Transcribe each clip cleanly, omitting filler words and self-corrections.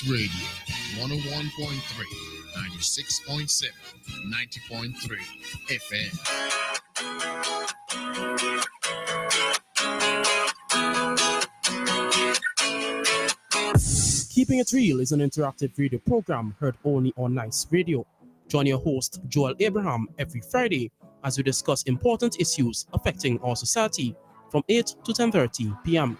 Nice Radio, 101.3, 96.7, 90.3 FM. Keeping It Real is an interactive radio program heard only on Nice Radio. Join your host, Joel Abraham, every Friday as we discuss important issues affecting our society from 8 to 10:30 p.m.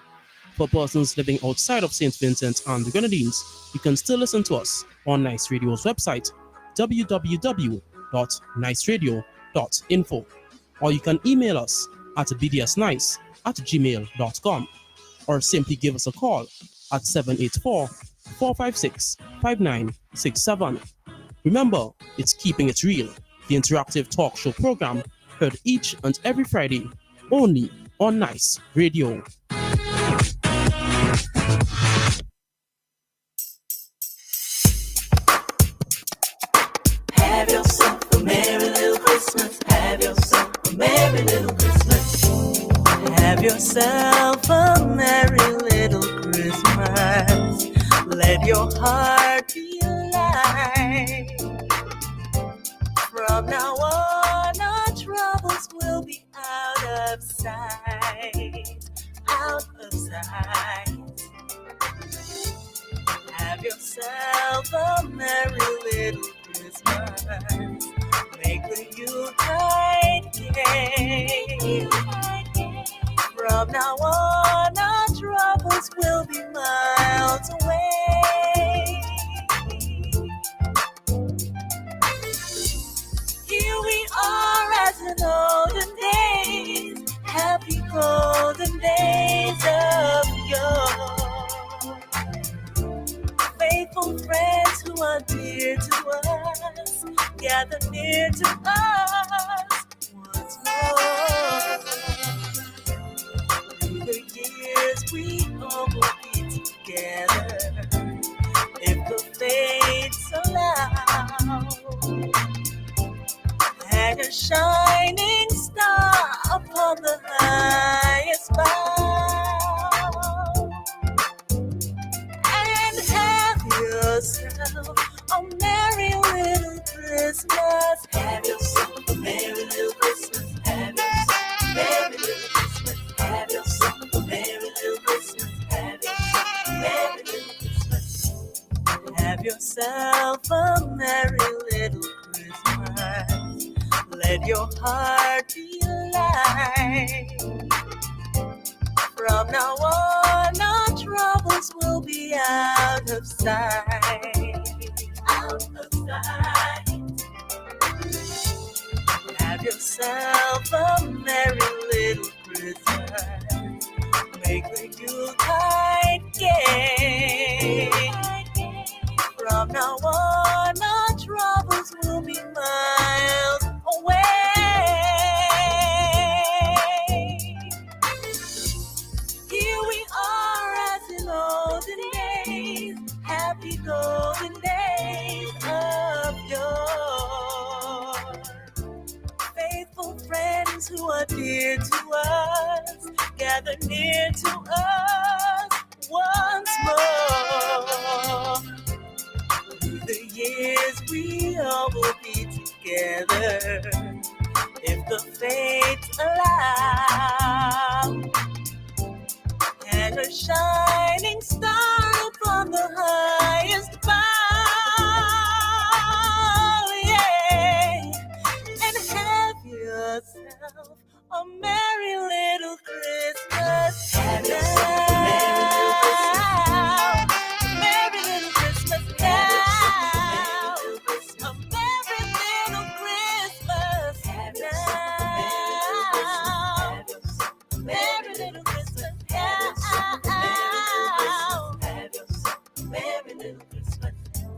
For persons living outside of St. Vincent and the Grenadines, you can still listen to us on Nice Radio's website, www.niceradio.info, or you can email us at bdsnice@gmail.com, or simply give us a call at 784-456-5967. Remember, it's Keeping It Real, the interactive talk show program heard each and every Friday only on Nice Radio. Have yourself a merry little Christmas. Have yourself a merry little Christmas. Have yourself a merry little Christmas. Let your heart be light. From now on, our troubles will be out of sight. Out of sight. Have yourself a merry little Christmas. Make the Yuletide gay. From now on, our troubles will be miles away. Here we are as in olden days, happy golden days of yore. Faithful friends who are dear to us, gather near to us once more. Through the years we all will be together, if the fates allow. Hang a shining star upon the highest bough, and have yourself a merry little Christmas. Have yourself a merry little Christmas. Have yourself a merry little Christmas. Have yourself a merry little Christmas. Have yourself a merry little Christmas. Have yourself a merry little Christmas. Let your heart be light. From now on, our troubles will be out of sight. Out of sight. Have yourself a merry little Christmas. Make the Yuletide gay. From now on, our troubles will be miles away. Here we are as in olden days, happy golden days of yore. Faithful friends who are dear to us, gather near to us once more. Through the years we all will be together, if the fates allow. And a shining star upon the highest bough, yeah. And have yourself a merry little Christmas. Have yourself a merry little Christmas now. A merry little Christmas now. Merry little Christmas now. Merry little Christmas now.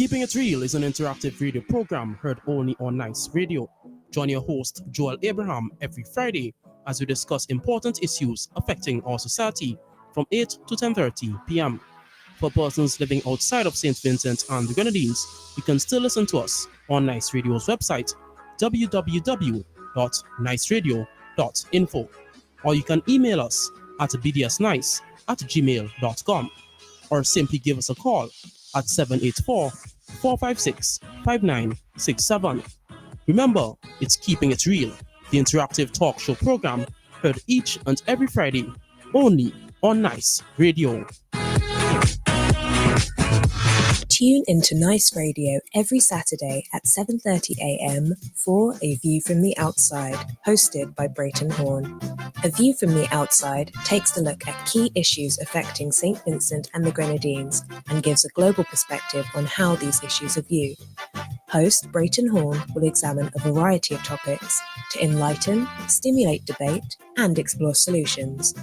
Keeping It Real is an interactive radio program heard only on Nice Radio. Join your host, Joel Abraham, every Friday as we discuss important issues affecting our society from 8 to 10:30 p.m. For persons living outside of St. Vincent and the Grenadines, you can still listen to us on Nice Radio's website, www.niceradio.info, or you can email us at bdsnice@gmail.com, or simply give us a call at 784-456-5967. Remember, it's Keeping It Real, the interactive talk show program heard each and every Friday only on Nice Radio. Tune into Nice Radio every Saturday at 7:30 a.m. for A View from the Outside, hosted by Brayton Horn. A View from the Outside takes a look at key issues affecting St. Vincent and the Grenadines and gives a global perspective on how these issues are viewed. Host Brayton Horn will examine a variety of topics to enlighten, stimulate debate, and explore solutions.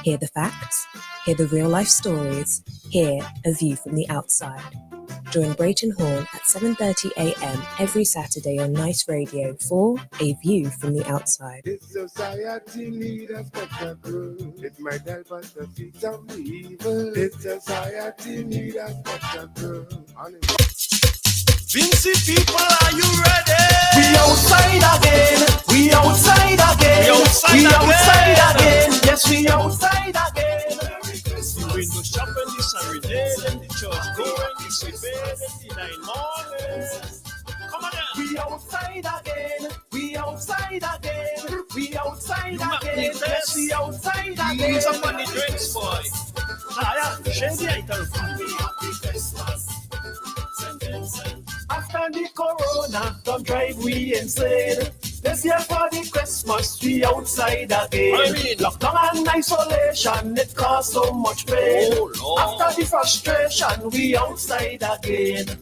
Hear the facts, hear the real-life stories, hear A View from the Outside. Join Brayton Horn at 7:30 a.m. every Saturday on Nice Radio for A View from the Outside. This society need a spectacle. It might help us to see some evil. This society need a spectacle. Vincy people, are you ready? We outside again. We outside again. We outside We again. outside again. Yes, we outside again. The window shopping, the Saturday, then the church going, the sweet bed, the 9 mornings. Come on then. We outside again. We outside again. We outside You might again. need Yes, this. we outside Use again. up on the drinks, boy. Share the item. After the corona, don't drive we insane. This year for the Christmas, we outside again. I mean- Lockdown and isolation, it caused so much pain. Oh, Lord. After the frustration, we outside again.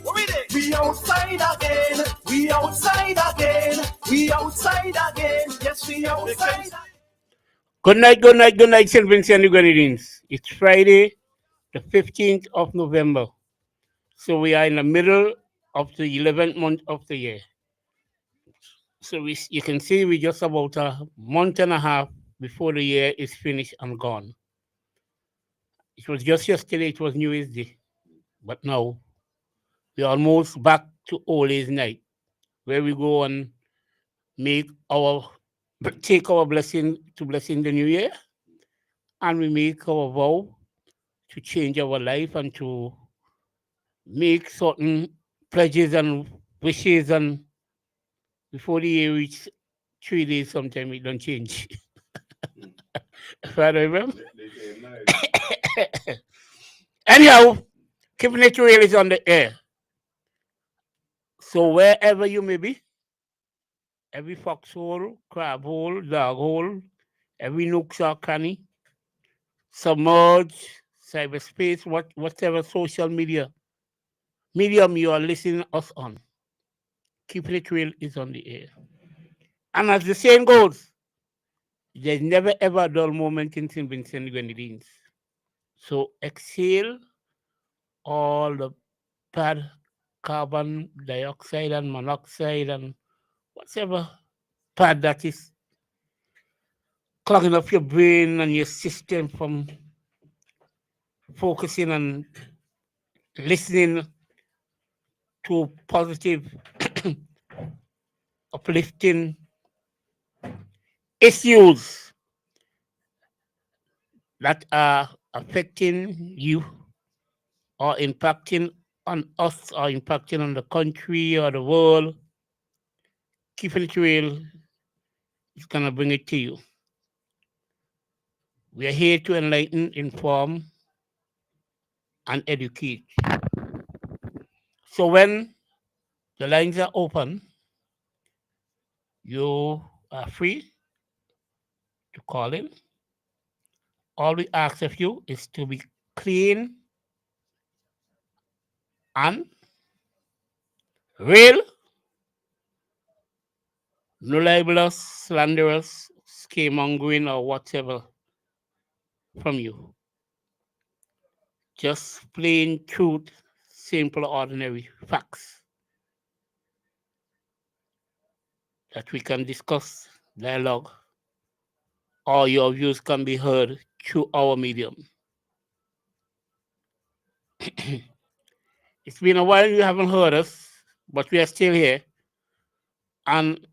What we did? We outside again. We outside again. We outside again. Yes, we outside. Good night, St. Vincent and the Grenadines. It's Friday, the 15th of November. So we are in the middle of the 11th month of the year. So you can see we're just about a month and a half before the year is finished and gone. It was just yesterday, it was New Year's Day. But now, we're almost back to Old Age Night, where we go and take our blessing to blessing the new year, and we make our vow to change our life and to make certain pledges and wishes, and before the year reaches 3 days, sometime it don't change. Father Abraham? Anyhow, Keeping It Real is on the air. So wherever you may be, every foxhole, crab hole, dog hole, every nook or cranny, submerge, cyberspace, whatever social medium you are listening us on, Keeping It Real is on the air. And as the saying goes, there's never ever a dull moment in St. Vincent and the Grenadines. So exhale all the bad carbon dioxide and monoxide and whatever bad that is clogging up your brain and your system from focusing and listening to positive, uplifting issues that are affecting you or impacting on us or impacting on the country or the world. Keeping It Real is going to bring it to you. We are here to enlighten, inform, and educate. So when the lines are open, you are free to call in. All we ask of you is to be clean and real, no libelous, slanderous, scaremongering, or whatever from you. Just plain truth, simple, ordinary facts that we can discuss, dialogue, or your views can be heard through our medium. It's been a while you haven't heard us, but we are still here. And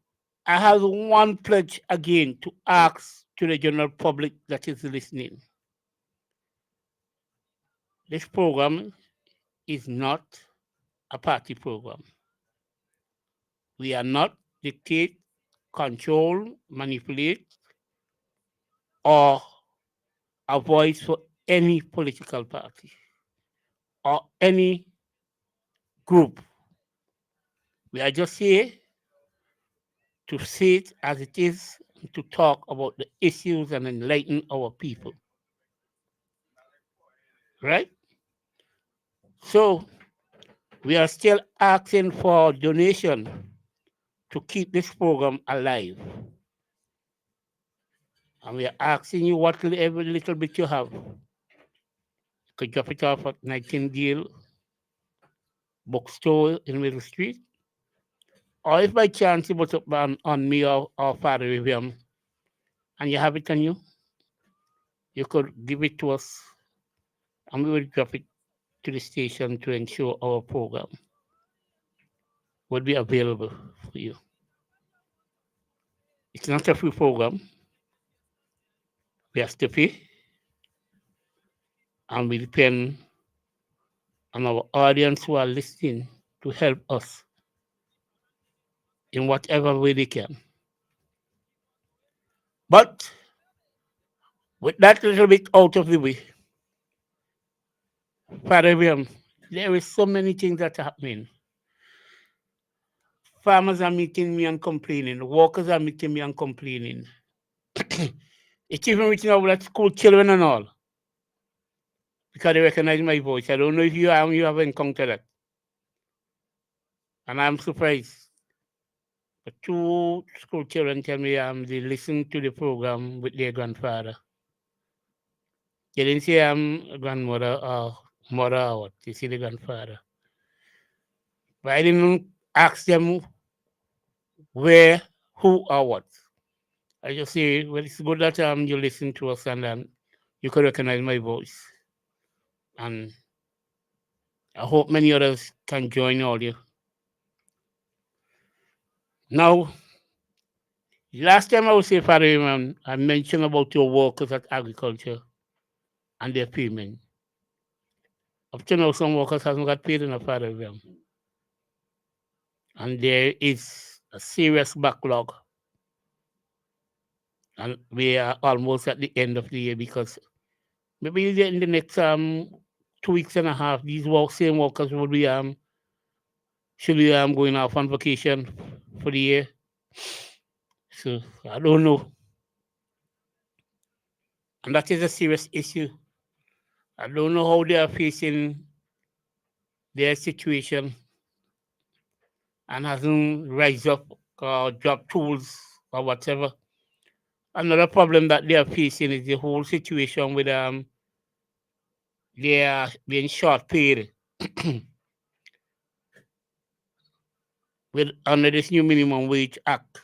I have one pledge again to ask to the general public that is listening. This program is not a party program. We are not dictate, control, manipulate, or a voice for any political party or any group. We are just here to see it as it is, to talk about the issues and enlighten our people. Right? So we are still asking for donation to keep this program alive. And we are asking you every little bit you have. You could drop it off at Nightingale Bookstore in Middle Street. Or if by chance you put up on me or Father William, and you have it on you, you could give it to us and we will drop it to the station to ensure our program would be available for you. It's not a free program. We have to pay, and we depend on our audience who are listening to help us in whatever way they can. But with that little bit out of the way, Father William, there is so many things that are happening. Farmers are meeting me and complaining. Workers are meeting me and complaining. It's even written over at school children and all, because they recognize my voice. I don't know if you have encountered that. And I'm surprised. The two school children tell me they listen to the program with their grandfather. They didn't say I'm grandmother or mother or what. They say the grandfather. But I didn't ask them where, who, or what. I just say, well, it's good that you listen to us and you can recognize my voice. And I hope many others can join all you. Now, last time I was here, Father, I mentioned about your workers at agriculture and their payment. Up to now, some workers haven't got paid enough, Father. And there is a serious backlog. And we are almost at the end of the year because maybe in the next 2 weeks and a half, these same workers will be should be going off on vacation for the year. So I don't know. And that is a serious issue. I don't know how they are facing their situation and hasn't rise up or drop tools or whatever. Another problem that they are facing is the whole situation with they are being short paid with under this new minimum wage act,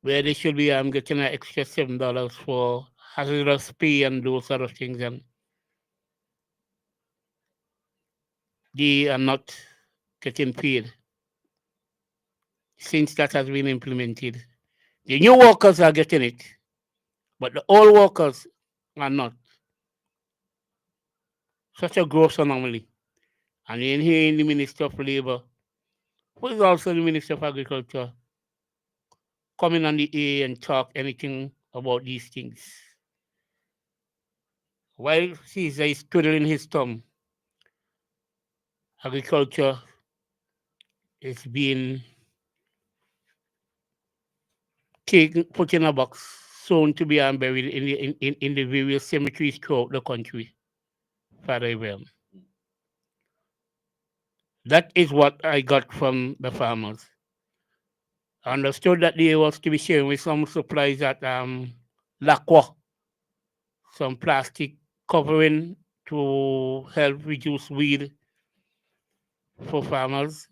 where they should be getting an extra $7 for hazardous pay and those sort of things, and they are not getting paid since that has been implemented. The new workers are getting it, but the old workers are not. Such a gross anomaly. And in here in the Minister of Labour, who is also the Minister of Agriculture, coming on the air and talk anything about these things. While Caesar is twiddling his thumb, agriculture is being put in a box, soon to be buried in the various cemeteries throughout the country. Father Abraham. That is what I got from the farmers. I understood that they was to be sharing with some supplies at Lacroix, some plastic covering to help reduce weed for farmers.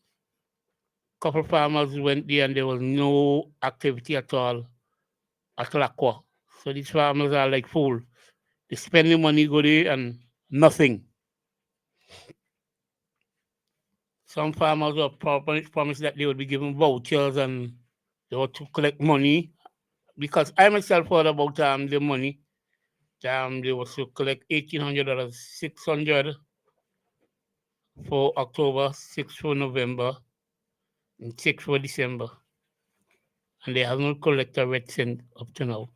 Couple farmers went there and there was no activity at all at Lakwa. So these farmers are like fools. They spend the money, go there and nothing. Some farmers were promised that they would be given vouchers and they were to collect money. Because I myself heard about the money. They were to collect $1,800, 600 for October, 6 for November, and 6 for December. And they have not collected a red cent up to now.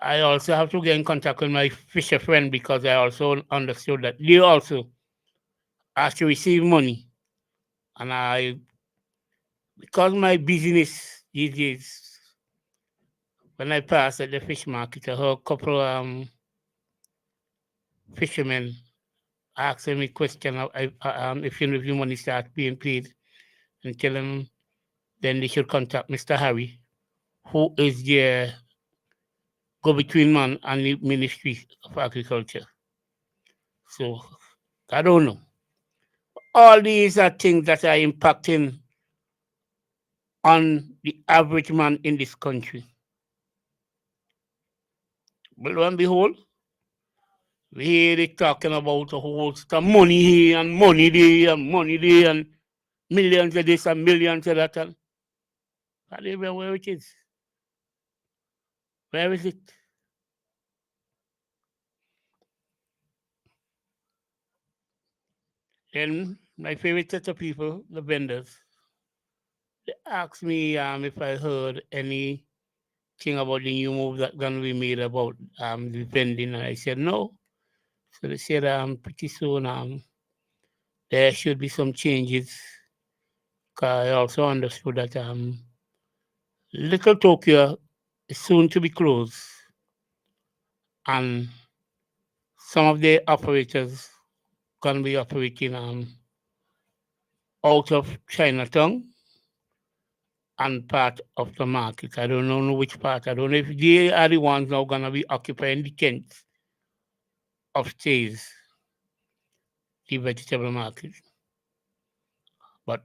I also have to get in contact with my fisher friend because I also understood that they also have to receive money. And because my business these days, when I pass at the fish market, I heard a couple fishermen asking me question if the money starts being paid, and tell them then they should contact Mr. Harry, who is the go-between man and the Ministry of Agriculture. So I don't know. All these are things that are impacting on the average man in this country. But lo and behold, we hear it talking about a whole lot of money here and money there and money there and millions of this and millions of that. And I don't know where it is. Where is it? Then my favorite set of people, the vendors, they asked me if I heard anything about the new move that's going to be made about the vending, and I said no. So they said pretty soon there should be some changes. 'Cause I also understood that Little Tokyo is soon to be closed, and some of the operators going to be operating out of Chinatown and part of the market. I don't know which part. I don't know if they are the ones now going to be occupying the tents upstairs, the vegetable market. But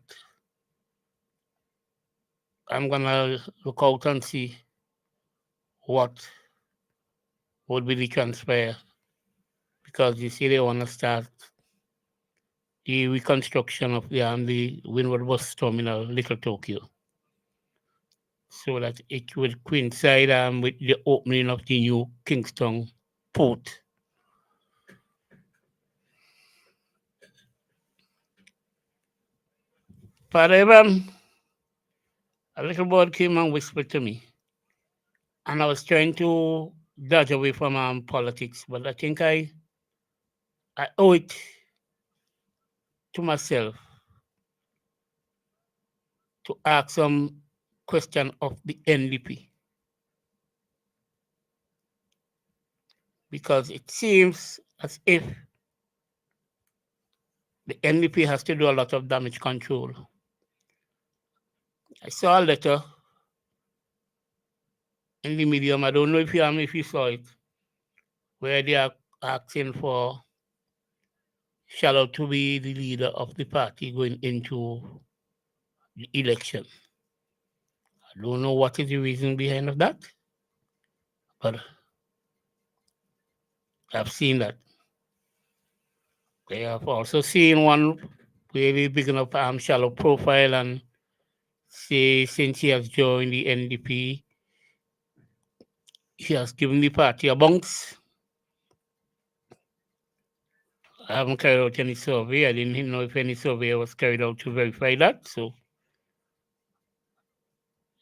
I'm going to look out and see what would be the transpire, because you see they want to start the reconstruction of the Windward Bus Terminal, Little Tokyo, so that it would coincide with the opening of the new Kingston port. But a little bird came and whispered to me, and I was trying to dodge away from politics, but I think I owe it to myself to ask some question of the NDP, because it seems as if the NDP has to do a lot of damage control. I saw a letter in the medium. I don't know if you saw it, where they are asking for Shallow to be the leader of the party going into the election. I don't know what is the reason behind of that, but I've seen that. They have also seen one really big enough Shallow profile and say since he has joined the NDP, he has given the party a bounce. I haven't carried out any survey. I didn't know if any survey was carried out to verify that. So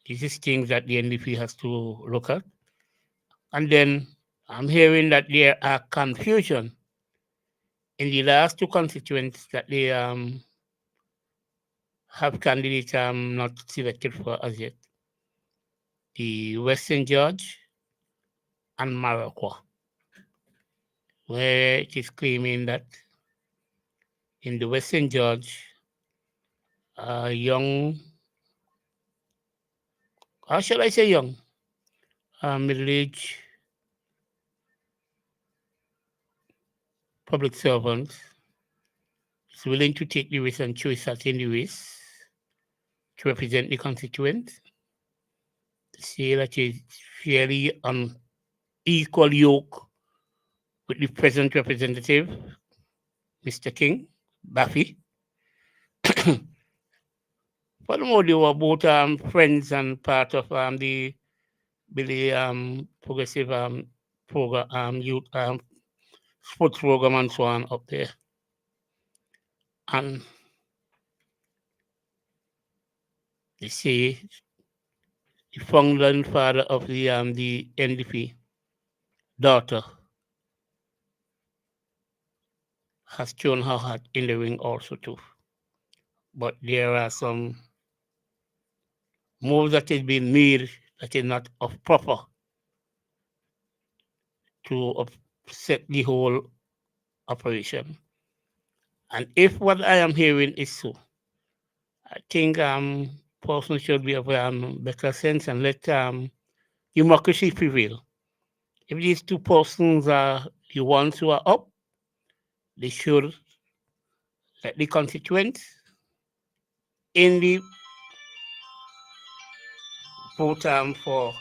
this is things that the NDP has to look at. And then I'm hearing that there are confusion in the last two constituents that they have candidates not selected for as yet. The Western George and Maraqua, where it is claiming that in the Western George, young, how shall I say young, middle age, public servant is willing to take the risk and choose that in the race to represent the constituent, to say that he's fairly on equal yoke with the present representative, Mr. King, Baffy. Furthermore, they were both friends and part of the Billy progressive program, youth sports program and so on up there. And they say the founder and father of the NDP daughter has shown her heart in the ring also too. But there are some moves that is being made that is not of proper to upset the whole operation. And if what I am hearing is so, I think person should be of better sense and let democracy prevail. If these two persons are the ones who are up, they should let the constituents in the vote for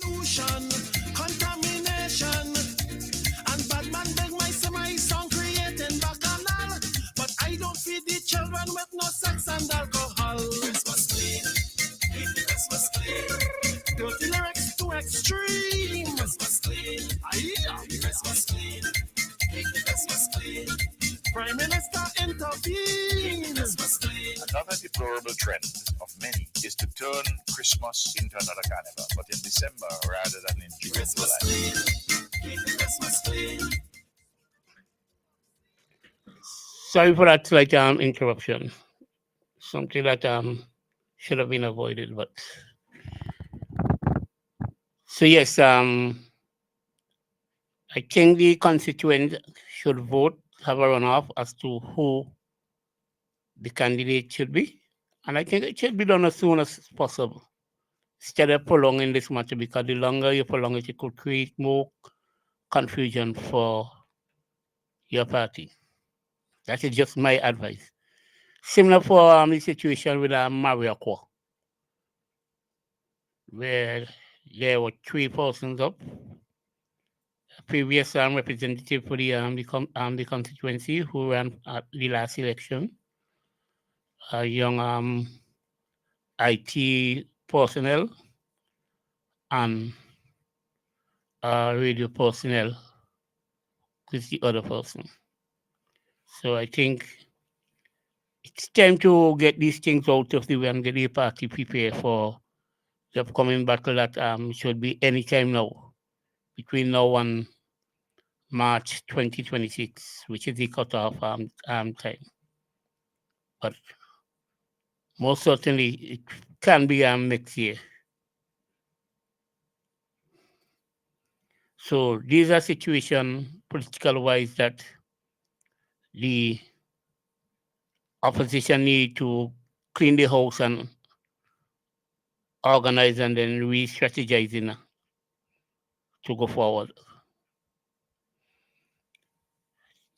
Pollution, contamination, and bad man beg my semi song creating bacchanal. But I don't feed the children with no sex and alcohol. Christmas clean, keep the Christmas clean. Dirty lyrics too extreme. Christmas clean, Christmas clean, keep the Christmas clean. Prime Minister intervene. Christmas clean. Another deplorable trend of many is to turn Christmas into another carnival, but in December rather than in June. Christmas clean, keep the Christmas clean. sorry for that slight interruption. Something that should have been avoided, but so yes, I think the constituent should vote, have a runoff as to who the candidate should be. And I think it should be done as soon as possible, instead of prolonging this matter, because the longer you prolong it, it could create more confusion for your party. That is just my advice. Similar for the situation with Mariakwa, where there were 3 persons up. A previous representative for the constituency who ran at the last election, a young IT personnel, and radio personnel with the other person. So I think it's time to get these things out of the way and get the party prepared for the upcoming battle that should be any time now, between now and March 2026, which is the cutoff time. But most certainly it can be next year. So these are situations, political-wise, that the opposition need to clean the house and organize and then re-strategizing to go forward.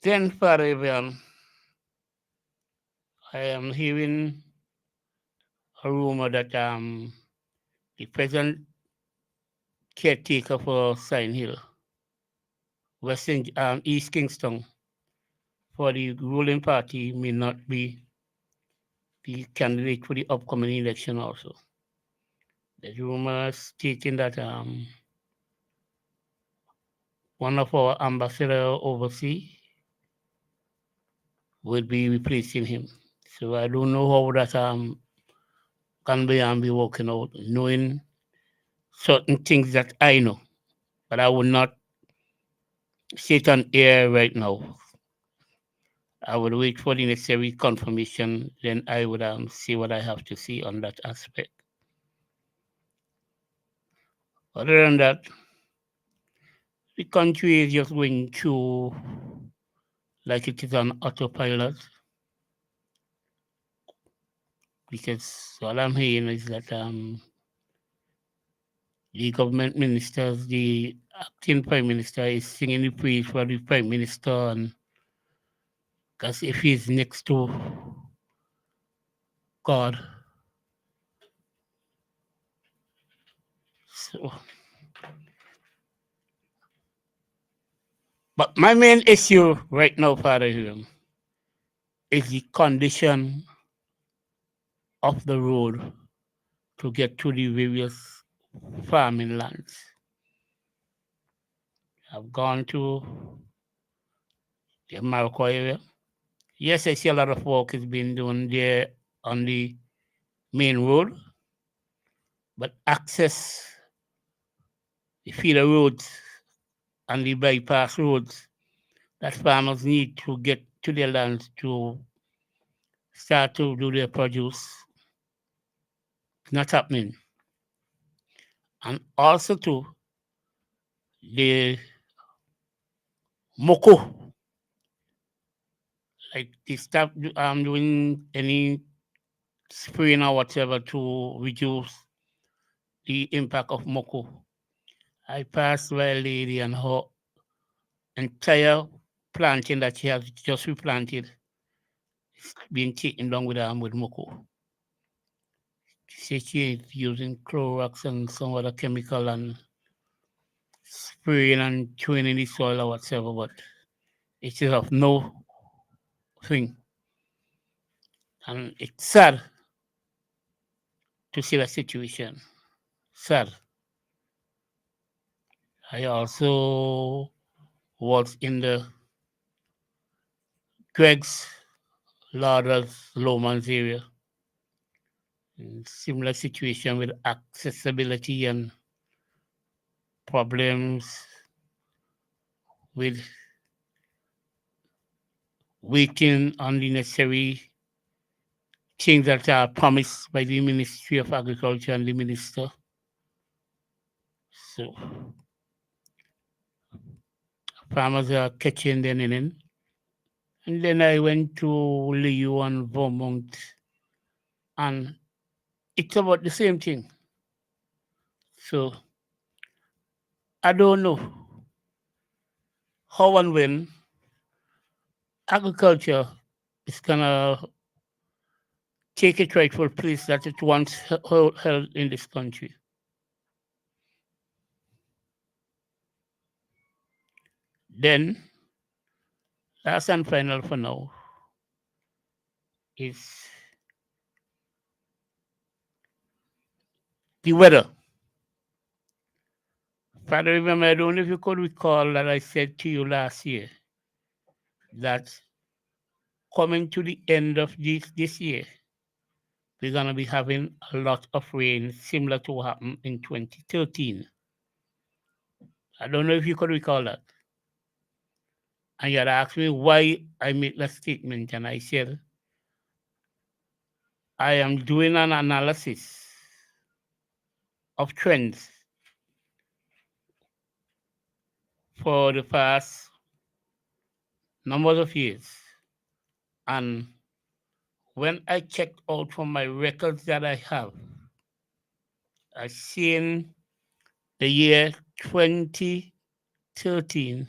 Then further, I am hearing a rumor that the present caretaker for Sign Hill, East Kingston, for the ruling party may not be the candidate for the upcoming election also. There's rumors stating that one of our ambassadors overseas will be replacing him. So I don't know how that can be working out, knowing certain things that I know, but I will not sit on air right now. I would wait for the necessary confirmation, then I would see what I have to see on that aspect. Other than that, the country is just going through like it is on autopilot, because all I'm hearing is that the government ministers, the acting prime minister is singing the praise for the prime minister, and because if he's next to God, so. But my main issue right now, Father Hiram, is the condition of the road to get to the various farming lands. I've gone to the Marco area. Yes, I see a lot of work is being done there on the main road, but access the feeder roads and the bypass roads that farmers need to get to their lands to start to do their produce, not happening. And also too, the Moko, like they stop doing any spraying or whatever to reduce the impact of Moko. I passed by a lady and her entire planting that she has just replanted is being taken down with Moko. She said she is using Clorox and some other chemical and spraying and throwing in the soil or whatever, but it is of no thing. And it's sad to see the situation. Sad. I also was in the Greg's Lauders Lomans area. Similar situation with accessibility and problems with waiting on the necessary things that are promised by the Ministry of Agriculture and the Minister. So farmers are catching their in. And then I went to Leo and Vermont, and it's about the same thing. So I don't know how and when agriculture is gonna take its rightful place that it once held in this country. Then, last and final for now, is the weather. Father, remember, I don't know if you could recall that I said to you last year that coming to the end of this year, we're going to be having a lot of rain similar to what happened in 2013. I don't know if you could recall that. And you had asked me why I made that statement, and I said, I am doing an analysis of trends for the past numbers of years. And when I checked out from my records that I have, I seen the year 2013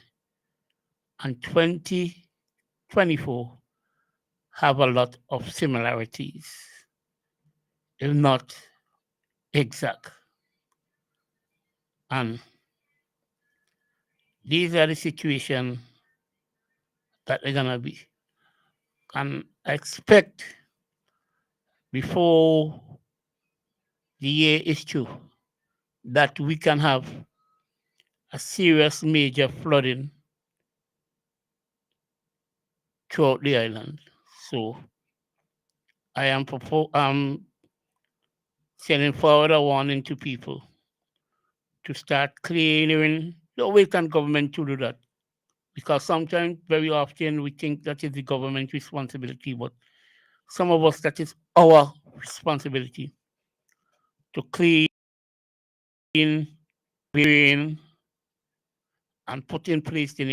and 2024 have a lot of similarities, if not exact. And these are the situations that are gonna be. And I expect before the year is through that we can have a serious major flooding throughout the island. So I am sending forward a warning to people to start clearing. Don't wait on government to do that, because sometimes, very often, we think that is the government's responsibility, but some of us, that is our responsibility to clean, drain, and put in place the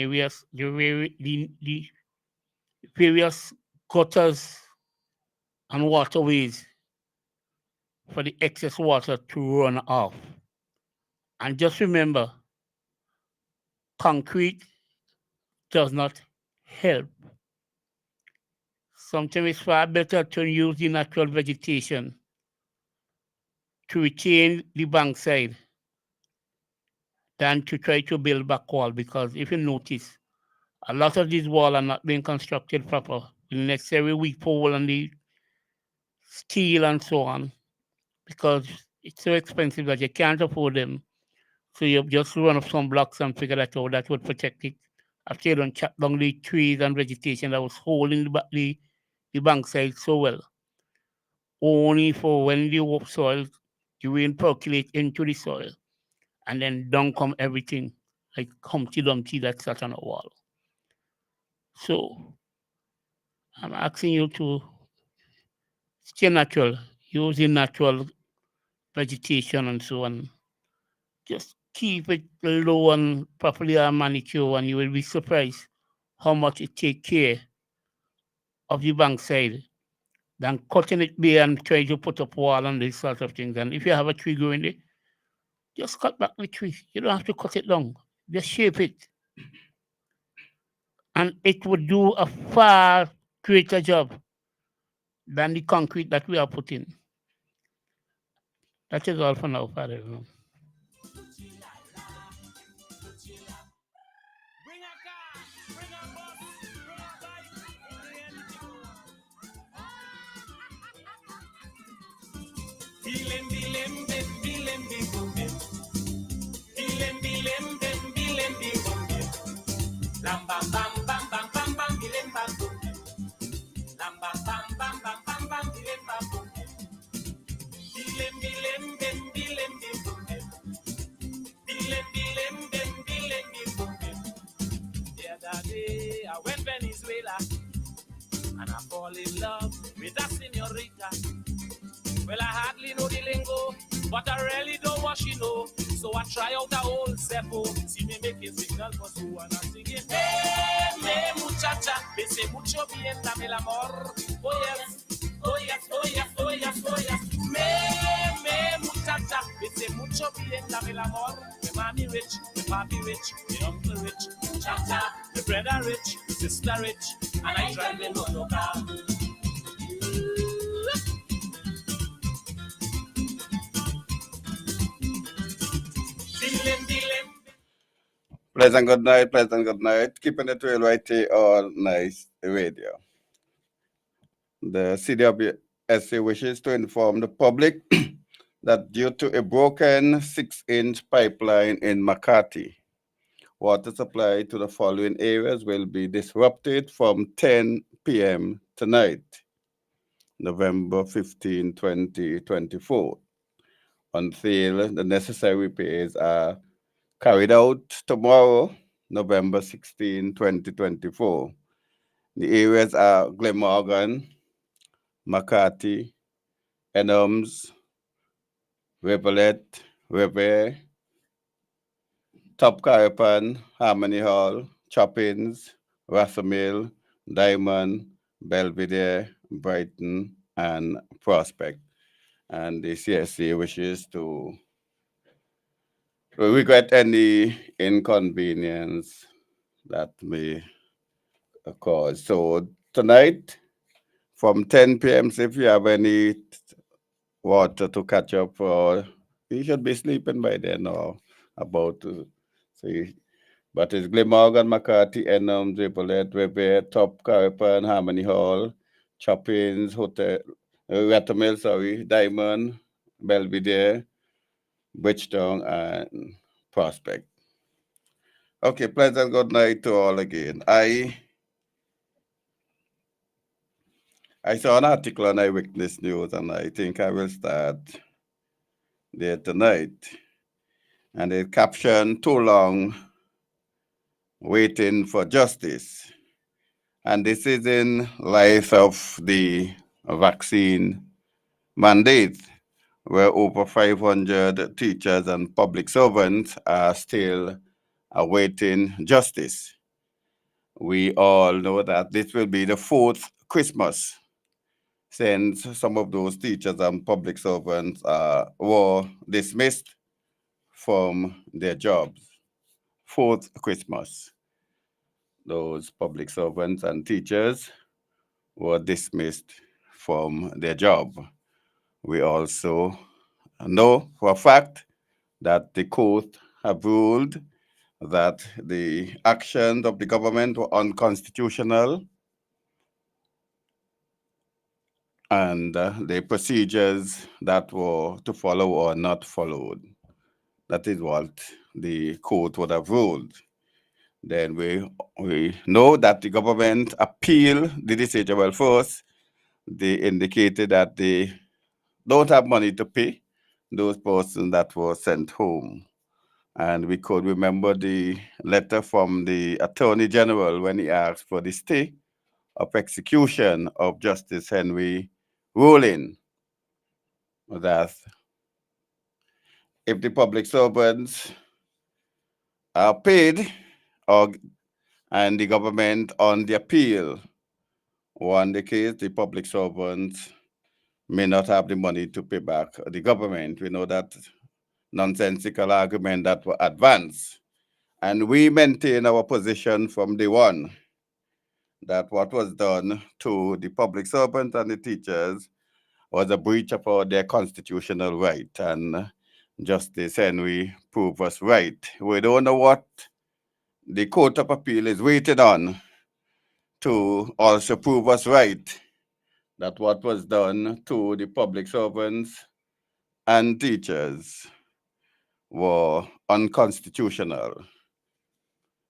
various gutters and waterways for the excess water to run off. And just remember, concrete does not help. Sometimes it's far better to use the natural vegetation to retain the bankside than to try to build back wall, because if you notice, a lot of these walls are not being constructed proper. The necessary weak pole and the steel and so on, because it's so expensive that you can't afford them. So you just run up some blocks and figure that out, that would protect it. After you don't chop down the trees and vegetation that was holding the bankside so well. Only for when the soil, the rain percolate into the soil, and then down come everything, like Humpty Dumpty that sat on a wall. So I'm asking you to stay natural, using natural vegetation and so on. Just keep it low and properly manicured, and you will be surprised how much it take care of the bankside than cutting it bare and trying to put up wall and these sort of things. And if you have a tree growing there, just cut back the tree. You don't have to cut it down. Just shape it. And it would do a far greater job than the concrete that we are putting. That is all for now, Father. I went Venezuela and I fall in love with a senorita. Well, I hardly know the lingo, but I really don't what she know. So I try out a old seppo. See me making signal for two and I'm singing, hey, me muchacha, bese mucho bien, dame el amor. Oh yes, oh yes, oh yes, oh yes, oh yes. Me muchacha, bese mucho bien, dame el amor. Me mommy rich, me papi rich, me uncle rich. Cha-cha, me brother rich, me sister rich, and I drive the motor car. Pleasant good night, pleasant good night. Keeping it real right here on Nice Radio. The CWSA wishes to inform the public that due to a broken 6-inch pipeline in Makati, water supply to the following areas will be disrupted from 10 p.m. tonight, November 15, 2024, until the necessary repairs are carried out tomorrow, November 16, 2024. The areas are Glenmorgan, Makati, Enums, Revelet, Revere, Top Carapan, Harmony Hall, Choppins, Rassamil, Diamond, Belvedere, Brighton, and Prospect. And the CSC wishes to regret any inconvenience that may cause. So tonight, from 10 p.m., so if you have any water to catch up, or you should be sleeping by then or about to see. But it's Glenmorgan, Makati, Enum, Dripolet, Revere, Top Carapan, Harmony Hall, Choppins, Hotel, Rattamil, Diamond, Belvedere, Bridgetown, and Prospect. Okay, pleasant good night to all again. I saw an article on Eyewitness News, and I think I will start there tonight. And it captioned, "Too long waiting for justice." And this is in light of the vaccine mandate, where over 500 teachers and public servants are still awaiting justice. We all know that this will be the 4th Christmas since some of those teachers and public servants were dismissed from their jobs. Fourth Christmas, those public servants and teachers were dismissed from their job. We also know for a fact that the court have ruled that the actions of the government were unconstitutional and the procedures that were to follow were not followed. That is what the court would have ruled. Then we know that the government appealed the decision. Well, first, they indicated that they don't have money to pay those persons that were sent home. And we could remember the letter from the Attorney General when he asked for the stay of execution of Justice Henry ruling that if the public servants are paid and the government on the appeal won the case, the public servants may not have the money to pay back the government. We know that nonsensical argument that were advanced. And we maintain our position from day one that what was done to the public servants and the teachers was a breach of their constitutional right. And Justice Henry proved us right. We don't know what the Court of Appeal is waiting on to also prove us right that what was done to the public servants and teachers were unconstitutional.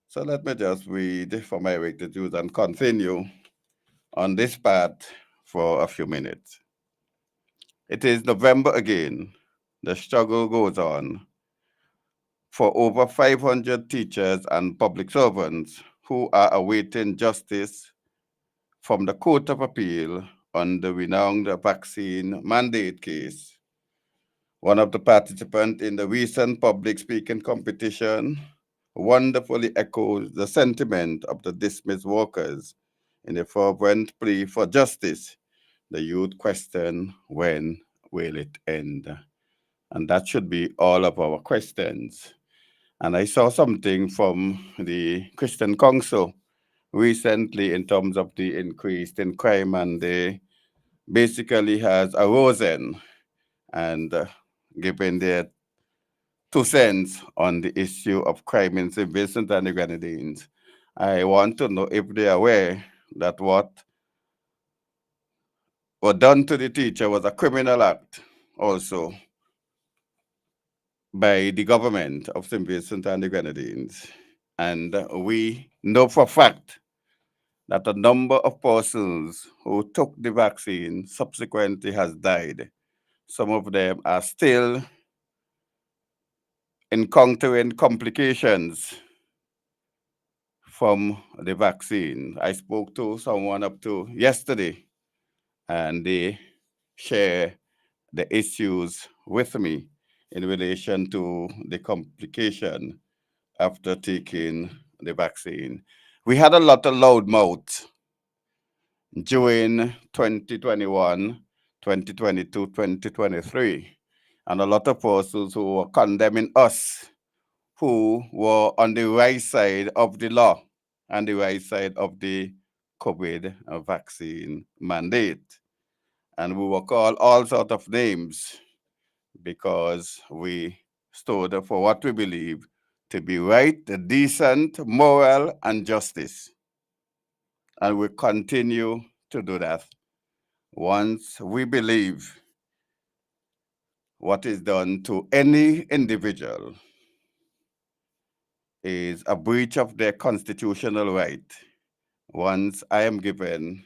So let me just read from Eric the Jews and continue on this part for a few minutes. It is November again. The struggle goes on for over 500 teachers and public servants who are awaiting justice from the Court of Appeal on the renowned vaccine mandate case. One of the participants in the recent public speaking competition wonderfully echoes the sentiment of the dismissed workers in a fervent plea for justice. The youth question, when will it end? And that should be all of our questions. And I saw something from the Christian Council recently in terms of the increase in crime, and they basically has arisen and given their 2 cents on the issue of crime in St. Vincent and the Grenadines. I want to know if they are aware that what was done to the teacher was a criminal act also by the government of St. Vincent and the Grenadines. And we know for a fact that a number of persons who took the vaccine subsequently has died. Some of them are still encountering complications from the vaccine. I spoke to someone up to yesterday, and they share the issues with me in relation to the complication after taking the vaccine. We had a lot of loudmouth during 2021, 2022, 2023, and a lot of persons who were condemning us, who were on the right side of the law and the right side of the COVID vaccine mandate. And we were called all sorts of names because we stood for what we believe to be right, decent, moral, and justice. And we continue to do that. Once we believe what is done to any individual is a breach of their constitutional right, once I am given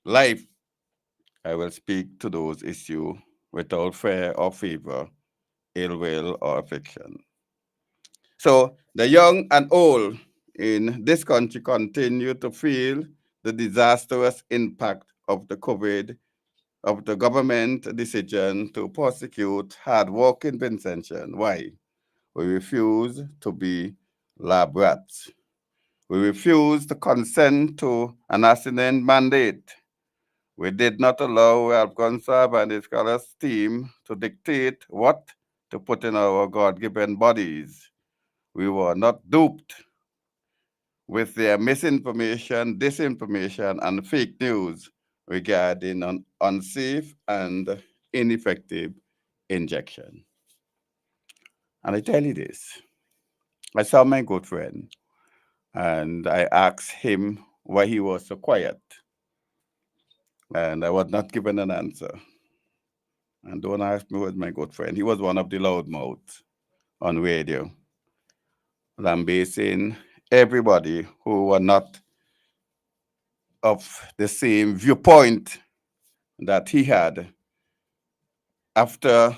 life, I will speak to those issues without fear or favor, ill will or affection. So the young and old in this country continue to feel the disastrous impact of the COVID, of the government decision to prosecute hard-working Vincentians. Why? We refuse to be lab rats. We refuse to consent to an assassinate mandate. We did not allow Ralph Gonsalves and his scholars team to dictate what to put in our God-given bodies, we were not duped with their misinformation, disinformation, and fake news regarding an unsafe and ineffective injection. And I tell you this, I saw my good friend and I asked him why he was so quiet. And I was not given an answer. And don't ask me who was my good friend. He was one of the loudmouths on radio, lambasting everybody who were not of the same viewpoint that he had after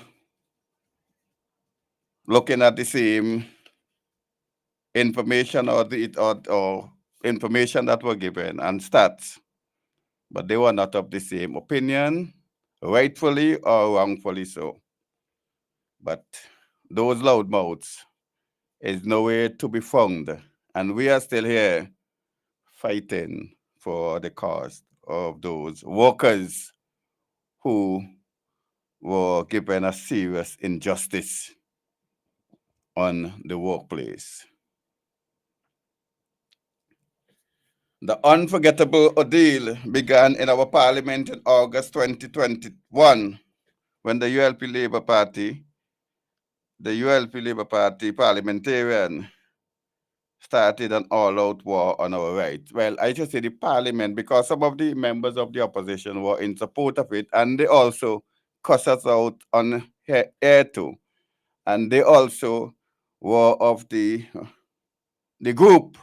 looking at the same information or information that were given and stats, but they were not of the same opinion, rightfully or wrongfully so. But those loudmouths is nowhere to be found, and we are still here fighting for the cause of those workers who were given a serious injustice on the workplace. The unforgettable ordeal began in our parliament in August 2021 when the ULP Labour Party parliamentarian started an all-out war on our rights. Well, I should say the parliament, because some of the members of the opposition were in support of it, and they also cussed us out on air too. And they also were of the group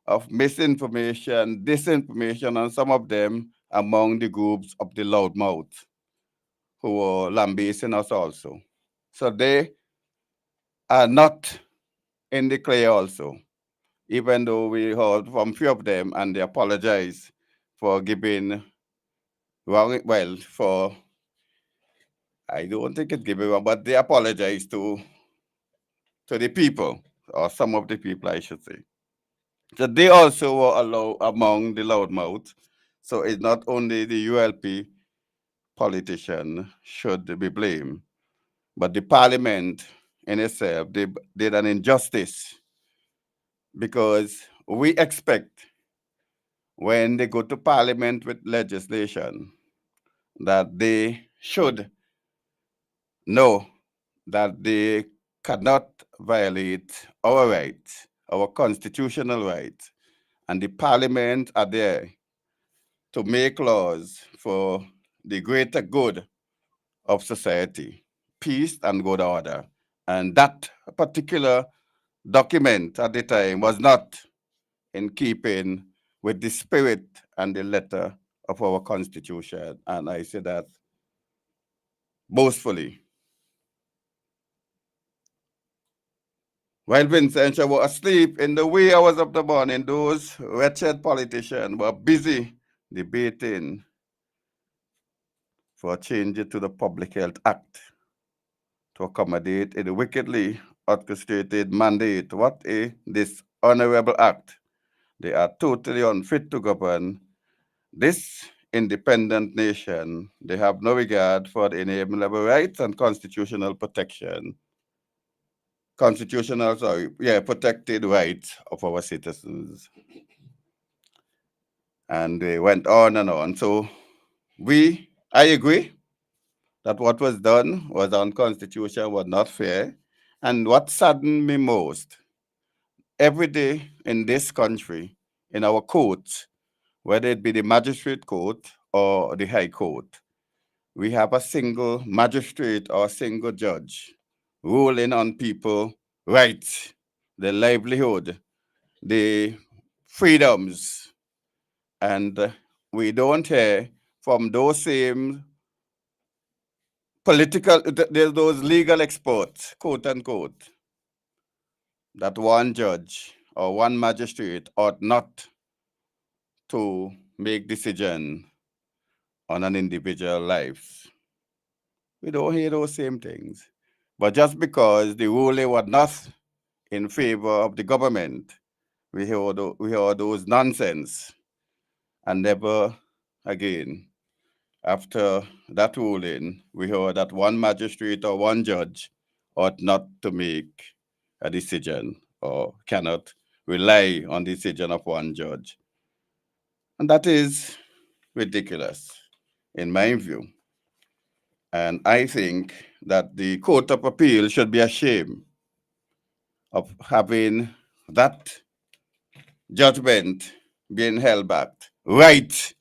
of misinformation, disinformation, and some of them among the groups of the loudmouth who were lambasting us also. So they are not in the clear also, even though we heard from few of them and they apologize for giving wrong, well, for, I don't think it's giving wrong, but they apologize to the people, or some of the people, I should say. So they also were among the loudmouth. So it's not only the ULP politician should be blamed, but the parliament in itself, they did an injustice, because we expect when they go to parliament with legislation that they should know that they cannot violate our rights, our constitutional rights, and the parliament are there to make laws for the greater good of society, peace and good order. And that particular document at the time was not in keeping with the spirit and the letter of our constitution. And I say that boastfully. While Vincent was asleep in the wee hours of the morning, those wretched politicians were busy debating for changes to the Public Health Act to accommodate a wickedly orchestrated mandate. What a dishonorable act. They are totally unfit to govern this independent nation. They have no regard for the inalienable rights and constitutional protection. Protected rights of our citizens. And they went on and on. So I agree that what was done was unconstitutional, was not fair. And what saddened me most, every day in this country, in our courts, whether it be the magistrate court or the high court, we have a single magistrate or a single judge ruling on people's rights, their livelihood, the freedoms. And we don't hear from those same those legal experts, quote unquote, that one judge or one magistrate ought not to make decision on an individual life. We don't hear those same things. But just because the ruling was not in favor of the government, we hear those nonsense. And never again, after that ruling, we heard that one magistrate or one judge ought not to make a decision or cannot rely on the decision of one judge. And that is ridiculous, in my view. And I think that the Court of Appeal should be ashamed of having that judgment being held back right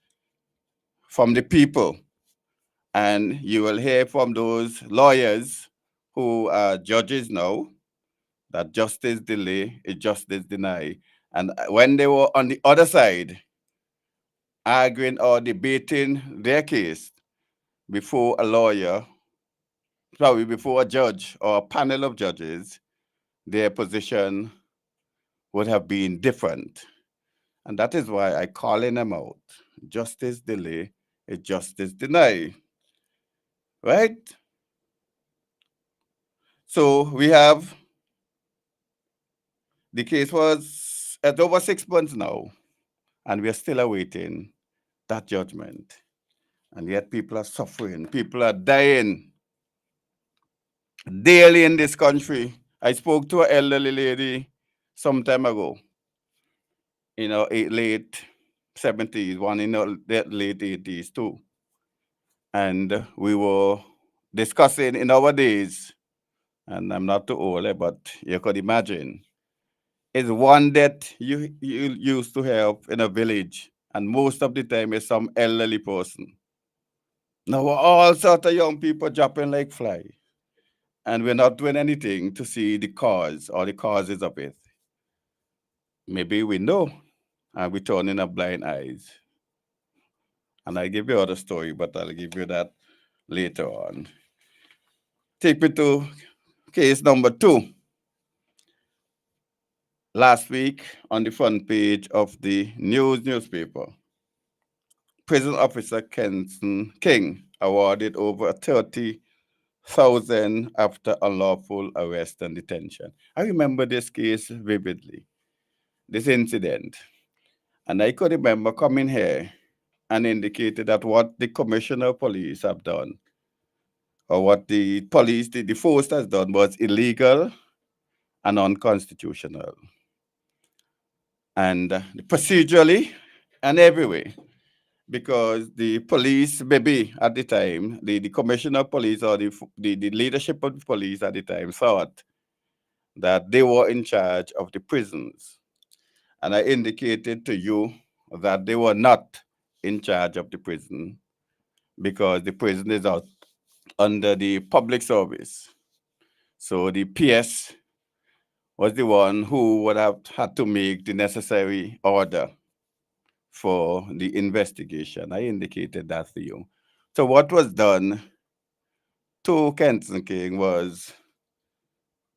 from the people. And you will hear from those lawyers who are judges now that justice delay is justice deny. And when they were on the other side, arguing or debating their case before a lawyer, probably before a judge or a panel of judges, their position would have been different. And that is why I calling them out. Justice delay is justice deny. Right? So we have, the case was at over 6 months now, and we are still awaiting that judgment. And yet people are suffering, people are dying daily in this country. I spoke to an elderly lady some time ago, late 70s, one in the late 80s too. And we were discussing in our days, and I'm not too old, but you could imagine, is one that you used to have in a village, and most of the time is some elderly person. Now all sorts of young people dropping like fly, and we're not doing anything to see the cause or the causes of it. Maybe we know, and we're turning a blind eyes. And I'll give you other story, but I'll give you that later on. Take me to case number 2. Last week on the front page of the newspaper, prison officer Kenson King awarded over 30,000 after unlawful arrest and detention. I remember this case vividly, this incident. And I could remember coming here and indicated that what the commissioner of police have done, or what the police, the force has done, was illegal and unconstitutional. And procedurally and every way, because the police, maybe at the time, the commissioner of police or the leadership of the police at the time thought that they were in charge of the prisons. And I indicated to you that they were not in charge of the prison, because the prison is out under the public service. So the PS was the one who would have had to make the necessary order for the investigation. I indicated that to you. So what was done to Kenson King was,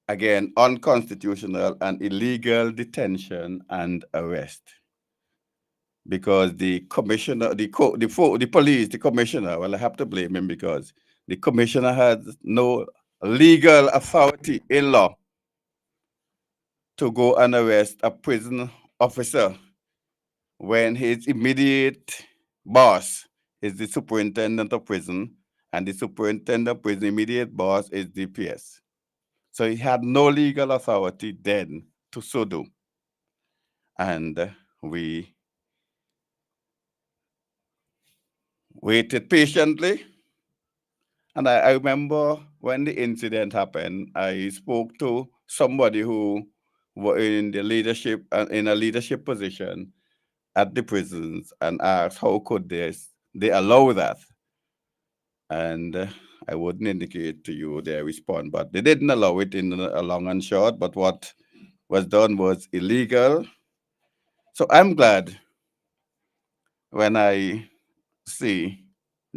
again, unconstitutional and illegal detention and arrest. Because the commissioner, the police, the commissioner, well, I have to blame him, because the commissioner had no legal authority in law to go and arrest a prison officer when his immediate boss is the superintendent of prison, and the superintendent of prison immediate boss is the PS. So he had no legal authority then to so do. And we waited patiently. And I remember when the incident happened, I spoke to somebody who were in the leadership, in a leadership position at the prisons, and asked how could they allow that. And I wouldn't indicate to you their response, but they didn't allow it in a long and short, but what was done was illegal. So I'm glad when I see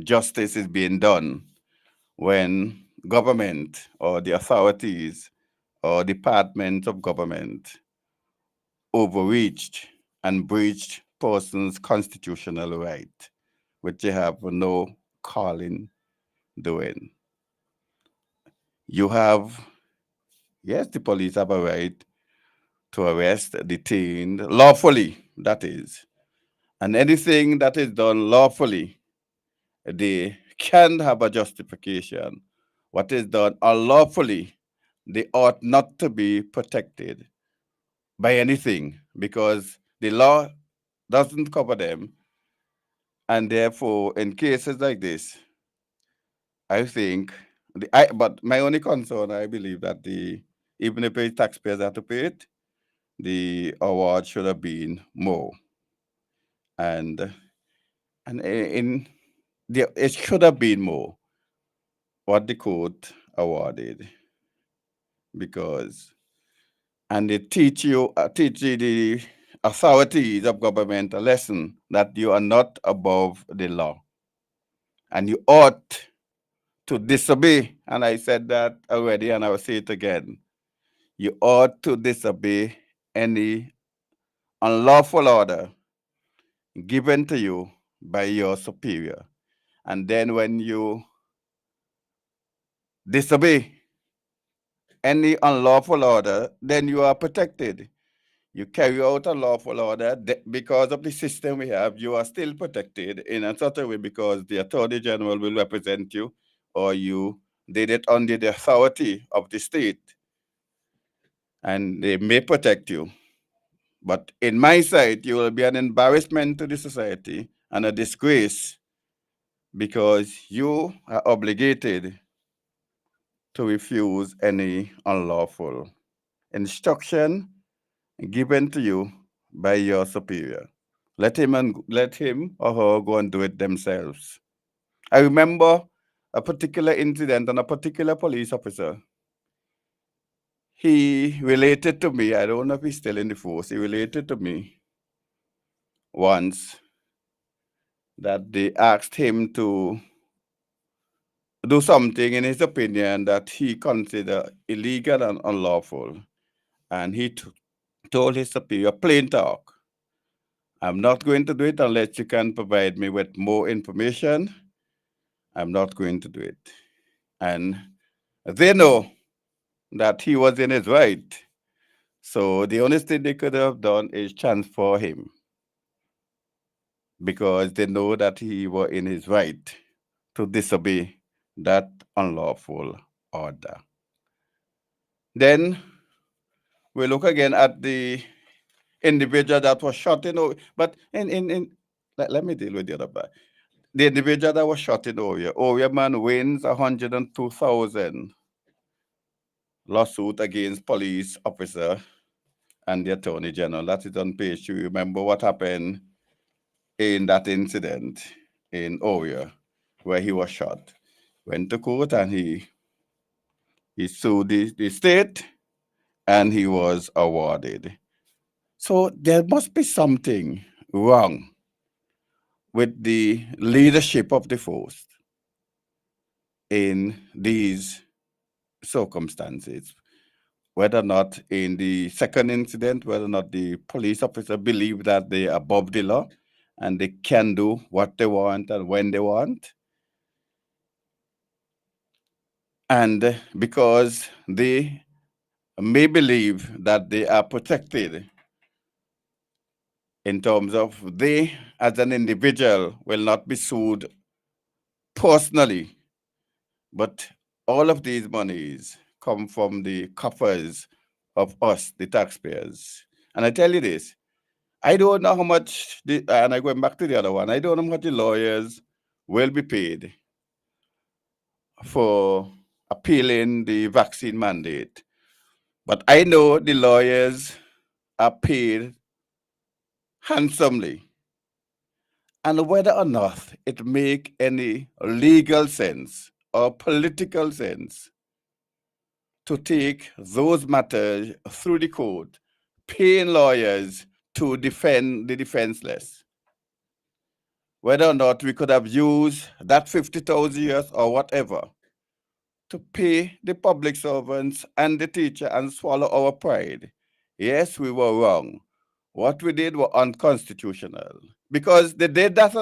justice is being done, when government or the authorities or departments of government overreached and breached persons' constitutional right, which they have no calling doing. You have, yes, the police have a right to arrest, detain lawfully, that is. And anything that is done lawfully, they can have a justification. What is done unlawfully they ought not to be protected by anything because the law doesn't cover them. And therefore, in cases like this, I think, but my only concern, I believe that even if the taxpayers have to pay it, the award should have been more. And it should have been more what the court awarded because, and they teach the authorities of government a lesson that you are not above the law and you ought to disobey. And I said that already and I will say it again. You ought to disobey any unlawful order given to you by your superior. And then when you disobey any unlawful order, then you are protected. You carry out a lawful order because of the system we have, you are still protected in a certain way because the Attorney General will represent you or you did it under the authority of the state and they may protect you. But in my sight, you will be an embarrassment to the society and a disgrace because you are obligated to refuse any unlawful instruction given to you by your superior. Let him or her go and do it themselves. I remember a particular incident and a particular police officer. He related to me, I don't know if he's still in the force, he related to me once that they asked him to do something in his opinion that he considered illegal and unlawful. And he told his superior, plain talk, I'm not going to do it unless you can provide me with more information. I'm not going to do it. And they know that he was in his right. So the only thing they could have done is transfer him because they know that he was in his right to disobey that unlawful order. Then we look again at the individual that was shot in Oyo. But let me deal with the other part. The individual that was shot in Oyo man wins 102,000 lawsuit against police officer and the Attorney General. That is on page 2. Remember what happened in that incident in Oyo where he was shot. Went to court and he sued the state and he was awarded. So there must be something wrong with the leadership of the force in these circumstances. Whether or not in the second incident, whether or not the police officer believe that they are above the law and they can do what they want and when they want. And because they may believe that they are protected in terms of they, as an individual, will not be sued personally, but all of these monies come from the coffers of us, the taxpayers. And I tell you this, I don't know how much, and I'm going back to the other one, I don't know how much the lawyers will be paid for appealing the vaccine mandate. But I know the lawyers are paid handsomely. And whether or not it make any legal sense or political sense to take those matters through the court, paying lawyers to defend the defenseless. Whether or not we could have used that 50,000 years or whatever to pay the public servants and the teacher and swallow our pride. Yes, we were wrong. What we did was unconstitutional because they did that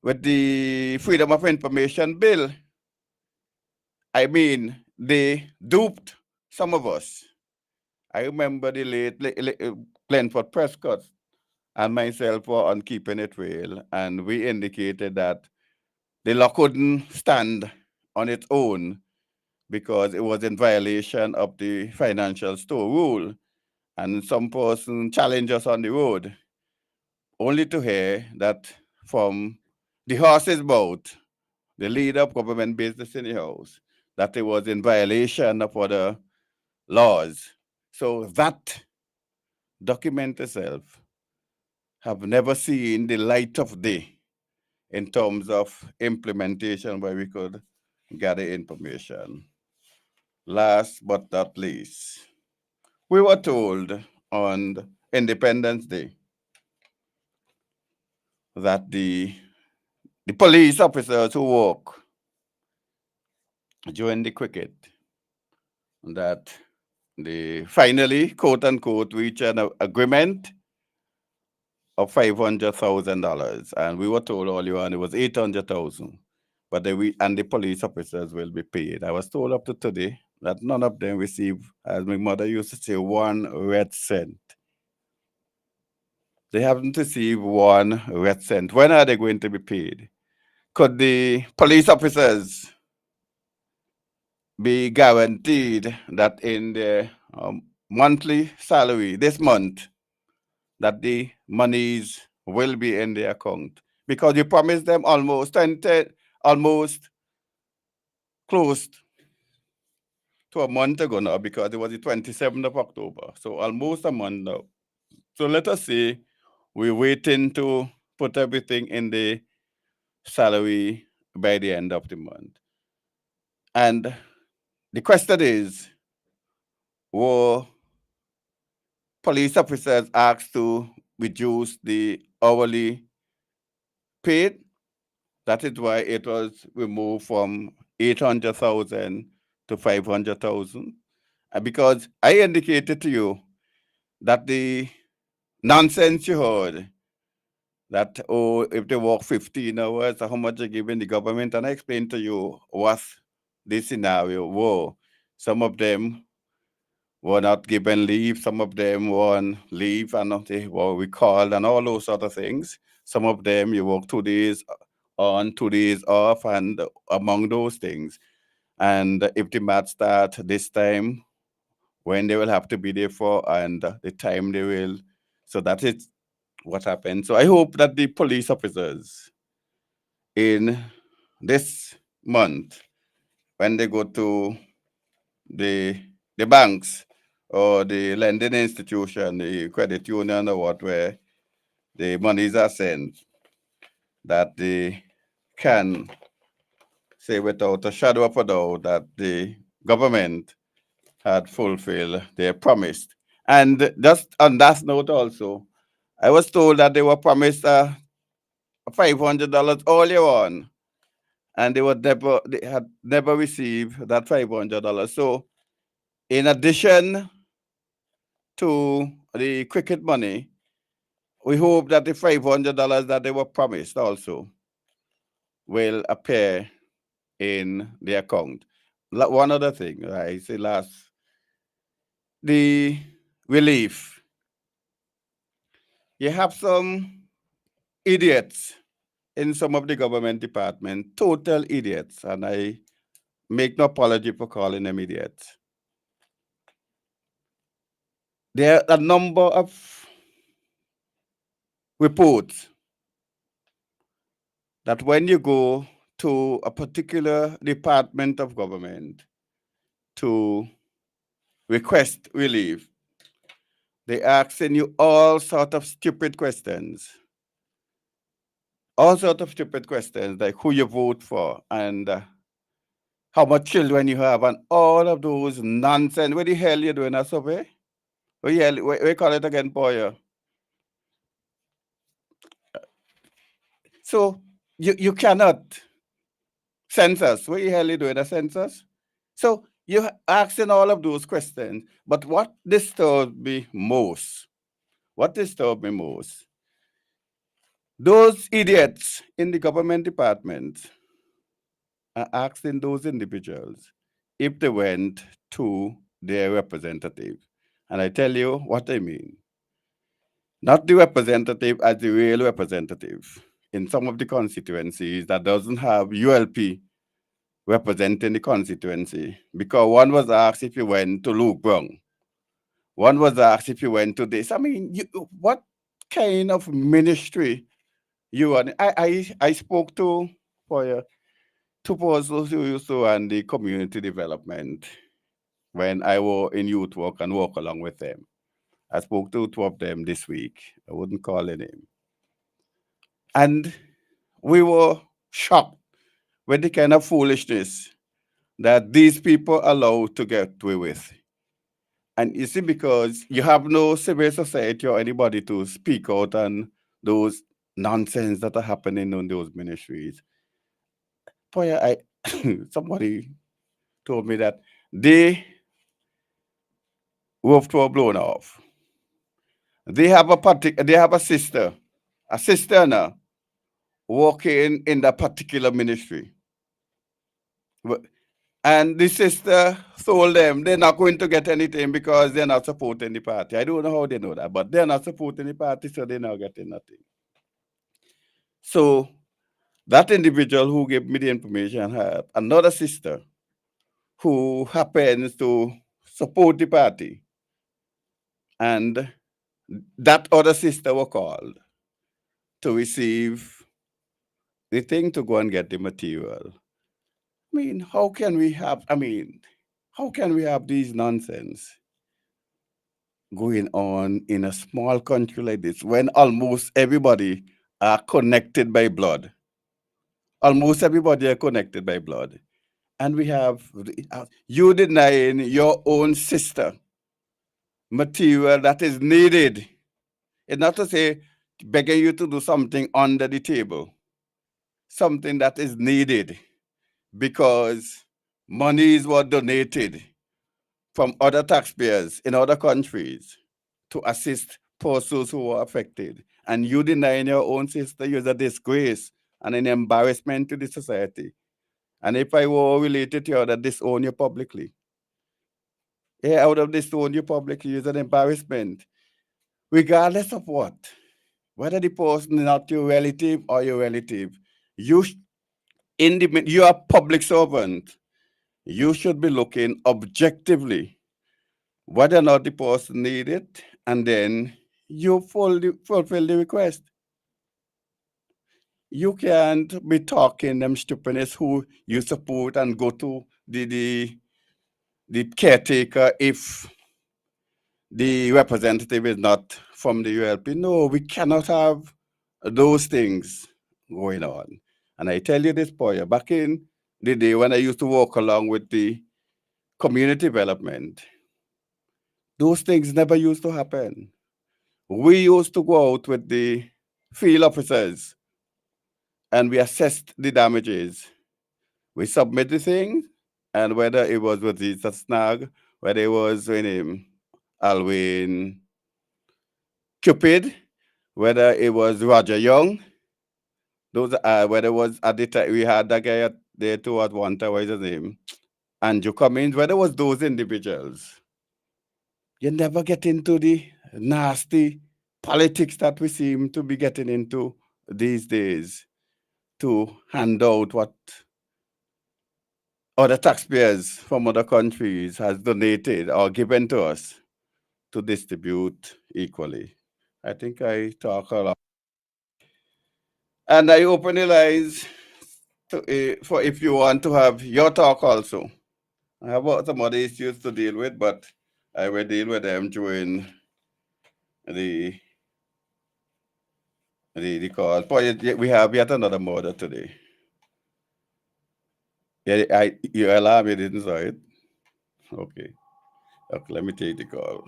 with the Freedom of Information Bill. I mean, they duped some of us. I remember the late Glenford Prescott and myself were on Keeping It Real, and we indicated that the law couldn't stand on its own because it was in violation of the financial store rule. And some person challenged us on the road, only to hear that from the horse's mouth, the leader of government business in the house, that it was in violation of other laws. So that document itself have never seen the light of day in terms of implementation where we could gather information. Last but not least, we were told on Independence Day that the police officers who work during the cricket, that they finally, quote unquote, reach an agreement of $500,000, and we were told earlier on it was 800,000. But and the police officers will be paid. I was told up to today that none of them receive, as my mother used to say, 1 red cent. They haven't received 1 red cent. When are they going to be paid? Could the police officers be guaranteed that in their monthly salary this month, that the monies will be in their account? Because you promised them almost close to a month ago now, because it was the 27th of October. So almost a month now. So let us say we're waiting to put everything in the salary by the end of the month. And the question is, were police officers asked to reduce the hourly paid? That is why it was removed from 800,000 to 500,000. And because I indicated to you that the nonsense you heard, that, oh, if they work 15 hours, how much they giving the government, and I explained to you what this scenario were. Some of them were not given leave, some of them were on leave and they were recalled and all those sort of things. Some of them you work 2 days on, 2 days off, and among those things. And if the match start this time, when they will have to be there for, and the time they will. So that is what happened. So I hope that the police officers in this month, when they go to the banks or the lending institution, the credit union or what, where the monies are sent, that they can say without a shadow of a doubt that the government had fulfilled their promise. And just on that note also, I was told that they were promised $500 earlier on, and they had never received that $500. So in addition to the cricket money, we hope that the $500 that they were promised also will appear in the account. One other thing, I say last, the relief. You have some idiots in some of the government departments, total idiots, and I make no apology for calling them idiots. There are a number of reports that when you go to a particular department of government to request relief, they asking you all sorts of stupid questions. All sorts of stupid questions, like who you vote for and how much children you have, and all of those nonsense. What the hell you doing a survey? We call it again, boy. So you cannot census. What the hell you doing a census? So you're asking all of those questions. But what disturbs me most, those idiots in the government department are asking those individuals if they went to their representative. And I tell you what I mean. Not the representative as the real representative. In some of the constituencies that doesn't have ULP representing the constituency, because one was asked if you went to Luke Brown. One was asked if you went to this. I mean, what kind of ministry you are? I spoke to for two persons who used to run the community development when I was in youth work and walk along with them. I spoke to two of them this week. I wouldn't call a name. And we were shocked with the kind of foolishness that these people allow to get away with. And you see, because you have no civil society or anybody to speak out on those nonsense that are happening in those ministries. Boy, somebody told me that they roof were blown off. They have a sister now, working in that particular ministry. And the sister told them they're not going to get anything because they're not supporting the party. I don't know how they know that, but they're not supporting the party, so they're not getting nothing. So that individual who gave me the information had another sister who happens to support the party. And that other sister was called to receive the thing to go and get the material. I mean, how can we have these nonsense going on in a small country like this when almost everybody are connected by blood? Almost everybody are connected by blood. And we have you denying your own sister material that is needed. It's not to say begging you to do something under the table, something that is needed because monies were donated from other taxpayers in other countries to assist persons who were affected. And you denying your own sister is a disgrace and an embarrassment to the society. And if I were related to you that disown you publicly, I would have disowned you publicly is an embarrassment. Regardless of what, whether the person is not your relative or your relative, you are a public servant. You should be looking objectively whether or not the person need it, and then you fulfill the request. You can't be talking them stupidness who you support and go to the caretaker if the representative is not from the ULP. No, we cannot have those things going on. And I tell you this, boy, back in the day when I used to walk along with the community development, those things never used to happen. We used to go out with the field officers and we assessed the damages. We submit the thing, and whether it was with the snag, whether it was Alwyn Cupid, whether it was Roger Young, those whether it was at the time we had that guy there too at one time, what is his name? Andrew Cummings, whether it was those individuals. You never get into the nasty politics that we seem to be getting into these days to hand out what other taxpayers from other countries has donated or given to us to distribute equally. I think I talk a lot. And I open the lines for if you want to have your talk also. I have some other issues to deal with, but I will deal with them during the call. But we have yet another murder today. Yeah, your alarm, you didn't saw it? Okay, let me take the call.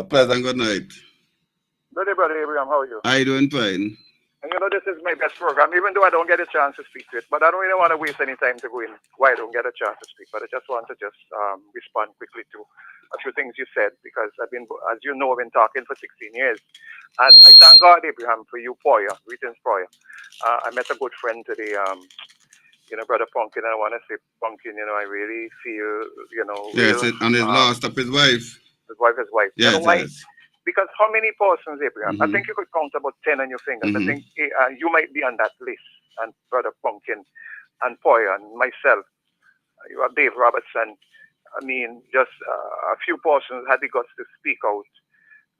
Pleasant good night. Good day, Brother Abraham. How are you? I doing fine. And this is my best program, even though I don't get a chance to speak to it. But I don't really want to waste any time to go in why I don't get a chance to speak. But I just want to respond quickly to a few things you said, because I've been, as you know, I've been talking for 16 years. And I thank God, Abraham, for you, Poya. Greetings, Poya. I met a good friend today, Brother Pumpkin. And I want to say, Pumpkin, I really feel, Yes, and his lost up his wife. His wife. Yes, why? Because how many persons, Abraham? I Mhm. think you could count about 10 on your fingers. I Mhm. think you might be on that list. And Brother Pumpkin and Poya and myself, you have Dave Robertson. I mean, just a few persons had the guts to speak out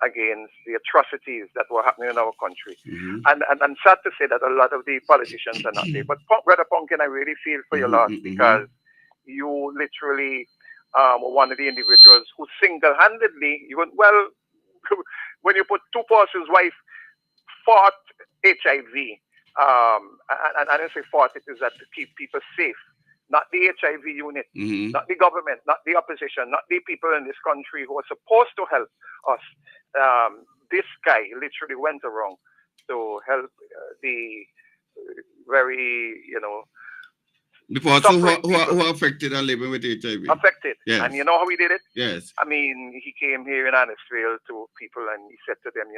against the atrocities that were happening in our country. Mhm. And sad to say that a lot of the politicians are not there. But Brother Pumpkin, I really feel for your Mhm, loss mhm, because you literally were one of the individuals who single-handedly, when you put two persons' wife fought HIV, and I don't say fought, it is that to keep people safe, not the HIV unit, Mhm. not the government, not the opposition, not the people in this country who are supposed to help us. This guy literally went around to help the very, The person suffering people who are affected and living with HIV. affected. Yes. And you know how he did it? Yes. I mean, he came here in Annisville to people and he said to them,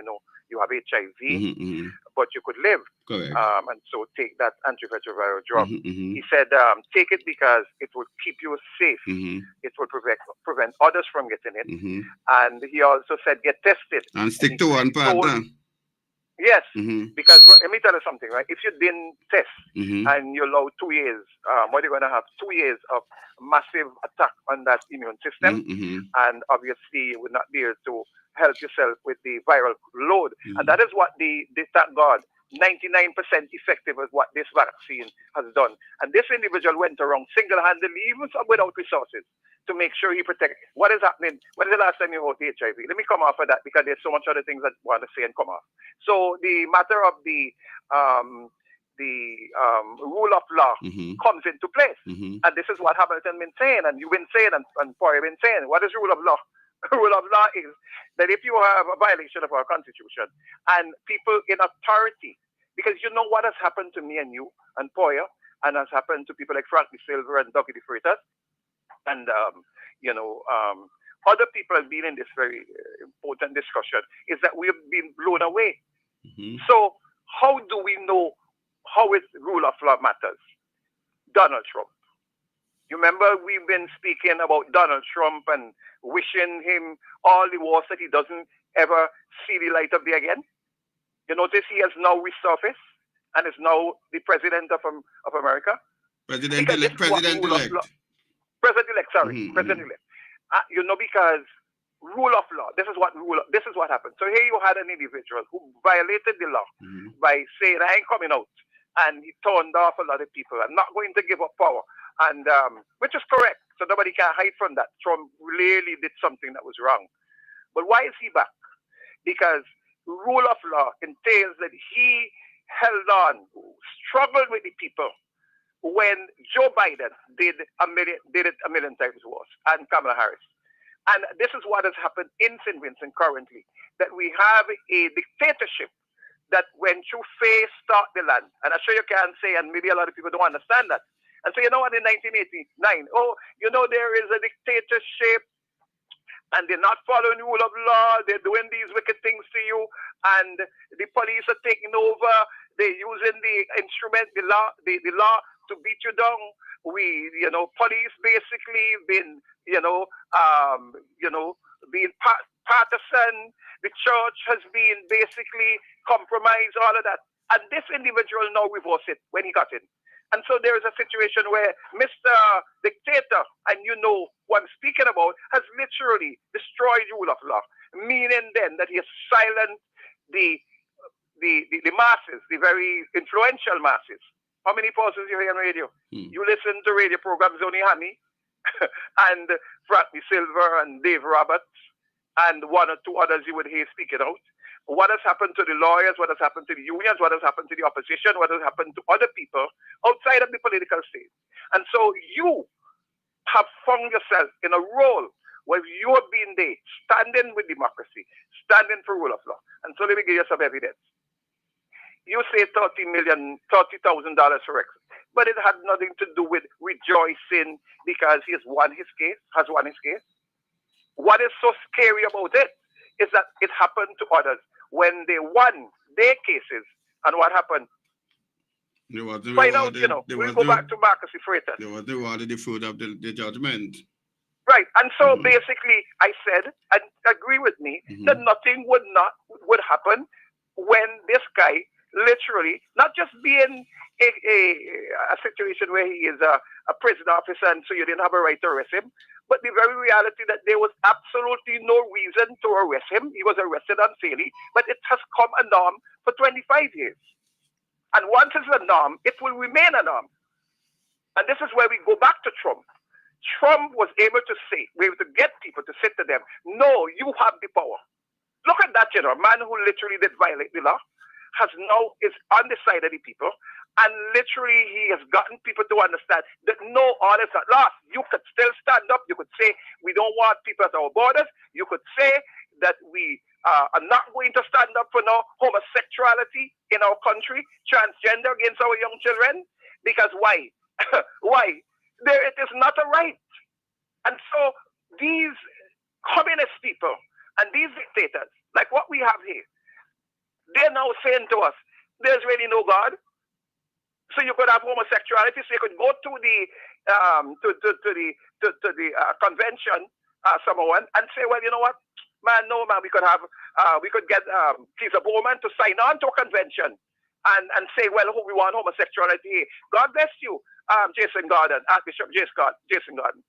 you have HIV, Mhm, mhm. but you could live. Correct. And so take that antiretroviral drug. Mhm, mhm. He said, take it because it will keep you safe. Mhm, It will prevent others from getting it. mhm. And he also said, get tested. And stick he to one told- partner. Yes, Mhm, because let me tell you something, right? If you didn't test mhm. and you allow 2 years, what are you going to have? 2 years of massive attack on that immune system. Mhm, mhm. And obviously you would not be able to help yourself with the viral load. And that is what thank God, 99% effective is what this vaccine has done. And this individual went around single-handedly, even without resources, to make sure he protects. What is happening? When is the last time you heard HIV? Let me come off of that because there's so much other things I want to say and come off. So the matter of the rule of law Mhm, comes into place. mhm. And this is what Hamilton been saying, and you've been saying, and Poirier been saying. What is rule of law? Rule of law is that if you have a violation of our constitution and people in authority, because you know what has happened to me and you and Poirier, and has happened to people like Frankie Silver and Dougie De Freitas, and other people have been in this very important discussion, is that we have been blown away. Mhm. So how do we know how is rule of law matters? Donald Trump. You remember we've been speaking about Donald Trump and wishing him all the worst that he doesn't ever see the light of day again. You notice he has now resurfaced and is now the president of America. President-elect. President-elect, sorry. Mhm, President-elect. Because rule of law, this is what happened. So here you had an individual who violated the law mhm. by saying, I ain't coming out. And he turned off a lot of people. I'm not going to give up power. And which is correct. So nobody can hide from that. Trump really did something that was wrong. But why is he back? Because rule of law entails that he held on, struggled with the people when Joe Biden did it a million times worse, and Kamala Harris. And this is what has happened in St. Vincent currently, that we have a dictatorship that went through phase start the land. And I'm sure you can say, and maybe a lot of people don't understand that. And so, in 1989, there is a dictatorship and they're not following the rule of law. They're doing these wicked things to you, and the police are taking over. They're using the instrument, the law to beat you down. Police basically been, being partisan. The church has been basically compromised, all of that. And this individual now reversed it when he got in. And so there is a situation where Mr. Dictator, and you know what I'm speaking about, has literally destroyed rule of law, meaning then that he has silenced the masses, the very influential masses. How many persons you hear on radio? You listen to radio programs, only Hammy, and Frankie Silver and Dave Roberts, and one or two others you would hear speaking out. What has happened to the lawyers? What has happened to the unions? What has happened to the opposition? What has happened to other people outside of the political state? And so you have found yourself in a role where you have been there, standing with democracy, standing for rule of law. And so let me give you some evidence. You say $30,000 for Rex, but it had nothing to do with rejoicing because he has won his case. What is so scary about it is that it happened to others when they won their cases. And what happened? Find out, we'll go back to Marcus Freitas. They were rewarded the fruit of the judgment. Right. And so basically I said, and agree with me, that nothing would happen when this guy literally, not just being a situation where he is a prison officer and so you didn't have a right to arrest him, but the very reality that there was absolutely no reason to arrest him. He was arrested unfairly, but it has come a norm for 25 years. And once it's a norm, it will remain a norm. And this is where we go back to Trump. Trump was able to say, we able to get people to say to them, no, you have the power. Look at that, a man who literally did violate the law is on the side of the people, and literally he has gotten people to understand that no, all is at lost. You could still stand up. You could say, we don't want people at our borders. You could say that we are not going to stand up for no homosexuality in our country, transgender against our young children, because why? Why? It is not a right. And so these communist people and these dictators, like what we have here, they're now saying to us, there's really no God. So you could have homosexuality. So you could go to the convention, someone, and say, well, you know what, man, no, man, we could get Caesar Bowman to sign on to a convention and say, well, we want homosexuality. God bless you, Jason Gordon, Archbishop Jason Gordon.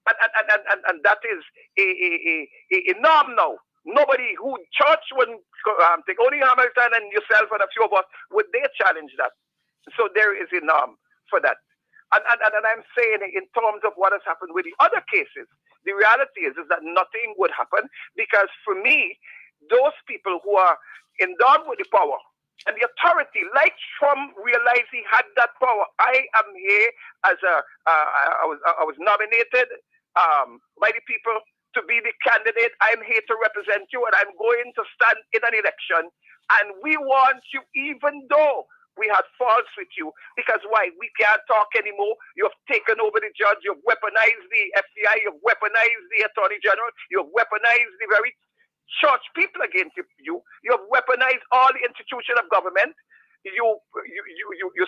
And that is a norm now. Nobody who church wouldn't take, only Hamilton and yourself and a few of us would they challenge that. So there is a norm for that. And I'm saying in terms of what has happened with the other cases, the reality is that nothing would happen, because for me, those people who are endowed with the power and the authority, like Trump realized he had that power. I am here as I was nominated by the people to be the candidate. I'm here to represent you, and I'm going to stand in an election. And we want you, even though we had faults with you, because why? We can't talk anymore. You have taken over the judge. You've weaponized the FBI. You've weaponized the Attorney General. You've weaponized the very church people against you. You have weaponized all the institution of government. You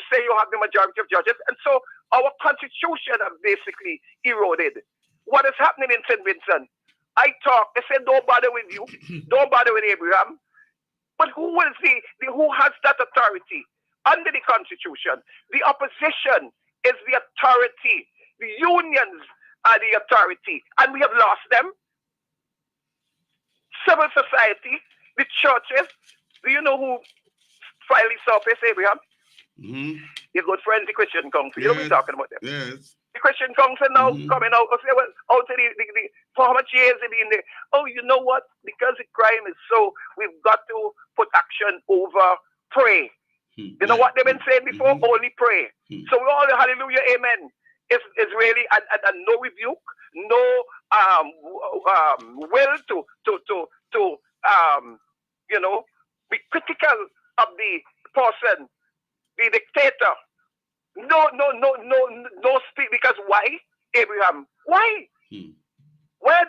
say you have the majority of judges. And so our constitution has basically eroded. What is happening in St. Vincent? I talk, they say, don't bother with you, don't bother with Abraham. But who has that authority? Under the Constitution, the opposition is the authority. The unions are the authority. And we have lost them. Civil society, the churches. Do you know who filed the surface, Abraham? Your good friend, the Christian Council. You know what we're talking about them. Yes. The Christian Council now coming out of out to the former chairs in there. Oh, you know what? Because the crime is so, we've got to put action over pray. You know what they've been saying before? Only pray. So we all hallelujah, amen. Is really and no rebuke, no will to be critical of the person, the dictator. No speak, because why, Abraham? Why? Why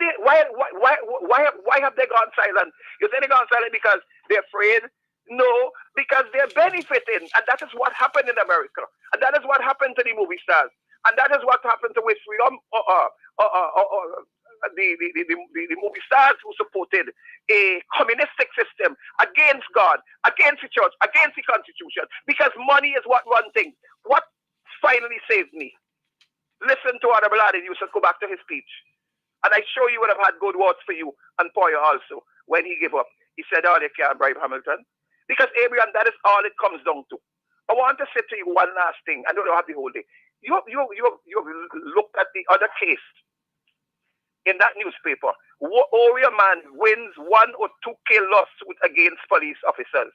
have they gone silent? You say they gone silent because they're afraid? No, because they're benefiting, and that is what happened in America, and that is what happened to the movie stars, and that is what happened to with freedom, the movie stars who supported a communistic system against God, against the church, against the Constitution, because money is what runs things. What finally saved me? Listen to Honorable Addy Yusuf, go back to his speech, and I sure you would have had good words for you and Poyer also when he gave up. He said, "Oh, they can't bribe Hamilton." Because, Abraham, that is all it comes down to. I want to say to you one last thing. I don't have the whole day. You have looked at the other case in that newspaper. Oriya man wins 1 or 2K lawsuit against police officers,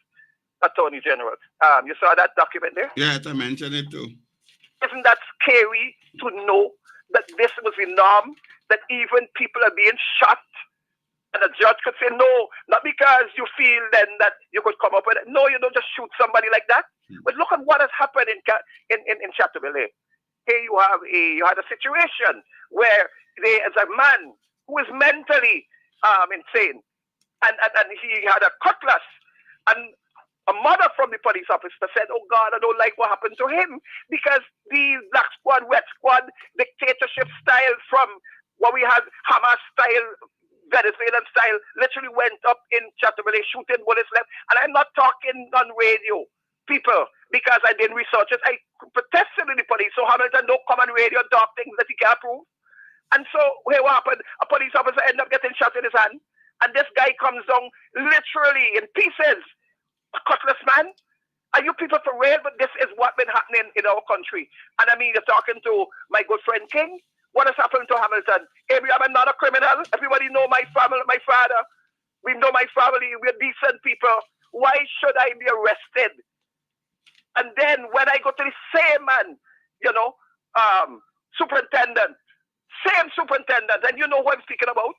Attorney General. You saw that document there? Yes, I mentioned it too. Isn't that scary to know that this was the norm, that even people are being shot? And the judge could say, no, not because you feel then that you could come up with it. No, you don't just shoot somebody like that. But look at what has happened in Chateauville. Here you had a situation where there is a man who is mentally insane, and he had a cutlass, and a mother from the police officer said, "Oh God, I don't like what happened to him, because the Black Squad, Red Squad dictatorship style from what we had, Hamas style, Venezuelan style, literally went up in Chateaubriand shooting bullets left. And I'm not talking on radio, people, because I didn't research it. I protested with the police, so Hamilton don't come on radio and talk things that he can't prove. And so here what happened, a police officer ended up getting shot in his hand, and this guy comes down literally in pieces, a cutlass man. Are you people for real? But this is what been happening in our country. And I mean, you're talking to my good friend King. What has happened to Hamilton? Abraham, I'm not a criminal. Everybody know my family, my father. We know my family. We're decent people. Why should I be arrested? And then when I go to the same man, superintendent, same superintendent, and you know who I'm speaking about?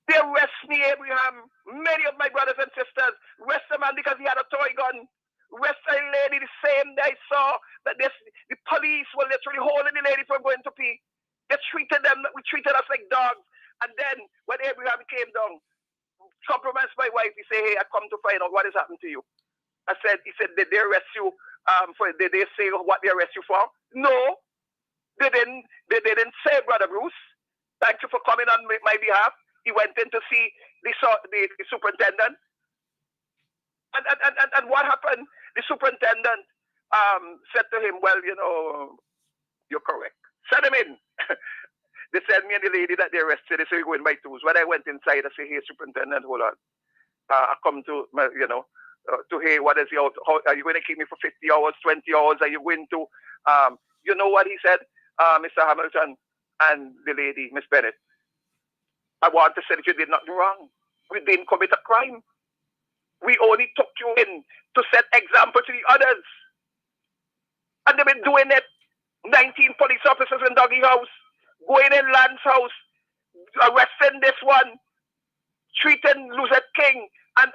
They arrest me, Abraham. Many of my brothers and sisters arrest the man because he had a toy gun. Arrest a lady the same day I saw that the police were literally holding the lady from going to pee. We treated us like dogs. And then when Abraham came down, compromised my wife, he said, hey, I come to find out what has happened to you. He said, did they arrest you did they say what they arrest you for? No, they didn't say, Brother Bruce. Thank you for coming on my behalf. He went in to see the superintendent. And what happened? The superintendent said to him, well, you're correct. Send him in. They sent me and the lady that they arrested. They said, we're going by twos. When I went inside, I said, hey, superintendent, hold on. I come to, to hear what is your, how, are you going to keep me for 50 hours, 20 hours? Are you going to, you know what he said, Mr. Hamilton and the lady, Miss Bennett? I want to say that you did nothing wrong. We didn't commit a crime. We only took you in to set example to the others. And they've been doing it. 19 police officers in Doggy House, going in Lance House, arresting this one, treating Luzette King and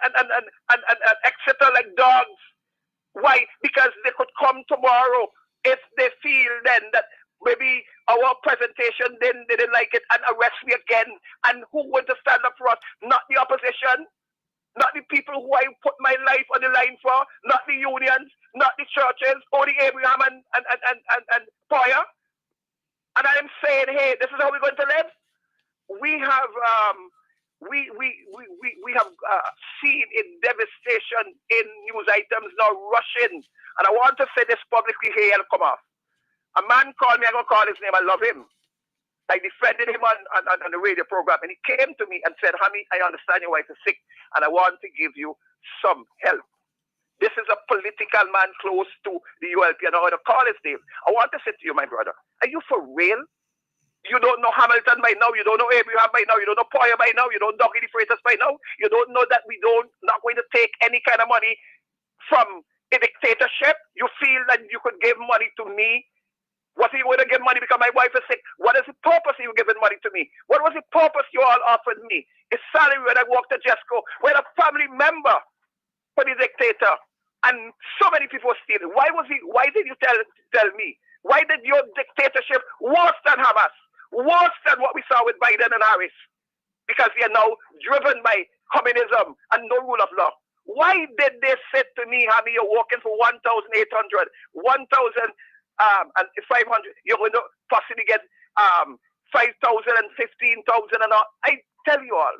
Exeter like dogs. Why? Because they could come tomorrow if they feel then that maybe our presentation they didn't like it and arrest me again. And who would stand up for us? Not the opposition, not the people who I put my life on the line for, not the unions, not the churches, only Abraham and Poyer. And I am saying, hey, this is how we're going to live. We have we have seen a devastation in news items now rushing. And I want to say this publicly here, it'll come off. A man called me, I'm going to call his name, I love him. I defended him on the radio program, and he came to me and said, Hammy, I understand your wife is sick, and I want to give you some help. This is a political man close to the ULP, and I want to call his name. I want to say to you, my brother, are you for real? You don't know Hamilton by now, you don't know Abraham by now, you don't know Poyer by now, you don't know Dougie the Freitas by now, you don't know that we not going to take any kind of money from a dictatorship. You feel that you could give money to me. Was he going to give money because my wife is sick? What is the purpose of you giving money to me? What was the purpose you all offered me? A salary when I walked to Jesco, when a family member for the dictator, and so many people were stealing. Why did you tell me? Why did your dictatorship worse than Hamas? Worse than what we saw with Biden and Harris? Because they are now driven by communism and no rule of law. Why did they say to me, Hammy, you're working for 1,800, 1,000 and 500, you're going to possibly get 5,000 and 15,000 and all. I tell you all,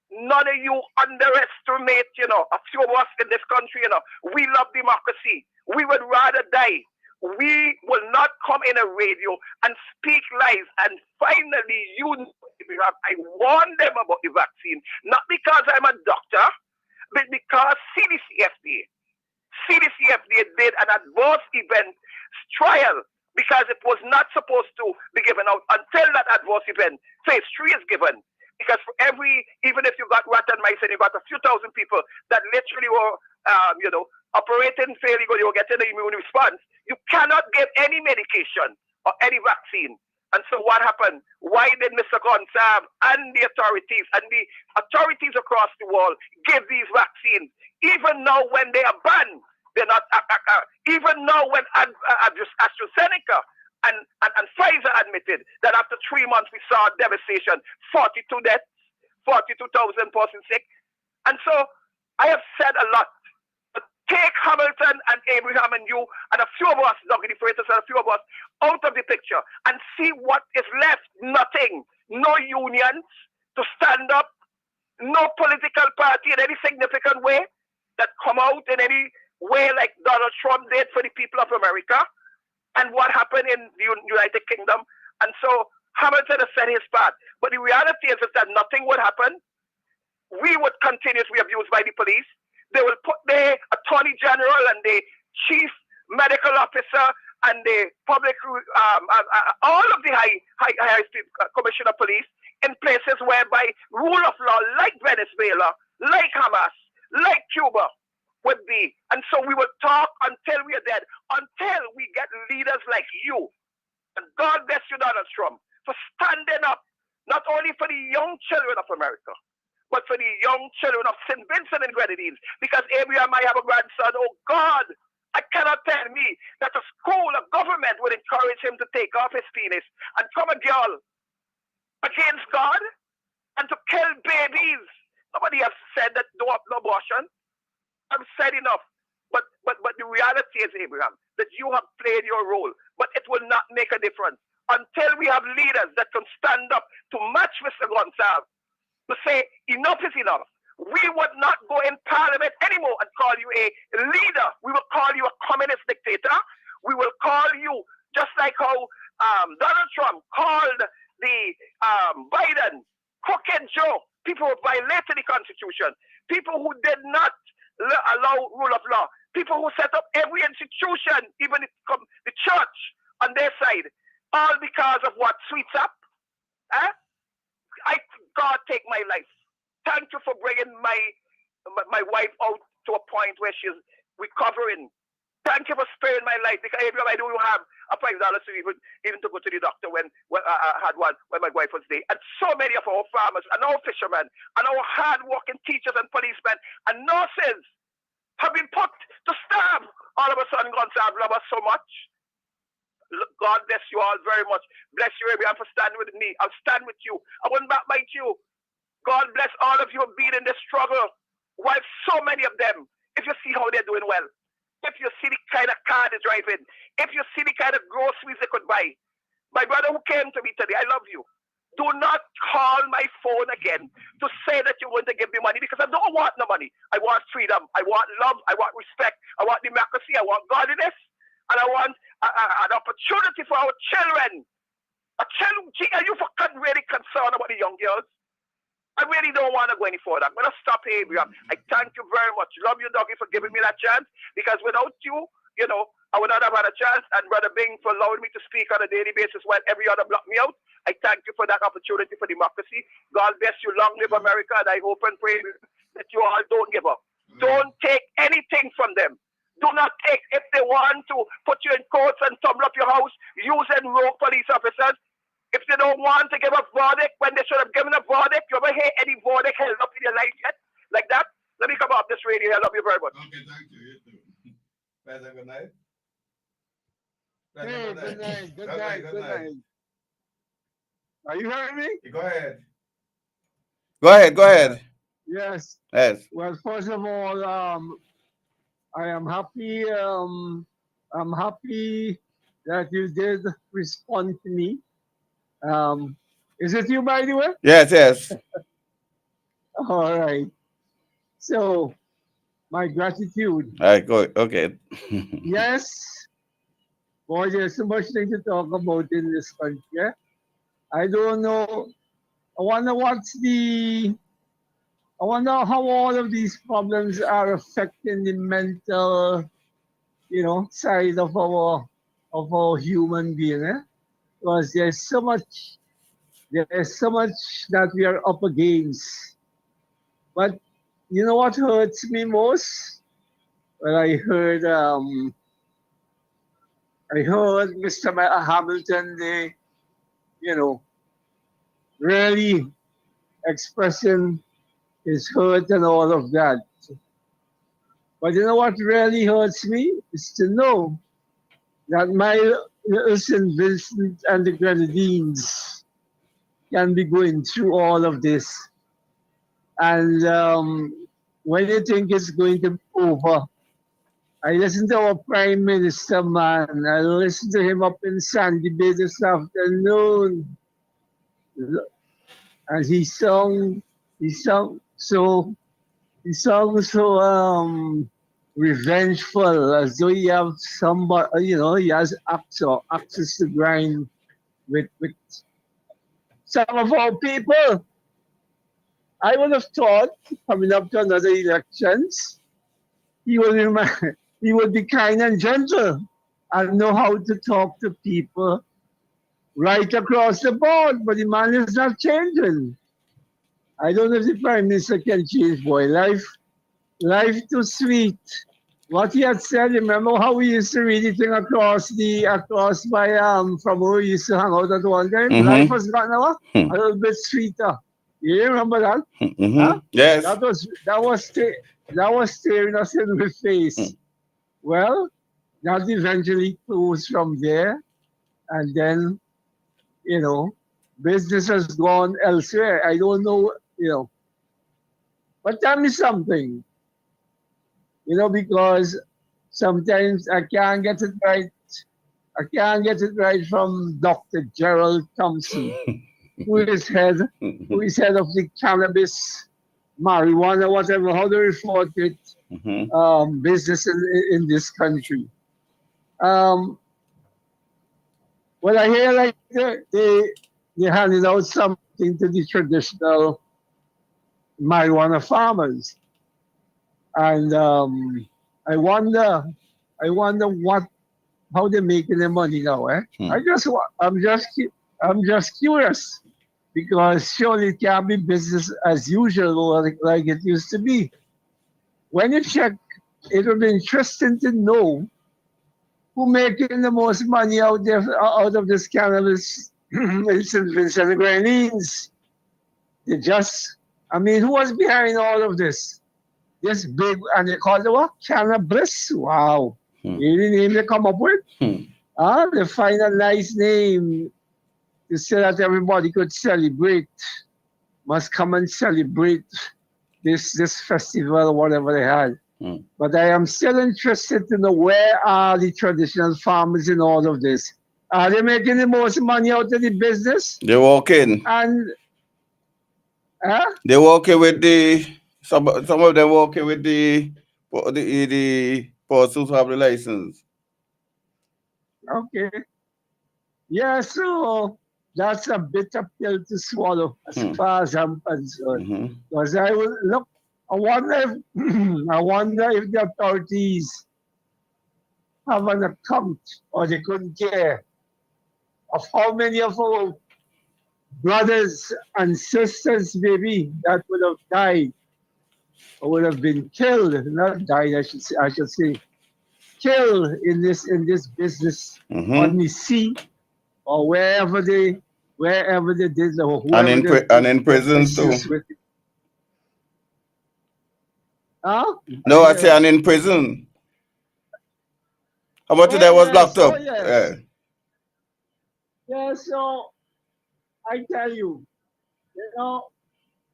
none of you underestimate, a few of us in this country, we love democracy. We would rather die. We will not come in a radio and speak lies. And finally, I warn them about the vaccine, not because I'm a doctor, but because CDC-FDA did an adverse event trial because it was not supposed to be given out until that adverse event. Phase 3 is given. Because for even if you got rat and mice and you got a few thousand people that literally were, operating fairly good, you were getting the immune response, you cannot give any medication or any vaccine. And so what happened? Why did Mr. Gonsalves and the authorities across the world give these vaccines? Even now when they are banned, they're not, even now when AstraZeneca and Pfizer admitted that after 3 months we saw devastation, 42 deaths, 42,000 persons sick. And so I have said a lot, but take Hamilton and Abraham and you and a few of us, Dr. Freitas and a few of us, out of the picture and see what is left. Nothing. No unions to stand up. No political party in any significant way that come out in any way like Donald Trump did for the people of America and what happened in the United Kingdom. And so Hamilton has said his part. But the reality is that nothing would happen. We would continue to be abused by the police. They will put the Attorney General and the Chief Medical Officer and the public, all of the high Commissioner of Police in places whereby rule of law, like Venezuela, like Hamas, like Cuba, would be. And so we will talk until we are dead, until we get leaders like you. And God bless you, Donald Trump, for standing up, not only for the young children of America, but for the young children of St. Vincent and Grenadines. Because Abraham might have a grandson. Oh God, I cannot tell me that a school, a government would encourage him to take off his penis and come a girl against God and to kill babies. Nobody has said that no abortion. I've said enough. But the reality is, Abraham, that you have played your role. But it will not make a difference until we have leaders that can stand up to match Mr. Gonsalves, to say enough is enough. We would not go in parliament anymore and call you a leader. We will call you a communist dictator. We will call you just like how Donald Trump called the Biden crooked Joe, people who violated the Constitution, people who did not allow rule of law, people who set up every institution, even the church on their side, all because of what sweets up. God take my life. Thank you for bringing my wife out to a point where she's recovering. Thank you for sparing my life, because Abraham, I don't have a $5 to even to go to the doctor when I had one when my wife was there. And so many of our farmers and our fishermen and our hard-working teachers and policemen and nurses have been put to starve. All of a sudden, Gonsalves love us so much. God bless you all very much. Bless you, Abraham, for standing with me. I'll stand with you. I won't backbite you. God bless all of you who have been in this struggle, while so many of them, if you see how they're doing well, if you see the kind of car they're driving, if you see the kind of groceries they could buy. My brother who came to me today, I love you. Do not call my phone again to say that you're going to give me money, because I don't want no money. I want freedom. I want love. I want respect. I want democracy. I want godliness. And I want an opportunity for our children. Are you really concerned about the young girls? I really don't want to go any further. I'm going to stop here, Abraham. I thank you very much. Love you, Doggy, for giving me that chance, because without you, I would not have had a chance, and Brother Bing for allowing me to speak on a daily basis while every other blocked me out. I thank you for that opportunity for democracy. God bless you. Long live America, and I hope and pray that you all don't give up. Don't take anything from them. Do not take, if they want to put you in courts and tumble up your house using rogue police officers. If they don't want to give a verdict when they should have given a verdict, you ever hear any verdict held up in your life yet? Like that? Let me come off this radio. I love you very much. Okay, thank you. You too. Pleasant, good night. Hey, good night. Good night. Good night. Are you hearing me? Go ahead. Go ahead. Yes. Yes. Well, first of all, I am happy. I'm happy that you did respond to me. Is it you, by the way? Yes. All right. So, my gratitude. All right, go. Okay. Yes. Boy, there's so much thing to talk about in this country. I don't know. I wonder how all of these problems are affecting the mental, side of our human being. Because there's so much that we are up against. But you know what hurts me most? Well, I heard Mr. Hamilton, really expressing his hurt and all of that. But you know what really hurts me is to know that my little St. Vincent and the Grenadines can be going through all of this. And when you think it's going to be over, I listened to our Prime Minister, man. I listened to him up in Sandy Bay this afternoon. And he sung so revengeful, as though he have somebody, he has access to grind with some of our people. I would have thought, coming up to another elections, he would be kind and gentle and know how to talk to people right across the board, but the man is not changing. I don't know if the Prime Minister can change, boy. Life too sweet. What he had said, remember how we used to read it across by from where we used to hang out at one time? Mhm. Life has gotten a little bit sweeter. You remember that? Mhm. Huh? Yes. That was staring us in the face. Well, that eventually closed from there, and then business has gone elsewhere. I don't know, but tell me something, because sometimes I can't get it right. I can't get it right from Dr. Gerald Thompson, who is head of the cannabis, marijuana, whatever, how they refer to it, business in this country. Well, I hear like they handed out something to the traditional marijuana farmers, and I wonder how they're making their money now. I'm just curious, because surely it can't be business as usual like it used to be. When you check, it would be interesting to know who making the most money out of this cannabis in St. Vincent and Grenadines. Who was behind all of this? This big, and they call it what? Cannabis. Wow. Any name they come up with? They find a nice name to say that everybody could celebrate, must come and celebrate this festival or whatever they had. But I am still interested to know, where are the traditional farmers in all of this? Are they making the most money out of the business? They walk in. And they walk in with some of them walk in with the persons who have the license. Okay. Yeah, so that's a bitter pill to swallow as far as I'm concerned. Because I will look, I wonder if the authorities have an account, or they couldn't care, of how many of our brothers and sisters, maybe, that would have died, or would have been killed, not died, I should say, killed in this business on the sea, or wherever they did, or whoever and in prison too. Huh? No, I say, and in prison. How much of that was locked up? Yeah, so I tell you,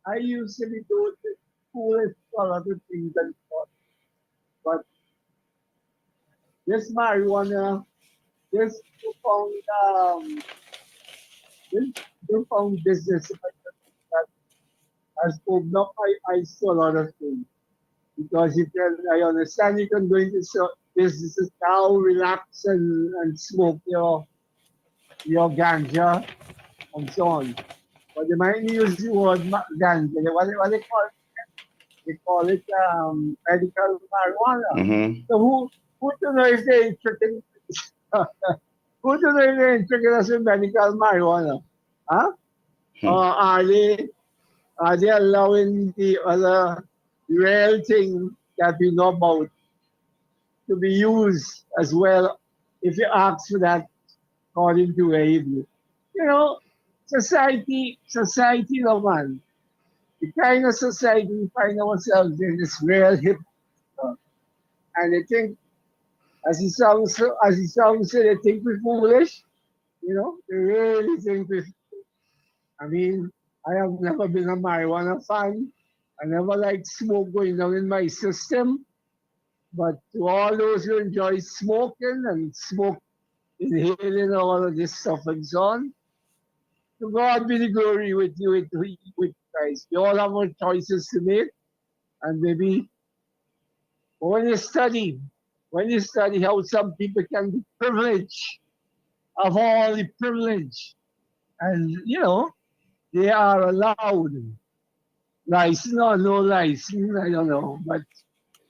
I used to be doing the coolest all other things and stuff. But this marijuana, this newfound business that has opened up my eyes to a lot of things. Because I understand you can go into businesses now, relax and smoke your ganja and so on. But they might use the word ganja. What they call it? They call it medical marijuana. So who to know if they're intricate? Who to know if they're intricate as in medical marijuana? Huh? Or are they allowing the other real thing that we know about to be used as well, if you ask for that, according to where you do? Society, man. The kind of society we find ourselves in is real hip. And they think, as the song said, they think we're foolish. They really think we're foolish. I have never been a marijuana fan. I never liked smoke going down in my system. But to all those who enjoy smoking and inhaling all of this stuff and so on, to God be the glory with you, with Christ. We all have our choices to make, and maybe when you study how some people can be privileged of all the privilege, and they are allowed license or no license, I don't know, but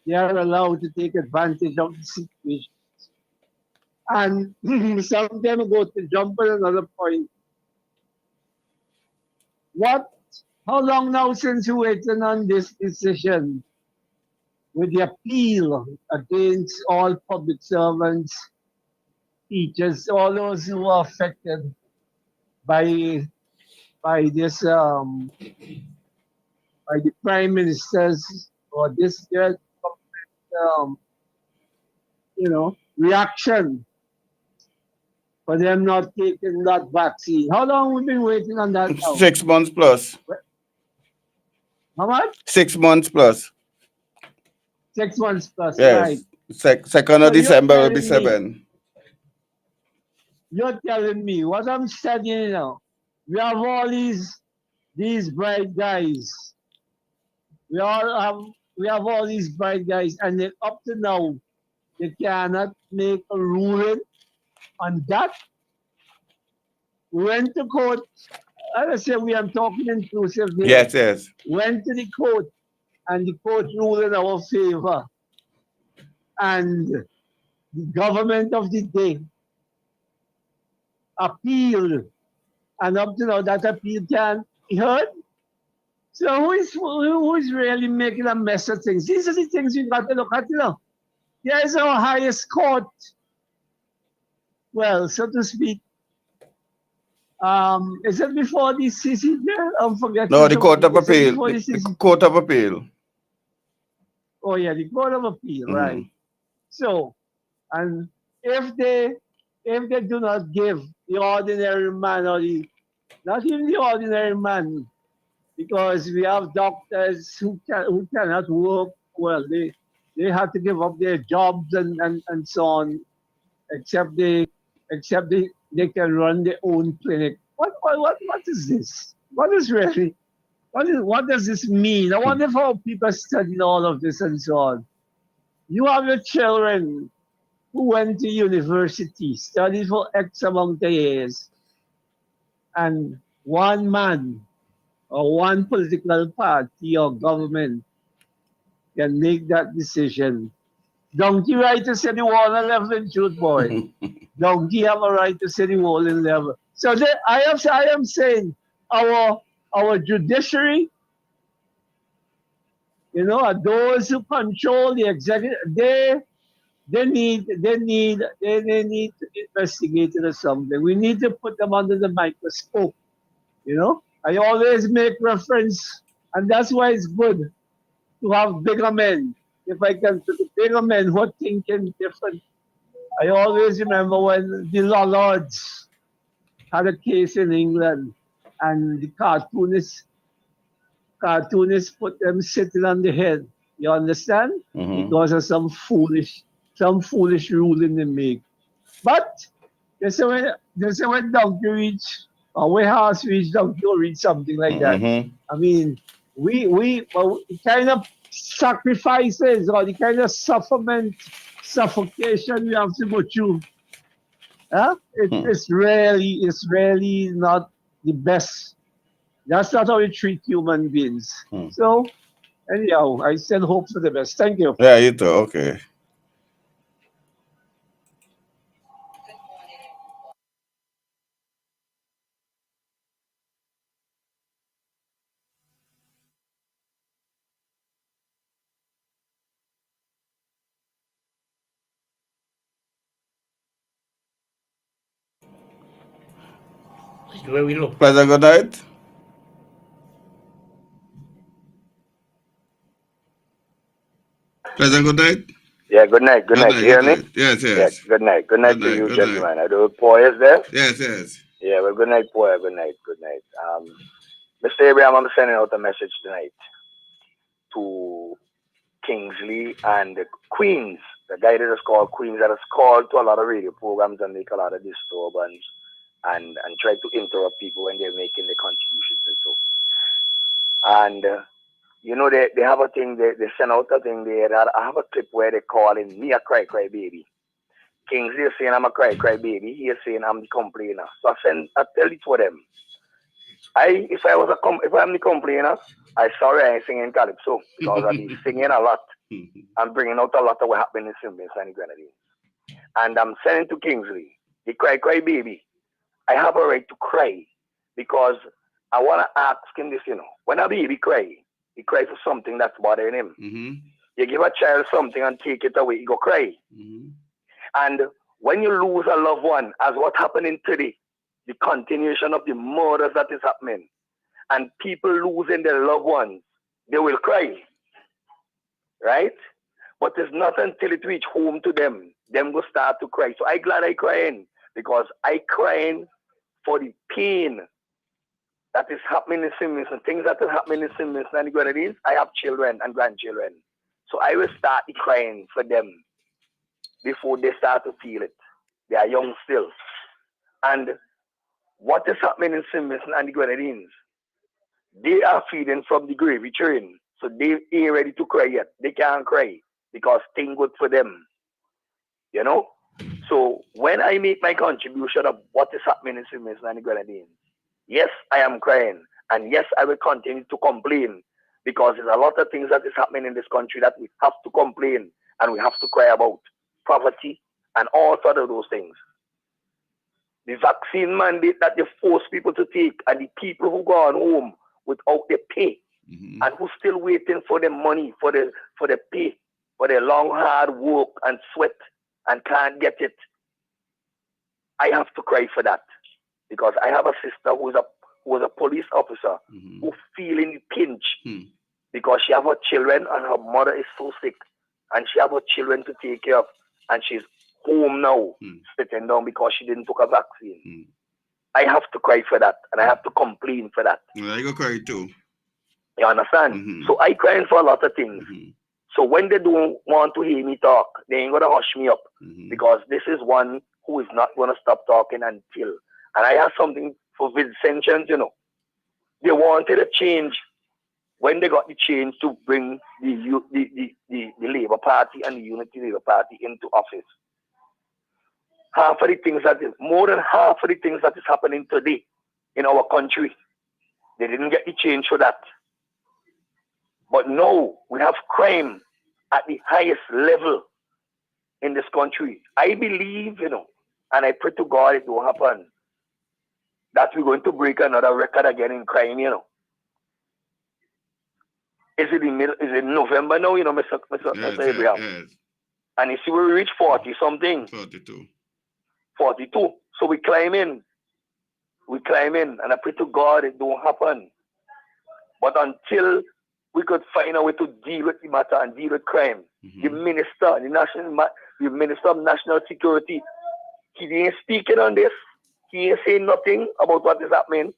they are allowed to take advantage of the situation. And some time ago, to jump on another point, how long now since you waiting on this decision with the appeal against all public servants, teachers, all those who are affected by this by the prime ministers or this reaction for them not taking that vaccine? How long have we been waiting on that now? 6 months plus. How much? 6 months plus. 6 months plus, Yes. right? 2nd of So December will you're be telling 7. You're telling me what I'm studying now. We have all these bright guys. We have all these bright guys, and then up to now, they cannot make a ruling on that. We went to court. As I said, we are talking inclusive here. Yes, yes. Went to the court, and the court ruled in our favor. And the government of the day appealed, and up to now that appeal can't be heard. So who is really making a mess of things? These are the things we got to look at. There is our highest court. Well, so to speak. Is it before the CCJ? I'm forgetting. No, the Court of Is it Appeal. before the The CCJ? Court of Appeal. Oh yeah, the Court of Appeal, right? So, and if they do not give the ordinary man or not even the ordinary man, because we have doctors who cannot work well, they have to give up their jobs and so on, except they can run their own clinic. What is this? What does this mean? I wonder if how people study all of this and so on. You have your children who went to university, studied for X amount of years, and one man or one political party or government can make that decision. Donkey right to say the wall and level in truth, boy. Donkey have a right to say the wall and level. So I am saying our judiciary, those who control the executive, they need to investigate it or something. We need to put them under the microscope. I always make reference, and that's why it's good to have bigger men. If I can, bigger men who are thinking different. I always remember when the Law Lords had a case in England, and the cartoonists put them sitting on the head. You understand? Because of some foolish ruling they make. But they say when donkey reach, or when horse reach, donkey will reach, something like that. I mean, we kind of sacrifices or the kind of suffocation we have to go through. It's really not the best. That's not how we treat human beings. So, anyhow, I send hope for the best. Thank you. Yeah, you too. Okay. Where we look. Pleasant good night. Pleasant good night. Yeah, good night. Good night. You hear me? Yes, yes. Yeah, good night. Good night to you, Good gentlemen. I do Poy is there? Yes, yes. Yeah, well, good night, Poy. Good night. Good night. Mr. Abraham, I'm sending out a message tonight to Kingsley and Queens, the guy that is called Queens, that is called to a lot of radio programs and make a lot of disturbance and try to interrupt people when they're making their contributions and so. And you know, they have a thing, they send out a thing there. I have a clip where they calling me a cry baby. Kingsley is saying I'm a cry baby. He is saying I'm the complainer. So I tell it for them. If I'm the complainer, I sorry I ain't singing calypso because I be singing a lot. I'm bringing out a lot of what happened in St. Vincent and Grenadines. And I'm saying to Kingsley, the cry baby, I have a right to cry because I want to ask him this, you know, when a baby cry, he cry for something that's bothering him. Mm-hmm. You give a child something and take it away, he go cry. Mm-hmm. And when you lose a loved one, as what's happening today, the continuation of the murders that is happening, and people losing their loved ones, they will cry, right? But it's not until it reach home to them will start to cry. So I'm glad I crying, because I crying for the pain that is happening in St. Vincent, things that are happening in St. Vincent and Grenadines. I have children and grandchildren. So I will start crying for them before they start to feel it. They are young still. And what is happening in St. Vincent and the Grenadines? They are feeding from the gravy train. So they ain't ready to cry yet. They can't cry because things good for them. You know? So when I make my contribution of what is happening in St. Vincent and the Grenadines, yes, I am crying. And yes, I will continue to complain because there's a lot of things that is happening in this country that we have to complain and we have to cry about. Poverty and all sort of those things. The vaccine mandate that they force people to take, and the people who go on home without their pay, and who still waiting for their money, for the pay, for their long hard work and sweat and can't get it. I have to cry for that because I have a sister who was a police officer who feeling the pinch because she have her children and her mother is so sick and she have her children to take care of and she's home now sitting down because she didn't take a vaccine. I have to cry for that and I have to complain for that. Well, I go cry too. You understand? So I crying for a lot of things. So when they don't want to hear me talk, they ain't gonna hush me up because this is one who is not gonna stop talking until. And I have something for Vincentians, you know. They wanted a change when they got the change to bring the Labour Party and the Unity Labour Party into office. More than half of the things that is happening today in our country, they didn't get the change for that. But now we have crime at the highest level in this country. I believe, you know, and I pray to God it will happen, that we're going to break another record again in crime, you know. Is it November now, you know, Mr. Abraham? Yes. And you see we reach 40 something. 42. So we climb in. And I pray to God it don't happen. But until we could find a way to deal with the matter and deal with crime, the Minister of National Security, he ain't speaking on this. He ain't saying nothing about what is happening.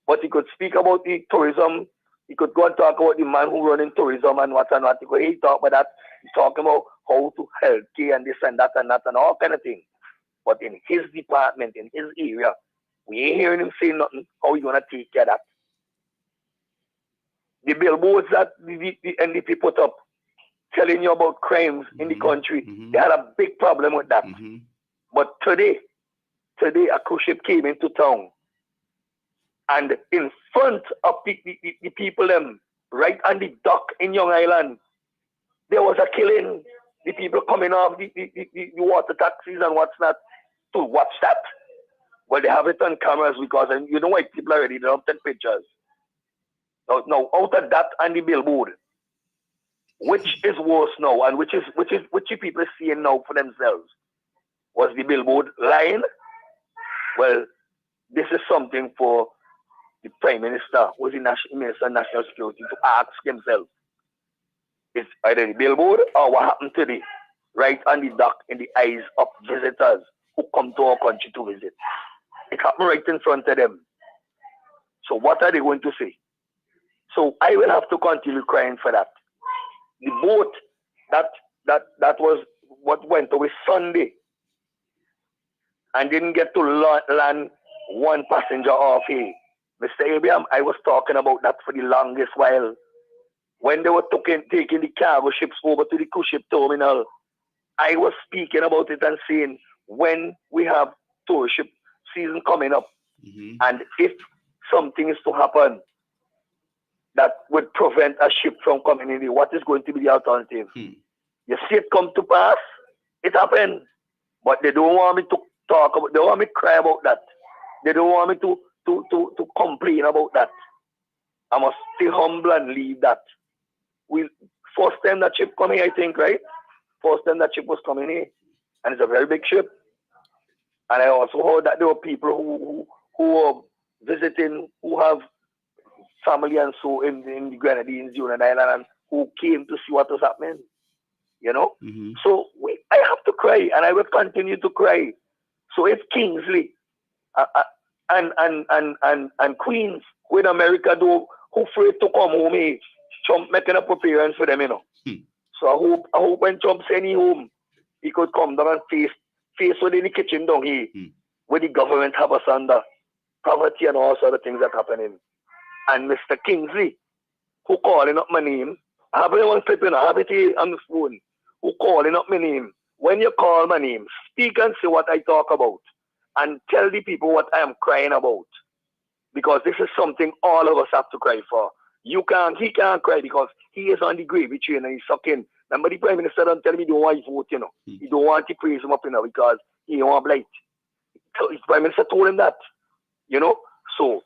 But he could speak about the tourism. He could go and talk about the man who running tourism and what and what. He talk about that. He's talking about how to healthcare and this and that and all kind of things. But in his department, in his area, we ain't hearing him say nothing. How you gonna take care of that? The billboards that the NDP put up telling you about crimes in the country, they had a big problem with that. But today a cruise ship came into town. And in front of the people right on the dock in Young Island, there was a killing. The people coming off the water taxis and what's not to watch that. Well, they have it on cameras because you know why people are ready to take pictures. Now, out of that and the billboard, which is worse now and which you people are seeing now for themselves? Was the billboard lying? Well, this is something for the Prime Minister, who is the Minister of National Security, to ask himself. It's either the billboard or what happened today, right on the dock in the eyes of visitors who come to our country to visit. It happened right in front of them. So what are they going to say? So I will have to continue crying for that. the boat that was what went away Sunday and didn't get to land one passenger off here. Mr. Abraham, I was talking about that for the longest while. When they were taking the cargo ships over to the cruise ship terminal, I was speaking about it and saying, when we have tourist ship season coming up, and if something is to happen that would prevent a ship from coming in, what is going to be the alternative? You see it come to pass, it happened. But they don't want me to talk about, they don't want me to cry about that. They don't want me to complain about that. I must stay humble and leave that. First time that ship coming, I think, right? First time that ship was coming here. And it's a very big ship. And I also heard that there were people who were visiting, who have family and so in the Grenadines, Union Island, and who came to see what was happening. You know? So I have to cry, and I will continue to cry. So if Kingsley and Queens, who in America do, who afraid to come home, Trump making a appearance for them, you know. So I hope when Trump send him home, he could come down and face within the kitchen down here, where the government have us under poverty and all sort of things that happening. And Mr. Kingsley, who calling up my name, I have one clipping, I have it here on the phone, who calling up my name. When you call my name, speak and say what I talk about, and tell the people what I am crying about. Because this is something all of us have to cry for. He can't cry because he is on the gravy train and he's sucking. Remember the Prime Minister don't tell me he don't want his vote, you know. He don't want to praise him up, you know, because he don't want blight. So his Prime Minister told him that, you know. So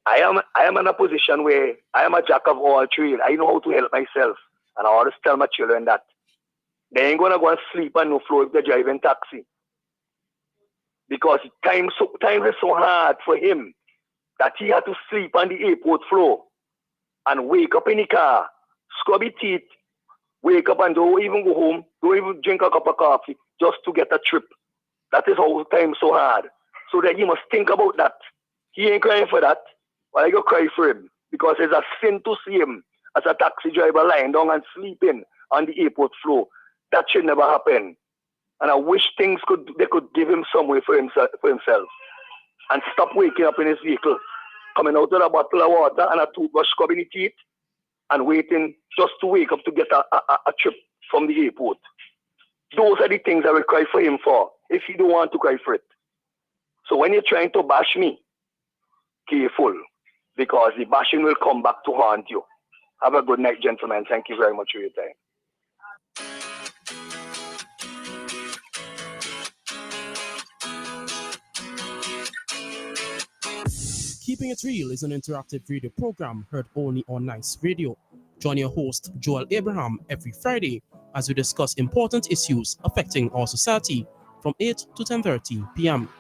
I am in a position where I am a jack of all trades. I know how to help myself. And I always tell my children that they ain't gonna go and sleep on no floor if they're driving taxi. Because time is so hard for him that he had to sleep on the airport floor and wake up in the car, scrub his teeth, wake up and don't even go home, don't even drink a cup of coffee just to get a trip. That is how time is so hard. So that you must think about that. He ain't crying for that, but I go cry for him because it's a sin to see him as a taxi driver lying down and sleeping on the airport floor. That should never happen. And I wish they could give him some way for himself and stop waking up in his vehicle, coming out with a bottle of water and a toothbrush, scrubbing his teeth and waiting just to wake up to get a trip from the airport. Those are the things I will cry for him for if you don't want to cry for it. So when you're trying to bash me, careful, because the bashing will come back to haunt you. Have a good night, gentlemen. Thank you very much for your time. Keeping It Real is an interactive radio program heard only on Nice Radio. Join your host, Joel Abraham, every Friday as we discuss important issues affecting our society from 8 to 10:30 p.m.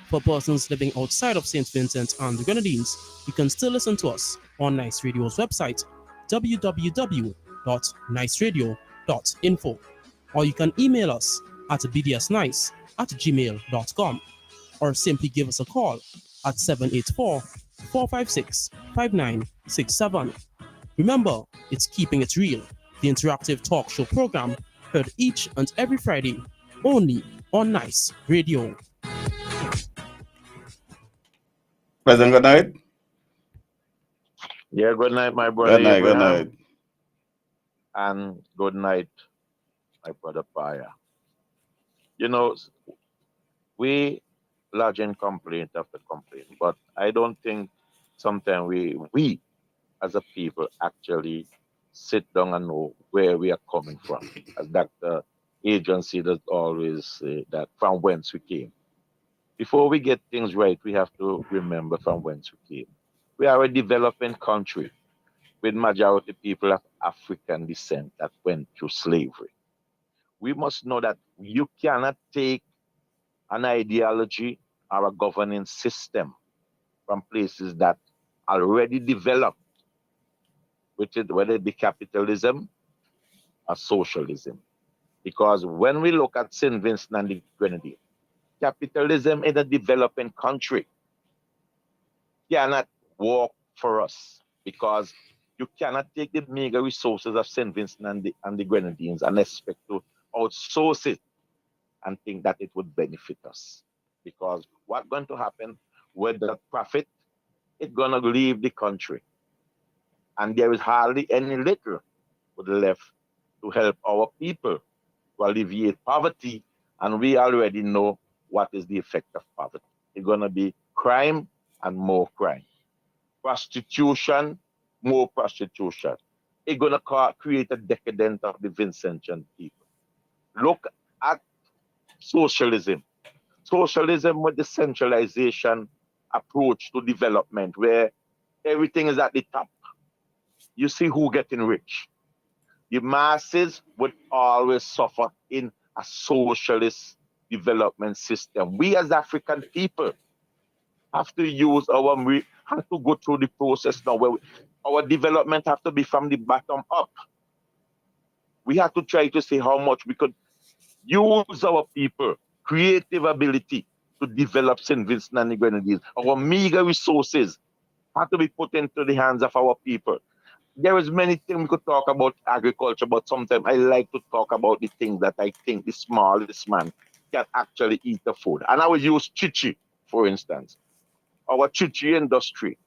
For persons living outside of St. Vincent and the Grenadines, you can still listen to us on Nice Radio's website, www.niceradio.info, or you can email us at bdsnice@gmail.com, or simply give us a call at 784-456-5967. Remember, it's Keeping It Real, the interactive talk show program heard each and every Friday only on Nice Radio. President, good night. Yeah, good night, my brother. Good night, Abraham. good night. And good night, my brother Paya. You know, we lodge in complaint after complaint, but I don't think sometimes we as a people actually sit down and know where we are coming from. As Dr. Agency does always say that from whence we came. Before we get things right, we have to remember from whence we came. We are a developing country with majority people of African descent that went through slavery. We must know that you cannot take an ideology or a governing system from places that already developed, whether it be capitalism or socialism. Because when we look at St. Vincent and the Grenadines, capitalism in a developing country cannot work for us because You cannot take the mega resources of St. Vincent and the Grenadines and expect to outsource it and think that it would benefit us. Because what's going to happen with that profit, it's going to leave the country. And there is hardly any little left to help our people to alleviate poverty. And we already know what is the effect of poverty. It's going to be crime and more crime. Prostitution, more prostitution. It's going to create a decadence of the Vincentian people. Look at socialism. Socialism with the centralization approach to development, where everything is at the top. You see who getting rich. The masses would always suffer in a socialist development system. We as African people have to use we have to go through the process now where our development have to be from the bottom up. We have to try to see how much we could use our people, creative ability to develop St. Vincent and the Grenadines. Our meager resources have to be put into the hands of our people. There is many things we could talk about agriculture, but sometimes I like to talk about the things that I think the smallest man can actually eat the food. And I will use chichi, for instance. Our chichi industry.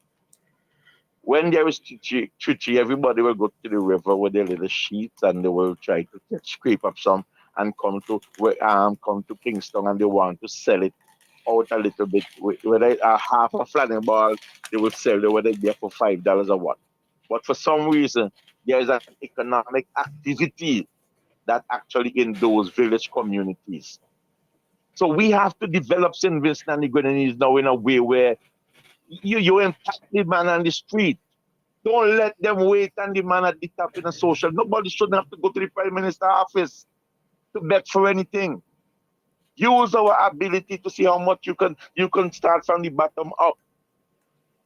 When there is chichi, everybody will go to the river with their little sheets and they will try to scrape up some and come to Kingston and they want to sell it out a little bit. Whether half a flying ball, they will sell it whether they're for $5 or what. But for some reason, there is an economic activity that actually in those village communities. So we have to develop St. Vincent and the Grenadines now in a way where you impact the man on the street. Don't let them wait on the man at the top in a social. Nobody shouldn't have to go to the Prime Minister's office to beg for anything. Use our ability to see how much you can start from the bottom up.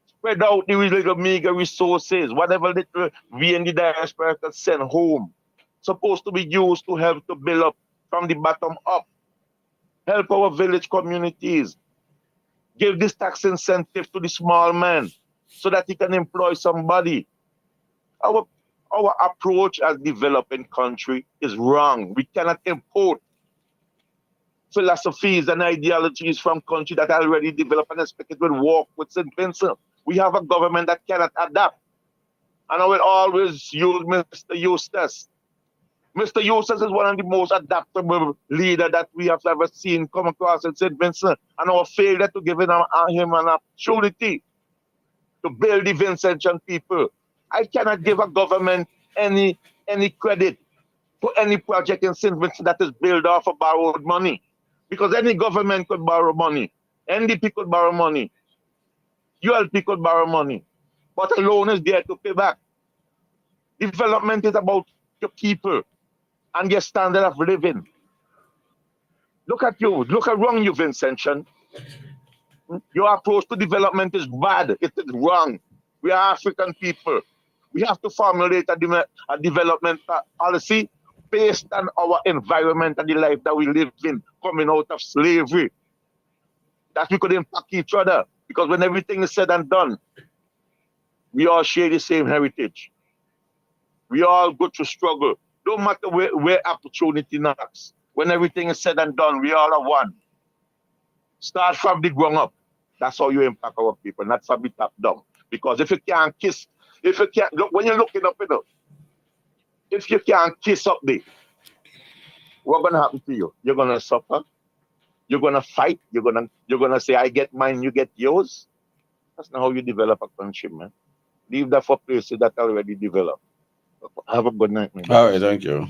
Spread out the little meager resources, whatever little we in the diaspora can send home. Supposed to be used to help to build up from the bottom up. Help our village communities. Give this tax incentive to the small man so that he can employ somebody. Our approach as developing country is wrong. We cannot import philosophies and ideologies from countries that are already developed and expect it will work with St. Vincent. We have a government that cannot adapt. And I will always use Mr. Eustace. Mr. Eustace is one of the most adaptable leaders that we have ever seen come across in St. Vincent. And our failure to give him an opportunity to build the Vincentian people. I cannot give a government any credit for any project in St. Vincent that is built off of borrowed money. Because any government could borrow money. NDP could borrow money. ULP could borrow money. But a loan is there to pay back. Development is about your people and their standard of living. Look at you. Look around you, Vincentian. Your approach to development is bad. It is wrong. We are African people. We have to formulate a development policy based on our environment and the life that we live in, coming out of slavery. That we could impact each other. Because when everything is said and done, we all share the same heritage. We all go through struggle. Don't matter where opportunity knocks. When everything is said and done, we all are one. Start from the ground up. That's how you impact our people, not from the top down. Because if you can't look, when you're looking up, if you can't kiss up there, what's gonna happen to you? You're gonna suffer. You're gonna fight. You're gonna say, I get mine, you get yours. That's not how you develop a country, man. Leave that for places that already developed. Have a good night, man. All right, thank you.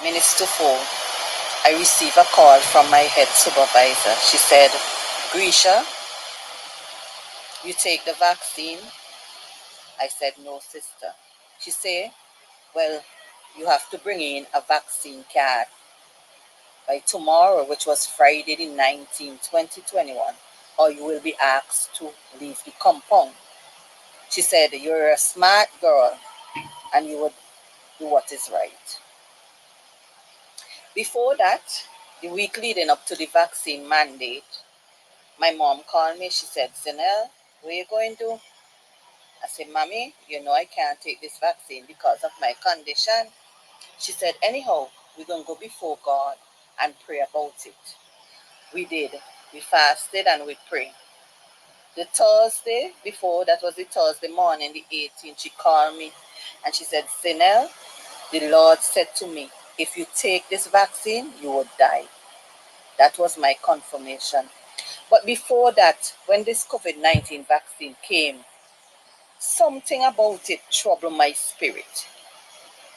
Minister 4, I received a call from my head supervisor. She said, Grisha, you take the vaccine? I said, no, sister. She said, well, you have to bring in a vaccine card by tomorrow, which was Friday the 19th, 2021, or you will be asked to leave the compound. She said, you're a smart girl and you would do what is right. Before that, the week leading up to the vaccine mandate, My mom called me. She said, Zinel, where you going to? I said, Mommy, you know I can't take this vaccine because of my condition. She said, anyhow, we're going to go before God and pray about it. We did. We fasted and we prayed. The Thursday before, that was the Thursday morning, the 18th, she called me and she said, Zinel, the Lord said to me, if you take this vaccine, you will die. That was my confirmation. But before that, when this COVID-19 vaccine came, something about it troubled my spirit.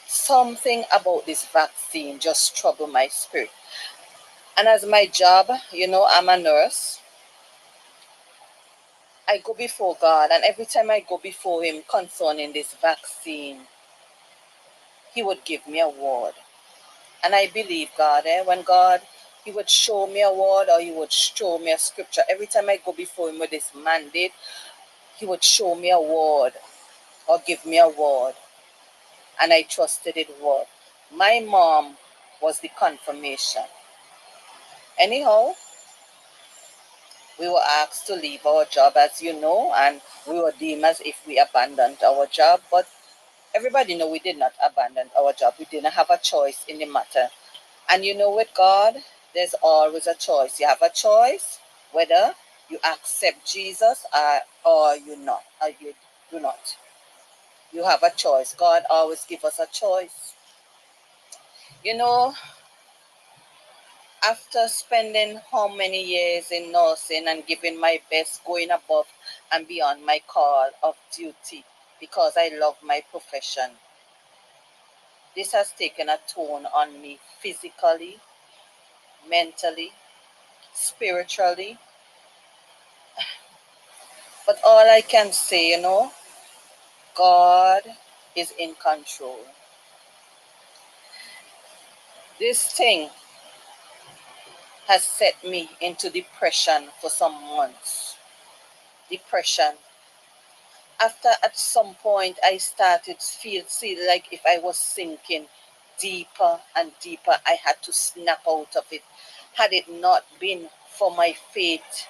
Something about this vaccine just troubled my spirit. And as my job, you know, I'm a nurse. I go before God, and every time I go before Him concerning this vaccine, He would give me a word. And I believe God, when God, He would show me a word or He would show me a scripture. Every time I go before Him with this mandate, He would show me a word or give me a word. And I trusted it word. My mom was the confirmation. Anyhow, we were asked to leave our job, as you know, and we were deemed as if we abandoned our job. But everybody know we did not abandon our job. We didn't have a choice in the matter. And you know, with God, there's always a choice. You have a choice whether you accept Jesus or you not, or you do not. You have a choice. God always gives us a choice. You know, after spending how many years in nursing and giving my best, going above and beyond my call of duty because I love my profession, this has taken a toll on me physically, mentally, spiritually. But all I can say, you know, God is in control. This thing has set me into depression for some months. Depression. After at some point I started feel like if I was sinking deeper and deeper, I had to snap out of it. Had it not been for my faith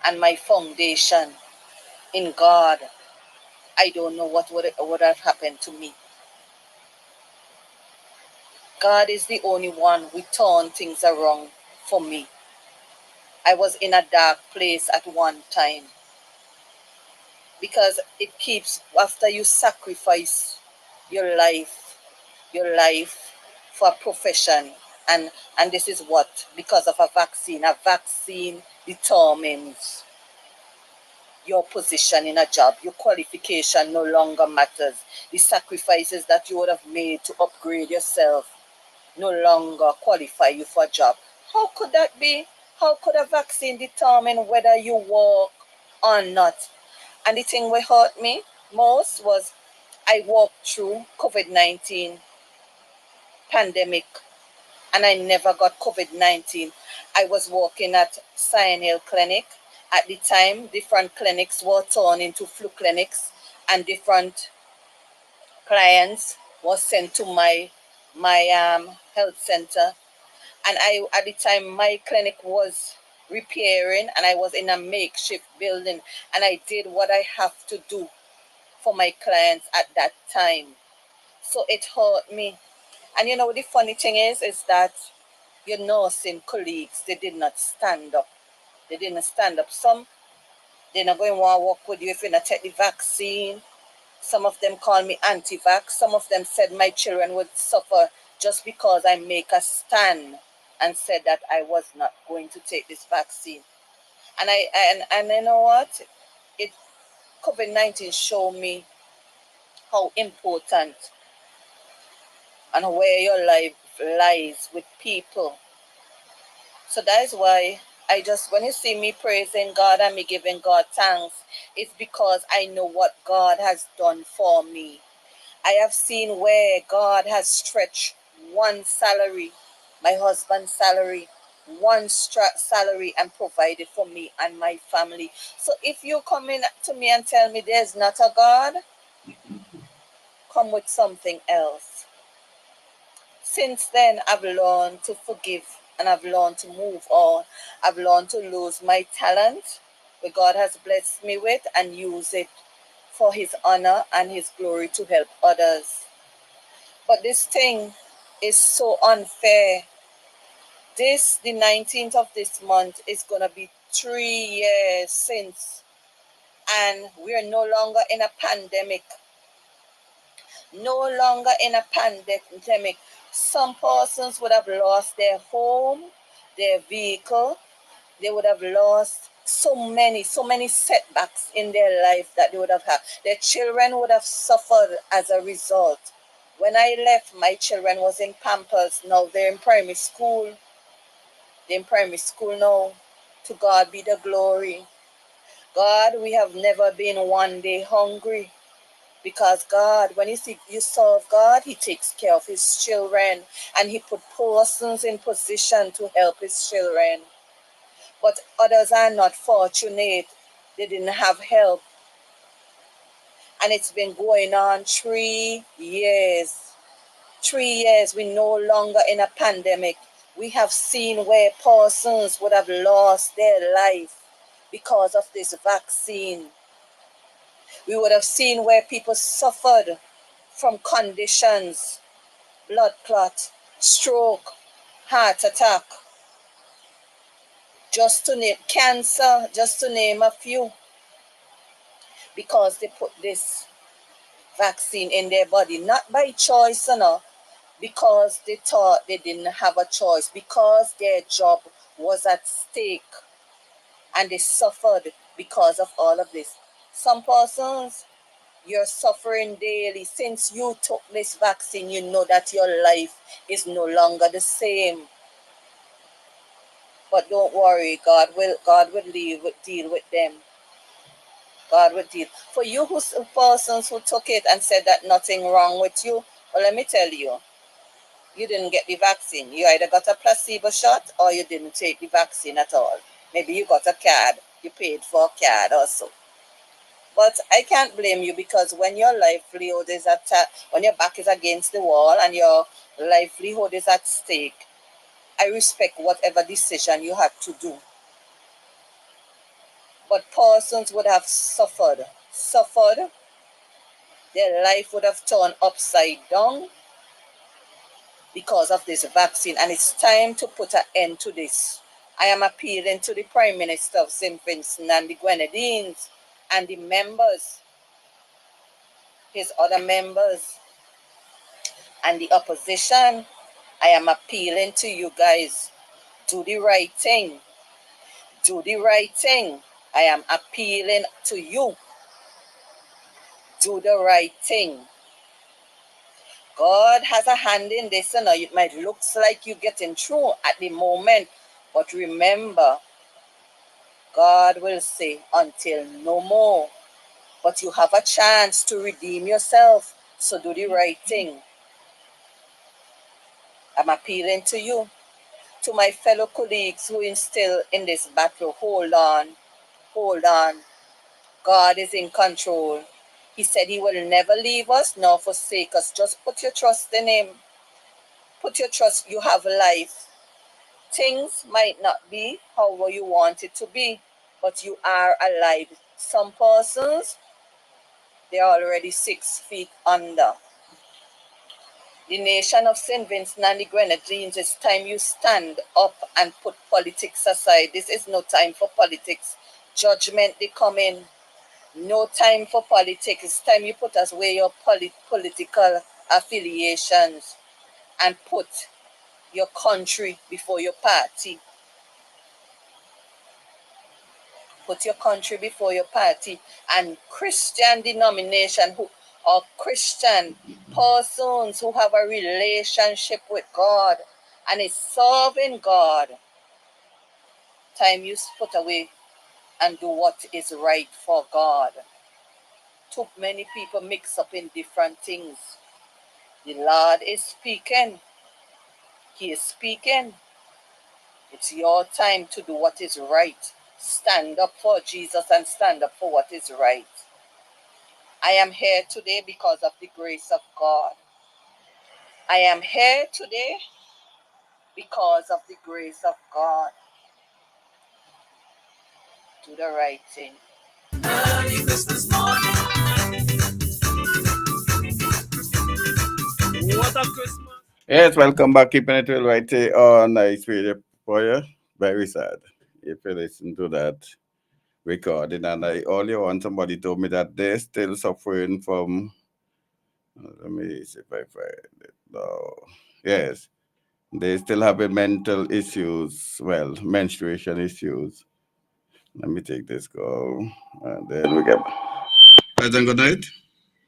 and my foundation in God, I don't know what would have happened to me. God is the only one who turned things around for me. I was in a dark place at one time because it keeps, after you sacrifice your life for a profession, and this is what, because of a vaccine determines your position in a job. Your qualification no longer matters. The sacrifices that you would have made to upgrade yourself no longer qualify you for a job. How could that be? How could a vaccine determine whether you walk or not? And the thing that hurt me most was I walked through COVID-19 pandemic and I never got COVID-19. I was working at Sion Hill Clinic. At the time, different clinics were turned into flu clinics and different clients were sent to my health center. And I, at the time, my clinic was repairing and I was in a makeshift building and I did what I have to do for my clients at that time. So it hurt me. And you know, the funny thing is that your nursing colleagues, they did not stand up. They didn't stand up. Some, they're not going to want to work with you if you not take the vaccine. Some of them call me anti-vax. Some of them said my children would suffer just because I make a stand and said that I was not going to take this vaccine. And you know what? It COVID-19 showed me how important and where your life lies with people. So that is why I just, when you see me praising God and me giving God thanks, it's because I know what God has done for me. I have seen where God has stretched one salary, my husband's salary, one salary and provided for me and my family. So if you come in to me and tell me there's not a God, come with something else. Since then, I've learned to forgive and I've learned to move on. I've learned to lose my talent, where God has blessed me with, and use it for His honor and His glory to help others. But this thing is so unfair. The 19th of this month, is going to be 3 years since, and we are no longer in a pandemic. No longer in a pandemic. Some persons would have lost their home, their vehicle. They would have lost so many setbacks in their life that they would have had. Their children would have suffered as a result. When I left, my children was in Pampers. Now they're in primary school. They're in primary school now. To God be the glory. God, we have never been one day hungry. Because God, when you serve God, He takes care of His children, and He put persons in position to help His children. But others are not fortunate. They didn't have help. And it's been going on 3 years. 3 years, we're no longer in a pandemic. We have seen where persons would have lost their life because of this vaccine. We would have seen where people suffered from conditions, blood clot, stroke, heart attack, just to name cancer, just to name a few, because they put this vaccine in their body, not by choice, because they thought they didn't have a choice, because their job was at stake, and they suffered because of all of this. Some persons, you're suffering daily. Since you took this vaccine, you know that your life is no longer the same. But don't worry, God will deal with them. God will deal. For you persons who took it and said that nothing wrong with you, well, let me tell you, you didn't get the vaccine. You either got a placebo shot or you didn't take the vaccine at all. Maybe you got a card. You paid for a card also. But I can't blame you, because when your livelihood is when your back is against the wall and your livelihood is at stake, I respect whatever decision you had to do. But persons would have suffered. Their life would have turned upside down because of this vaccine, and it's time to put an end to this. I am appealing to the Prime Minister of St. Vincent and the Grenadines and the members, his other members, and the opposition. I am appealing to you guys. Do the right thing. Do the right thing. I am appealing to you. Do the right thing. God has a hand in this. It might look like you're getting through at the moment, but remember, God will say until no more. But you have a chance to redeem yourself, so do the right thing. I'm appealing to you, to my fellow colleagues who are still in this battle. Hold on. God is in control. He said He will never leave us nor forsake us. Just put your trust in Him. Put your trust. You have life. Things might not be how you want it to be, but you are alive. Some persons, they are already 6 feet under. The nation of St. Vincent and the Grenadines, it's time you stand up and put politics aside. This is no time for politics. Judgment, they come in. No time for politics. It's time you put away your political affiliations and put your country before your party. Put your country before your party. And Christian denomination or Christian persons who have a relationship with God and is serving God, time you put away and do what is right for God. Too many people mix up in different things. The Lord is speaking. He is speaking. It's your time to do what is right. Stand up for Jesus and stand up for what is right. I am here today because of the grace of God. I am here today because of the grace of God. Do the right thing. Early Christmas morning. What a Christmas. Yes, welcome back. Keeping it real right here on Nice Radio for you. Very sad if you listen to that recording. And I only want somebody told me that they're still suffering from. Let me see if I find it. No. Yes, they still having mental issues. Well, menstruation issues. Let me take this call, and then we get. Then good night.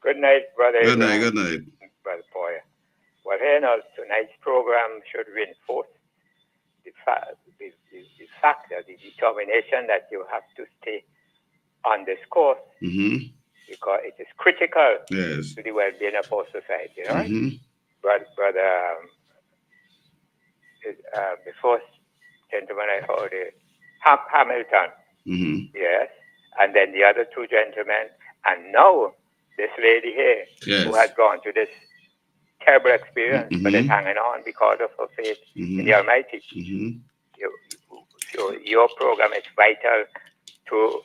Good night, Brother Good night. Abraham, Good night. Brother Poyer. Well, here now, tonight's program should reinforce the fact that the determination that you have to stay on this course Mm-hmm. because it is critical Yes. to the well-being of our society, all right? Mm-hmm. Brother, the first gentleman I heard, Hamilton, Mm-hmm. yes, and then the other two gentlemen, and now this lady here Yes. who has gone through this terrible experience, but is Mhm. hanging on because of her faith in Mhm. the Almighty. Mm-hmm. So your program is vital for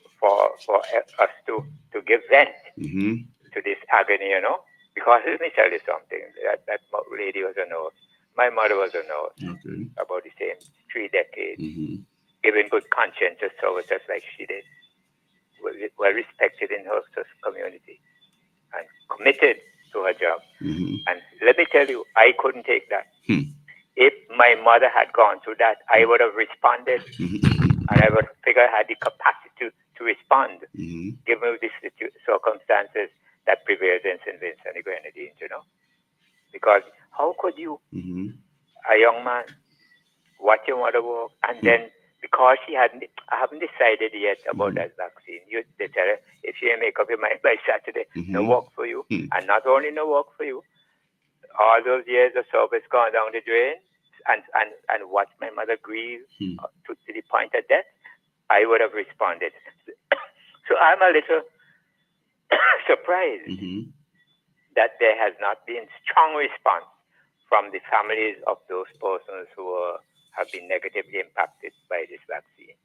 us to give vent Mm-hmm. to this agony, you know. Because let me tell you something. That lady was a nurse. My mother was a nurse. Okay. About the same 3 decades, Mm-hmm. giving good conscientious services like she did. Well respected in her community and committed to her job. Mm-hmm. And let me tell you, I couldn't take that. Hmm. If my mother had gone through that, I would have responded, Mm-hmm. and I would figure I had the capacity to respond, Mm-hmm. given the circumstances that prevailed in St. Vincent and the Grenadines, you know. Because how could you, Mm-hmm. a young man, watch your mother work, and then because I haven't decided yet about that vaccine, they tell her, if you make up your mind by Saturday, no work for you, and not only no work for you, all those years of service gone down the drain, and watch my mother grieve to the point of death, I would have responded. So I'm a little surprised Mm-hmm. that there has not been strong response from the families of those persons who have been negatively impacted by this vaccine.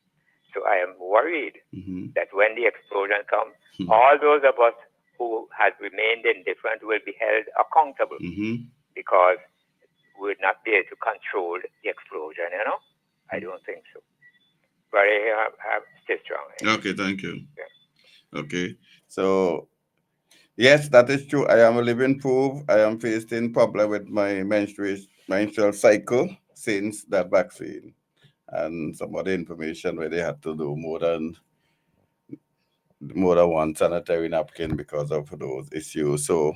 So I am worried Mm-hmm. that when the explosion comes, all those of us who have remained indifferent will be held accountable Mm-hmm. because we would not be able to control the explosion, you know? I don't think so. But stay strong. Okay, thank you. Okay, so yes, that is true. I am a living proof. I am facing problem with my menstrual cycle since that vaccine, and some other information where they had to do more than one sanitary napkin because of those issues. So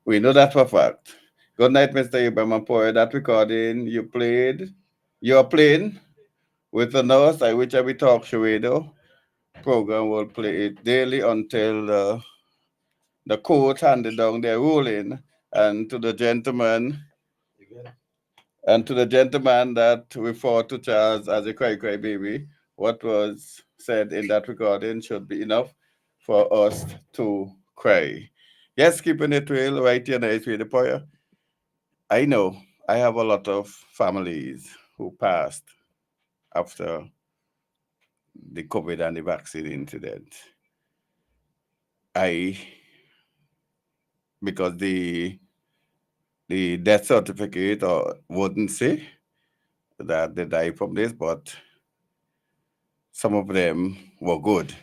we know that for a fact. Good night, Mr. Abraham Poyer. That recording you're playing with a nurse. I wish every talk show radio program will play it daily until the court handed down their ruling. And to the gentleman that referred to Charles as a cry baby, what was said in that recording should be enough for us to cry. Yes, keeping it real right here, Nice Radio Poyer. I know I have a lot of families who passed after the COVID and the vaccine incident. Because the death certificate wouldn't say that they died from this, but some of them were good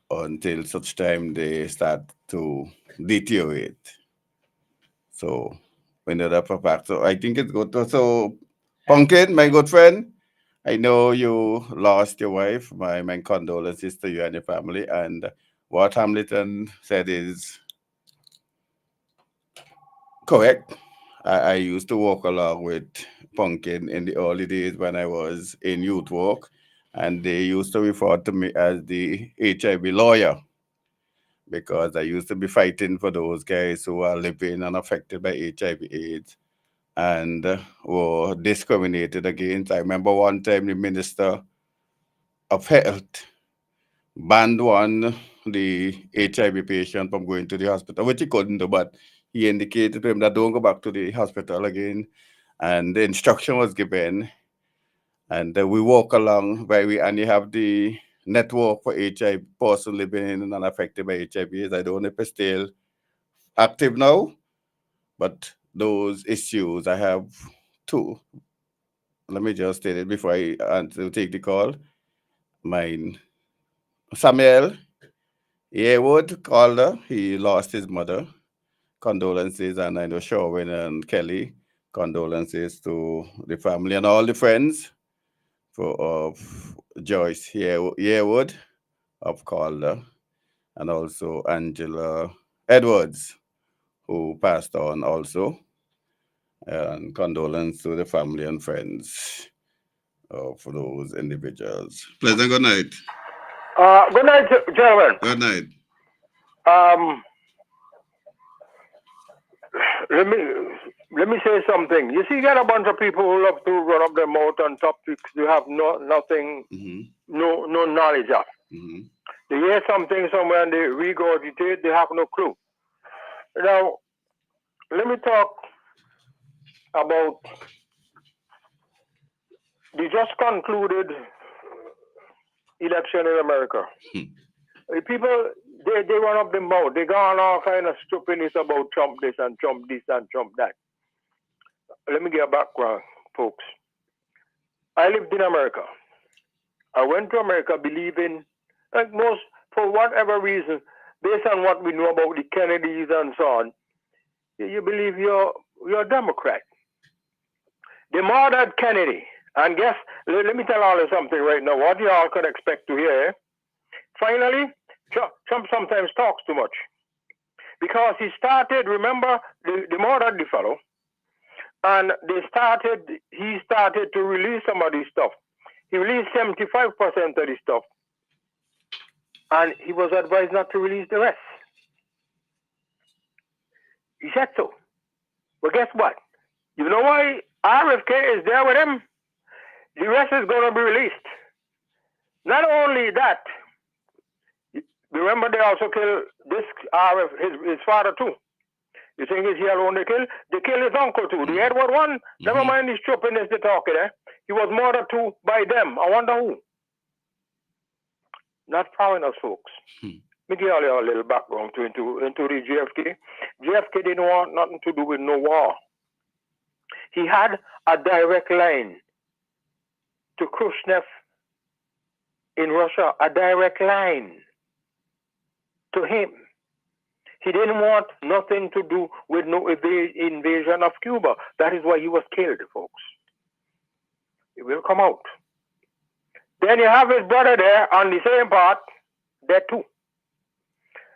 until such time they start to deteriorate. So we know that for a fact. So I think it's good. So Pumpkin, my good friend, I know you lost your wife. My condolences to you and your family. And what Hamilton said is correct. I used to walk along with Pumpkin in the early days when I was in youth work, and they used to refer to me as the HIV lawyer because I used to be fighting for those guys who are living and affected by HIV/AIDS and were discriminated against. I remember one time the Minister of Health banned the HIV patient from going to the hospital, which he couldn't do, but he indicated to him that don't go back to the hospital again. and the instruction was given, and we walk along and you have the network for HIV, person living in and affected by HIV. I don't know if it's still active now, but those issues, I have two. Let me just state it before I take the call. Mine, Samuel Yearwood Calder, he lost his mother. Condolences, and I know Sherwin and Kelly, condolences to the family and all the friends of Joyce Yearwood of Calder, and also Angela Edwards, who passed on also. And condolence to the family and friends of those individuals. Pleasant good night. Good night, gentlemen. Good night. Let me say something. You see, you got a bunch of people who love to run up their mouth on topics you have nothing, no knowledge of. They hear something somewhere and they regurgitate, they have no clue. Now, let me talk about the just concluded election in America. The people, they run up their mouth. They go on all kind of stupidness about Trump this and Trump this and Trump that. Let me get a background, folks. I lived in America. I went to America believing, like most, for whatever reason, based on what we know about the Kennedys and so on, you believe you're a Democrat. They murdered Kennedy. And guess, let me tell all you something right now. What you all could expect to hear. Finally, Trump sometimes talks too much. Because he started, remember, they murdered the fellow. And he started to release some of this stuff. He released 75% of this stuff. And he was advised not to release the rest. He said so. But guess what? You know why RFK is there with him? The rest is going to be released. Not only that, remember they also killed this his father too. You think it's he alone they killed? They killed his uncle too. The Edward one, never mind the stupidness they're talking, eh? He was murdered too by them. I wonder who. Not foreigners, folks. Let me give you a little background into the JFK. JFK didn't want nothing to do with no war. He had a direct line to Khrushchev in Russia, a direct line to him. He didn't want nothing to do with no invasion of Cuba. That is why he was killed, folks. It will come out. Then you have his brother there on the same part, there too.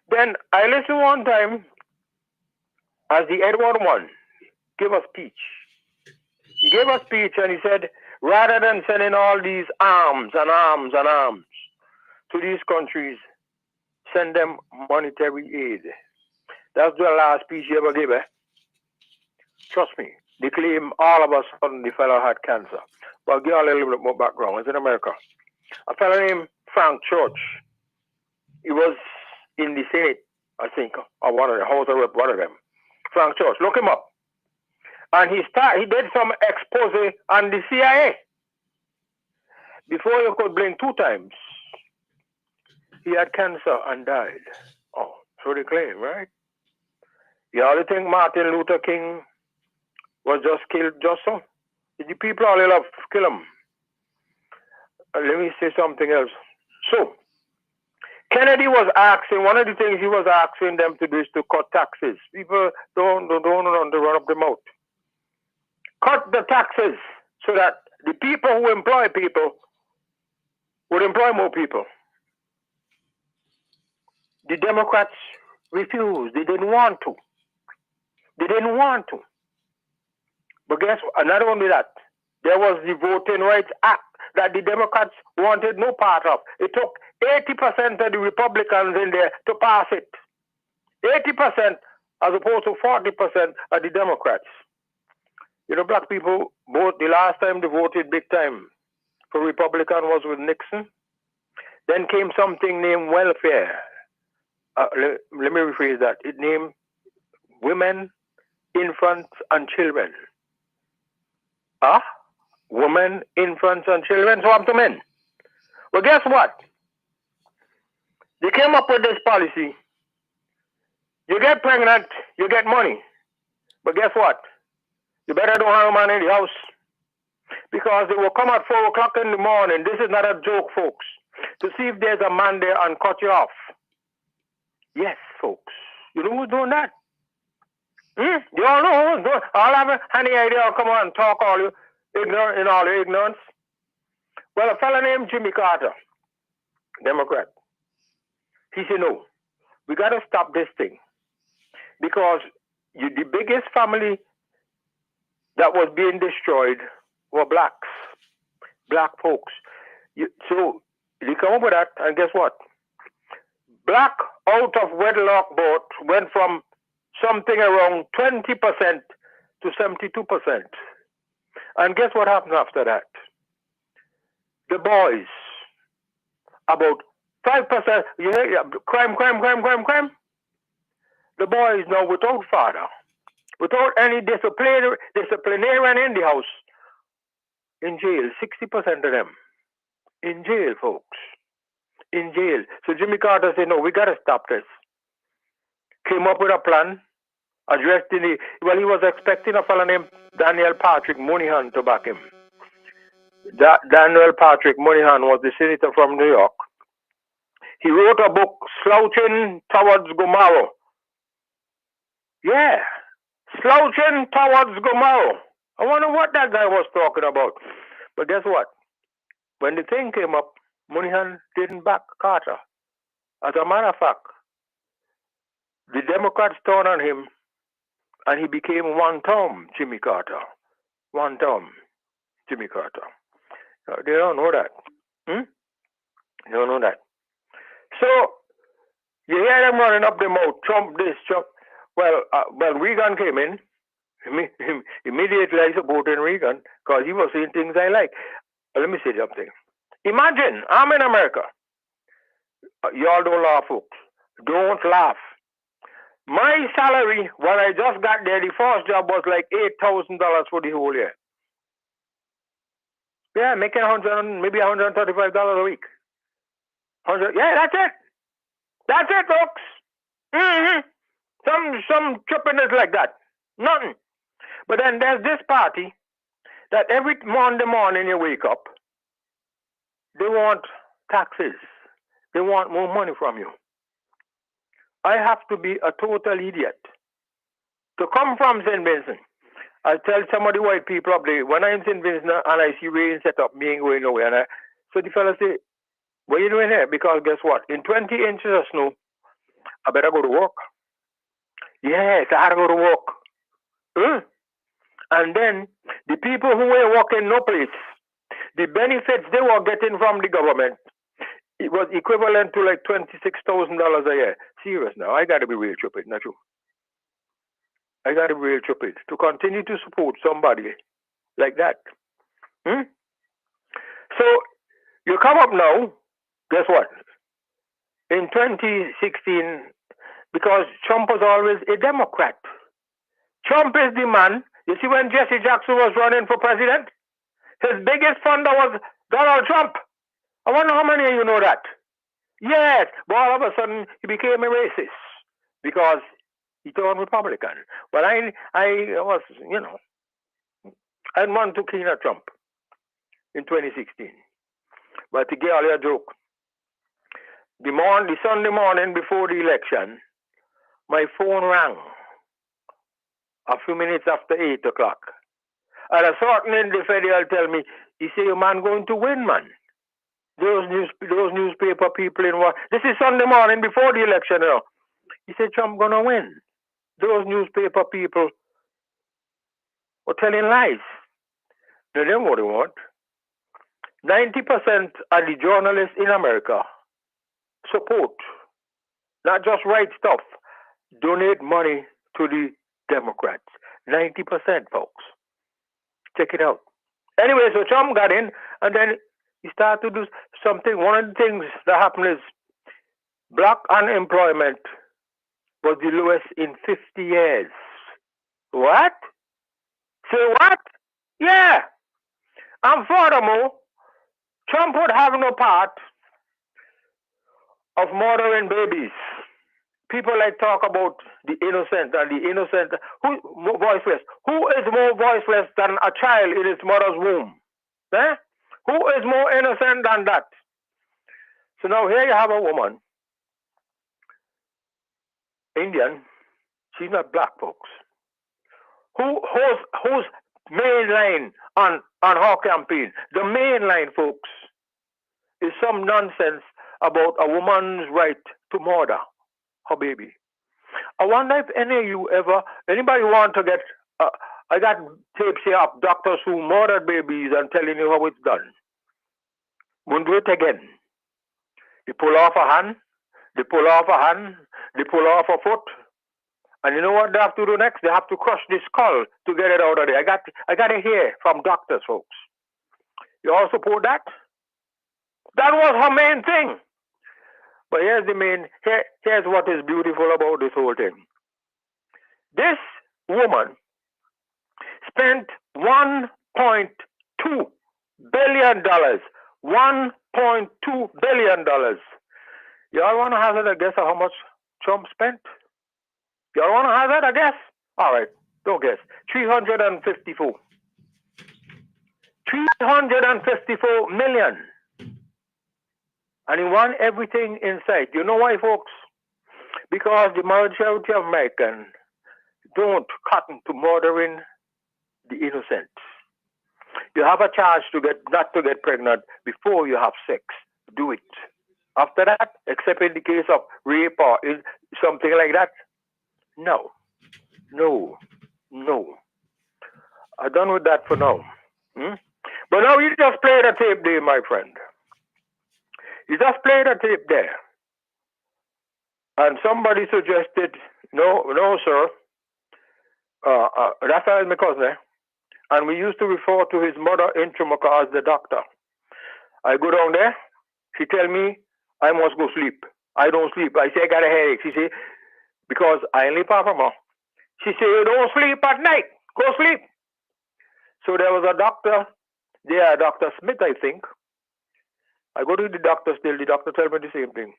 Then I listened one time as the Edward one gave a speech. He gave a speech and he said, rather than sending all these arms and arms and arms to these countries, send them monetary aid. That's the last speech he ever gave, eh? Trust me, they claim all of a sudden the fellow had cancer. But I'll give you a little bit more background. It's in America. A fellow named Frank Church. He was in the Senate, I think, or one of the House of Rep, one of them. Frank Church, look him up. And he did some expose on the CIA. Before you could blink 2 times, he had cancer and died. Oh, so they claim, right? You all think Martin Luther King was just killed just so? The people all love to kill him. Let me say something else. So, Kennedy was asking, one of the things he was asking them to do is to cut taxes. People don't run up the mouth. Cut the taxes so that the people who employ people would employ more people. The Democrats refused. They didn't want to. They didn't want to. But guess what? Not only that, there was the Voting Rights Act that the Democrats wanted no part of. It took 80% of the Republicans in there to pass it. 80% as opposed to 40% of the Democrats. You know, black people, the last time they voted big time for Republican was with Nixon. Then came something named welfare. Let me rephrase that. It named women, infants, and children. women, infants, and children swap to men. Well, guess what? They came up with this policy. You get pregnant, you get money. But guess what? You better don't have a man in the house. Because they will come at 4 o'clock in the morning. This is not a joke, folks. To see if there's a man there and cut you off. Yes, folks. You know who's doing that? You all know who's doing it. I'll have any idea. I'll come on and talk all you ignorant in all your ignorance. Well, a fellow named Jimmy Carter, Democrat, he said, no, we got to stop this thing. Because the biggest family that was being destroyed were blacks, black folks. So they come up with that, and guess what? Black out of wedlock birth went from something around 20% to 72%. And guess what happened after that? The boys, about 5%, you hear, crime. The boys now without father, without any disciplinarian in the house, in jail, 60% of them. In jail, folks. In jail. So Jimmy Carter said, no, we got to stop this. Came up with a plan, addressed he was expecting a fellow named Daniel Patrick Moynihan to back him. Daniel Patrick Moynihan was the senator from New York. He wrote a book, Slouching Towards Tomorrow. Yeah, Slouching Towards Tomorrow. I wonder what that guy was talking about. But guess what? When the thing came up, Moynihan didn't back Carter. As a matter of fact, the Democrats turned on him and he became one-term Jimmy Carter. One-term Jimmy Carter. They don't know that. They don't know that. So, you hear them running up the mouth, Trump this, Trump. Well, Reagan came in. Immediately I supported Reagan because he was saying things I like. Let me say something. Imagine, I'm in America. Y'all don't laugh, folks. Don't laugh. My salary, when I just got there, the first job was like $8,000 for the whole year. Yeah, making maybe $135 a week. Yeah, that's it. That's it, folks. Some trippiness like that. Nothing. But then there's this party that every Monday morning you wake up, they want taxes. They want more money from you. I have to be a total idiot to come from St. Vincent. I tell some of the white people up there, when I'm in St. Vincent and I see rain set up, me ain't going nowhere. So the fella say, what are you doing here? Because guess what? In 20 inches of snow, I better go to work. Yes, I had to go to work. And then the people who were working no place, the benefits they were getting from the government, it was equivalent to like $26,000 a year. Serious now. I got to be real stupid, not true. I got to be real stupid to continue to support somebody like that. So you come up now, guess what? In 2016, because Trump was always a Democrat. Trump is the man. You see, when Jesse Jackson was running for president, his biggest funder was Donald Trump. I wonder how many of you know that. Yes, but all of a sudden he became a racist because he turned Republican. But I was, I didn't want to clean at Trump in 2016. But to get all your joke, the Sunday morning before the election, my phone rang a few minutes after 8 o'clock. And a certain individual tell me, he say, your man going to win, man. Those newspaper people in what? This is Sunday morning before the election, He said, Trump gonna win. Those newspaper people were telling lies. They know what they want. 90% of the journalists in America support, not just write stuff, donate money to the Democrats. 90%, folks. Check it out. Anyway, so Trump got in, and then he started to do something. One of the things that happened is black unemployment was the lowest in 50 years. What? Say what? Yeah, have no part of murdering babies. People like talk about the innocent and the innocent. Who voiceless? Who is more voiceless than a child in its mother's womb? Eh? Who is more innocent than that? So now here you have a woman, Indian. She's not black, folks. Whose main line on her campaign? The main line, folks, is some nonsense about a woman's right to murder her baby. I wonder if anybody want to get, I got tapes here of doctors who murdered babies and telling you how it's done. Won't do it again. They pull off a hand, they pull off a hand, they pull off a foot. And you know what they have to do next? They have to crush the skull to get it out of there. I got to hear from doctors, folks. You all support that? That was her main thing. But here's what is beautiful about this whole thing. This woman spent $1.2 billion. $1.2 billion. Y'all want to hazard a guess of how much Trump spent? Y'all want to hazard a guess? All right, don't guess. 354. 354 million. And he won everything in sight. You know why, folks? Because the majority of Americans don't cotton to murdering the innocent. You have a chance not to get pregnant before you have sex. Do it. After that, except in the case of rape or something like that, no. I'm done with that for now. But now you just played a tape there, my friend. You just played a tape there. And somebody suggested, no, sir. Raphael, my cousin, and we used to refer to his mother in Chumaka as the doctor. I go down there, she tell me I must go sleep. I don't sleep. I say I got a headache. She say, because I only pay from her. She say, you don't sleep at night. Go sleep. So there was a doctor there, Dr. Smith, I think. I go to the doctor still. The doctor tell me the same thing.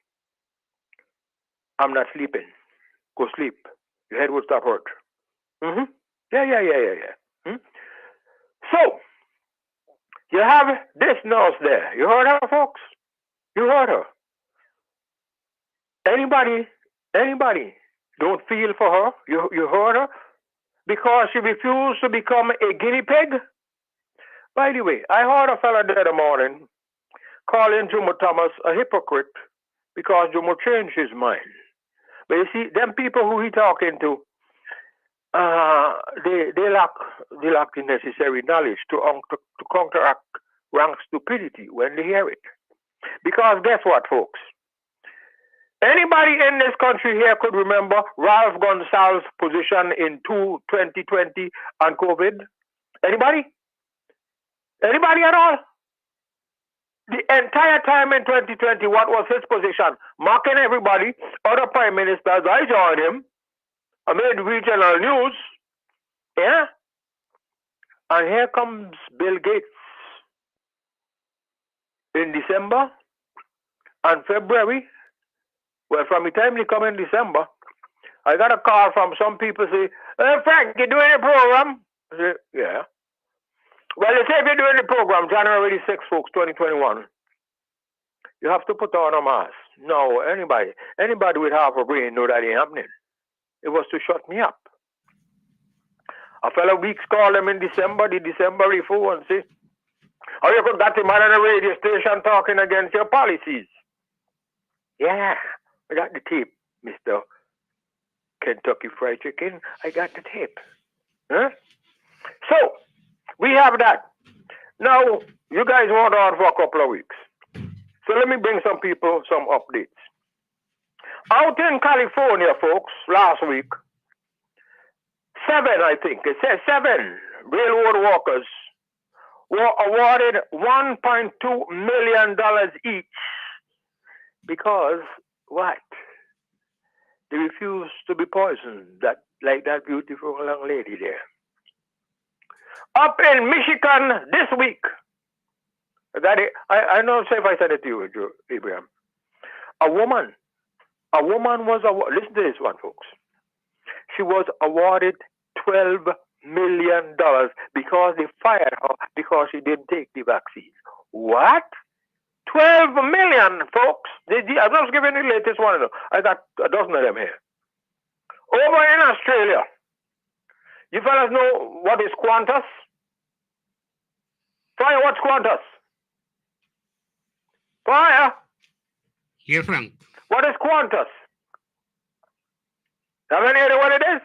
I'm not sleeping. Go sleep. Your head will stop hurt. Yeah. So, you have this nurse there. You heard her, folks? You heard her. Anybody don't feel for her? You heard her? Because she refused to become a guinea pig? By the way, I heard a fella the other morning calling Jomo Thomas a hypocrite because Jomo changed his mind. But you see, them people who he talking to, they lack the necessary knowledge to counteract rank stupidity when they hear it. Because guess what, folks? Anybody in this country here could remember Ralph Gonsalves' position in 2020 on COVID? Anybody? Anybody at all? The entire time in 2020, what was his position? Mocking everybody, other prime ministers. I joined him. I made regional news. Yeah? And here comes Bill Gates in December and February. Well, from the time they come in December, I got a call from some people say, hey, Frank, you doing a program? I say, yeah. Well, they say if you're doing the program, January 6, folks, 2021, you have to put on a mask. No, anybody with half a brain know that ain't happening. It was to shut me up. A fellow weeks called them in December, the December before, and say, how you could got him on a radio station talking against your policies? Yeah, I got the tape, Mr. Kentucky Fried Chicken. I got the tape. Huh? So, we have that. Now, you guys went on for a couple of weeks. So let me bring some people some updates. Out in California, folks, last week, 7 railroad workers were awarded $1.2 million each because, what? They refused to be poisoned, like that beautiful young lady there. Up in Michigan this week, I don't say if I said it to you, Abraham. A woman was listen to this one, folks. She was awarded $12 million because they fired her because she didn't take the vaccine. What? 12 million, folks. I'm just giving you the latest one. I got a dozen of them here. Over in Australia, you fellas know what is Qantas? Fire, what's Qantas? Fire. Here, Frank. What is Qantas? Have any idea what it is?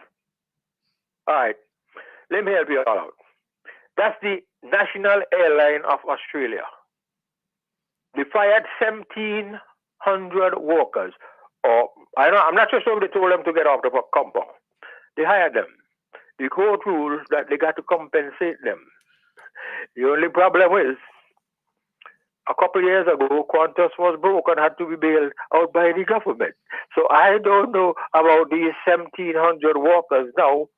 All right. Let me help you all out. That's the national airline of Australia. They fired 1,700 workers. I'm not sure if they told them to get off the compound. They hired them. The court ruled that they got to compensate them. The only problem is, a couple of years ago, Qantas was broke and had to be bailed out by the government. So I don't know about these 1,700 workers now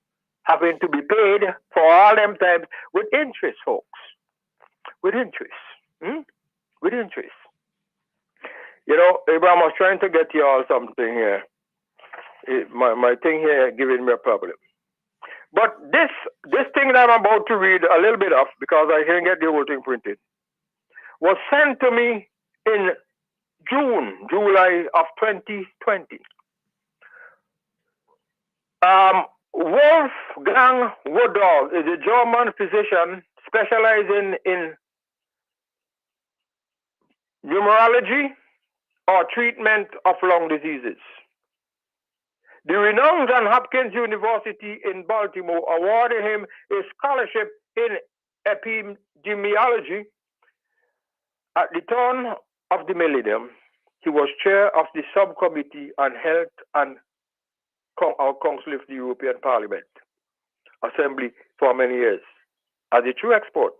having to be paid for all them times with interest, folks. With interest. With interest. You know, Abraham, I was trying to get you all something here. My thing here giving me a problem. But this thing that I'm about to read a little bit of, because I can't get the whole thing printed, was sent to me in July of 2020. Wolfgang Woodall is a German physician specializing in numerology or treatment of lung diseases. The renowned Johns Hopkins University in Baltimore awarded him a scholarship in epidemiology. At the turn of the millennium, he was chair of the subcommittee on health and our Council of the European Parliament Assembly for many years. As a true expert,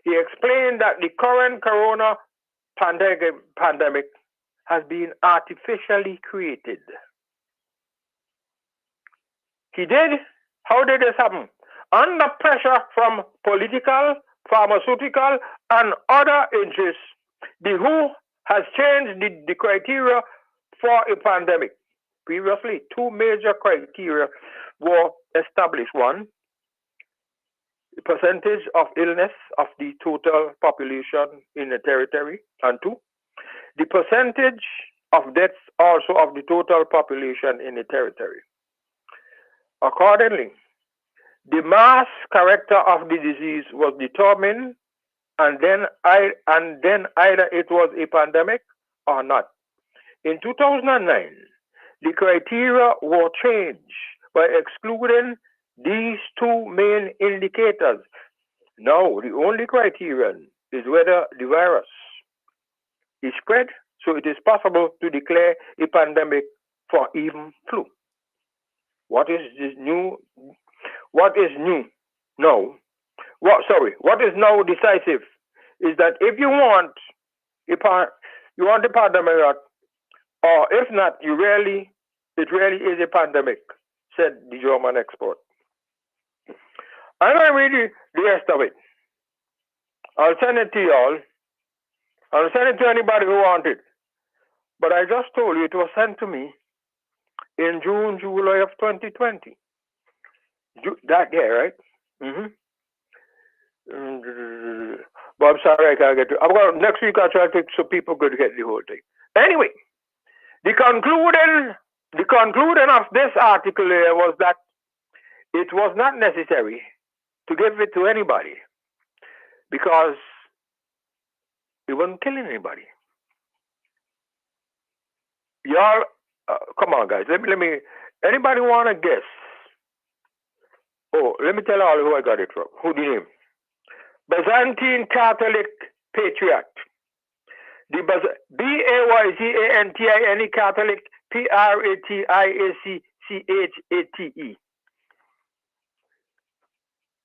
he explained that the current corona pandemic has been artificially created. He did? How did this happen? Under pressure from political, pharmaceutical, and other interests, the WHO has changed the criteria for a pandemic. Previously, two major criteria were established. One, the percentage of illness of the total population in the territory, and two, the percentage of deaths also of the total population in the territory. Accordingly, the mass character of the disease was determined, and then either it was a pandemic or not. In 2009, the criteria were changed by excluding these two main indicators. Now, the only criterion is whether the virus is spread, so it is possible to declare a pandemic for even flu. What is new now? What is now decisive is that if you want a pandemic, or if not, it really is a pandemic, said the German expert. I'm going to read the rest of it. I'll send it to you all. I'll send it to anybody who wants it. But I just told you it was sent to me in July of 2020. That year, right? But I'm sorry I can't get to it. Next week I'll try to so people could get the whole thing. Anyway, the conclusion of this article here was that it was not necessary to give it to anybody because it wasn't killing anybody. Y'all, come on, guys. Let me. Anybody want to guess? Oh, let me tell all who I got it from. Who the name? Byzantine Catholic Patriot. The Bayzantine Catholic Pratiachate.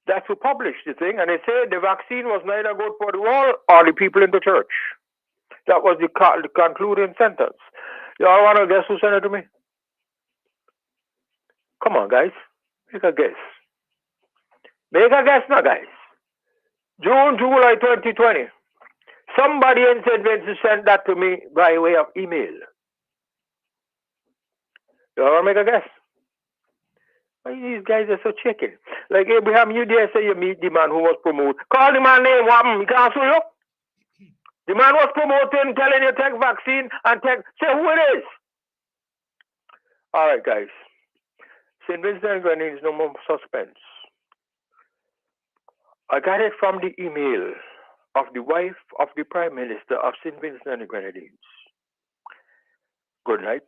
That's who published the thing, and they said the vaccine was neither good for the world or the people in the church. That was the concluding sentence. Y'all want to guess who sent it to me? Come on, guys. Make a guess. Make a guess now, guys. July 2020. Somebody in St. Vincent sent that to me by way of email. You want to make a guess? Why these guys are so chicken? Like Abraham, you dare say you meet the man who was promoted. Call the man name, what happened? He can't sue you. The man was promoting, telling you take vaccine and take, say who it is. All right, guys. St. Vincent and Grenadines, no more suspense. I got it from the email of the wife of the Prime Minister of St. Vincent and the Grenadines. Good night.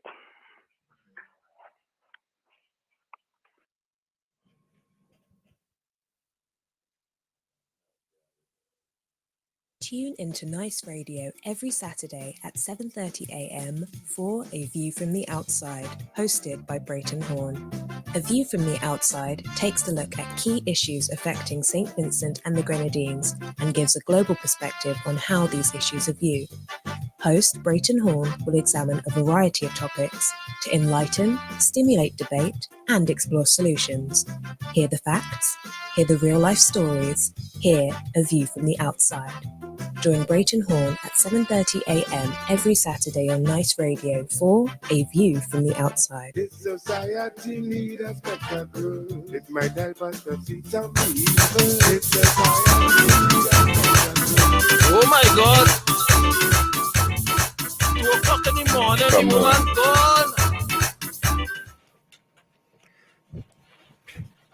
Tune into Nice Radio every Saturday at 7:30 a.m. for A View from the Outside, hosted by Brayton Horn. A View from the Outside takes a look at key issues affecting St. Vincent and the Grenadines and gives a global perspective on how these issues are viewed. Host Brayton Horn will examine a variety of topics to enlighten, stimulate debate, and explore solutions. Hear the facts, hear the real-life stories, hear A View from the Outside. Join Brayton Horn at 7:30 a.m. every Saturday on Nice Radio for A View from the Outside. This society needs a spectacle. It might help us to see some people. This society needs a spectacle. Oh my God! 2 o'clock in the morning, the woman gone.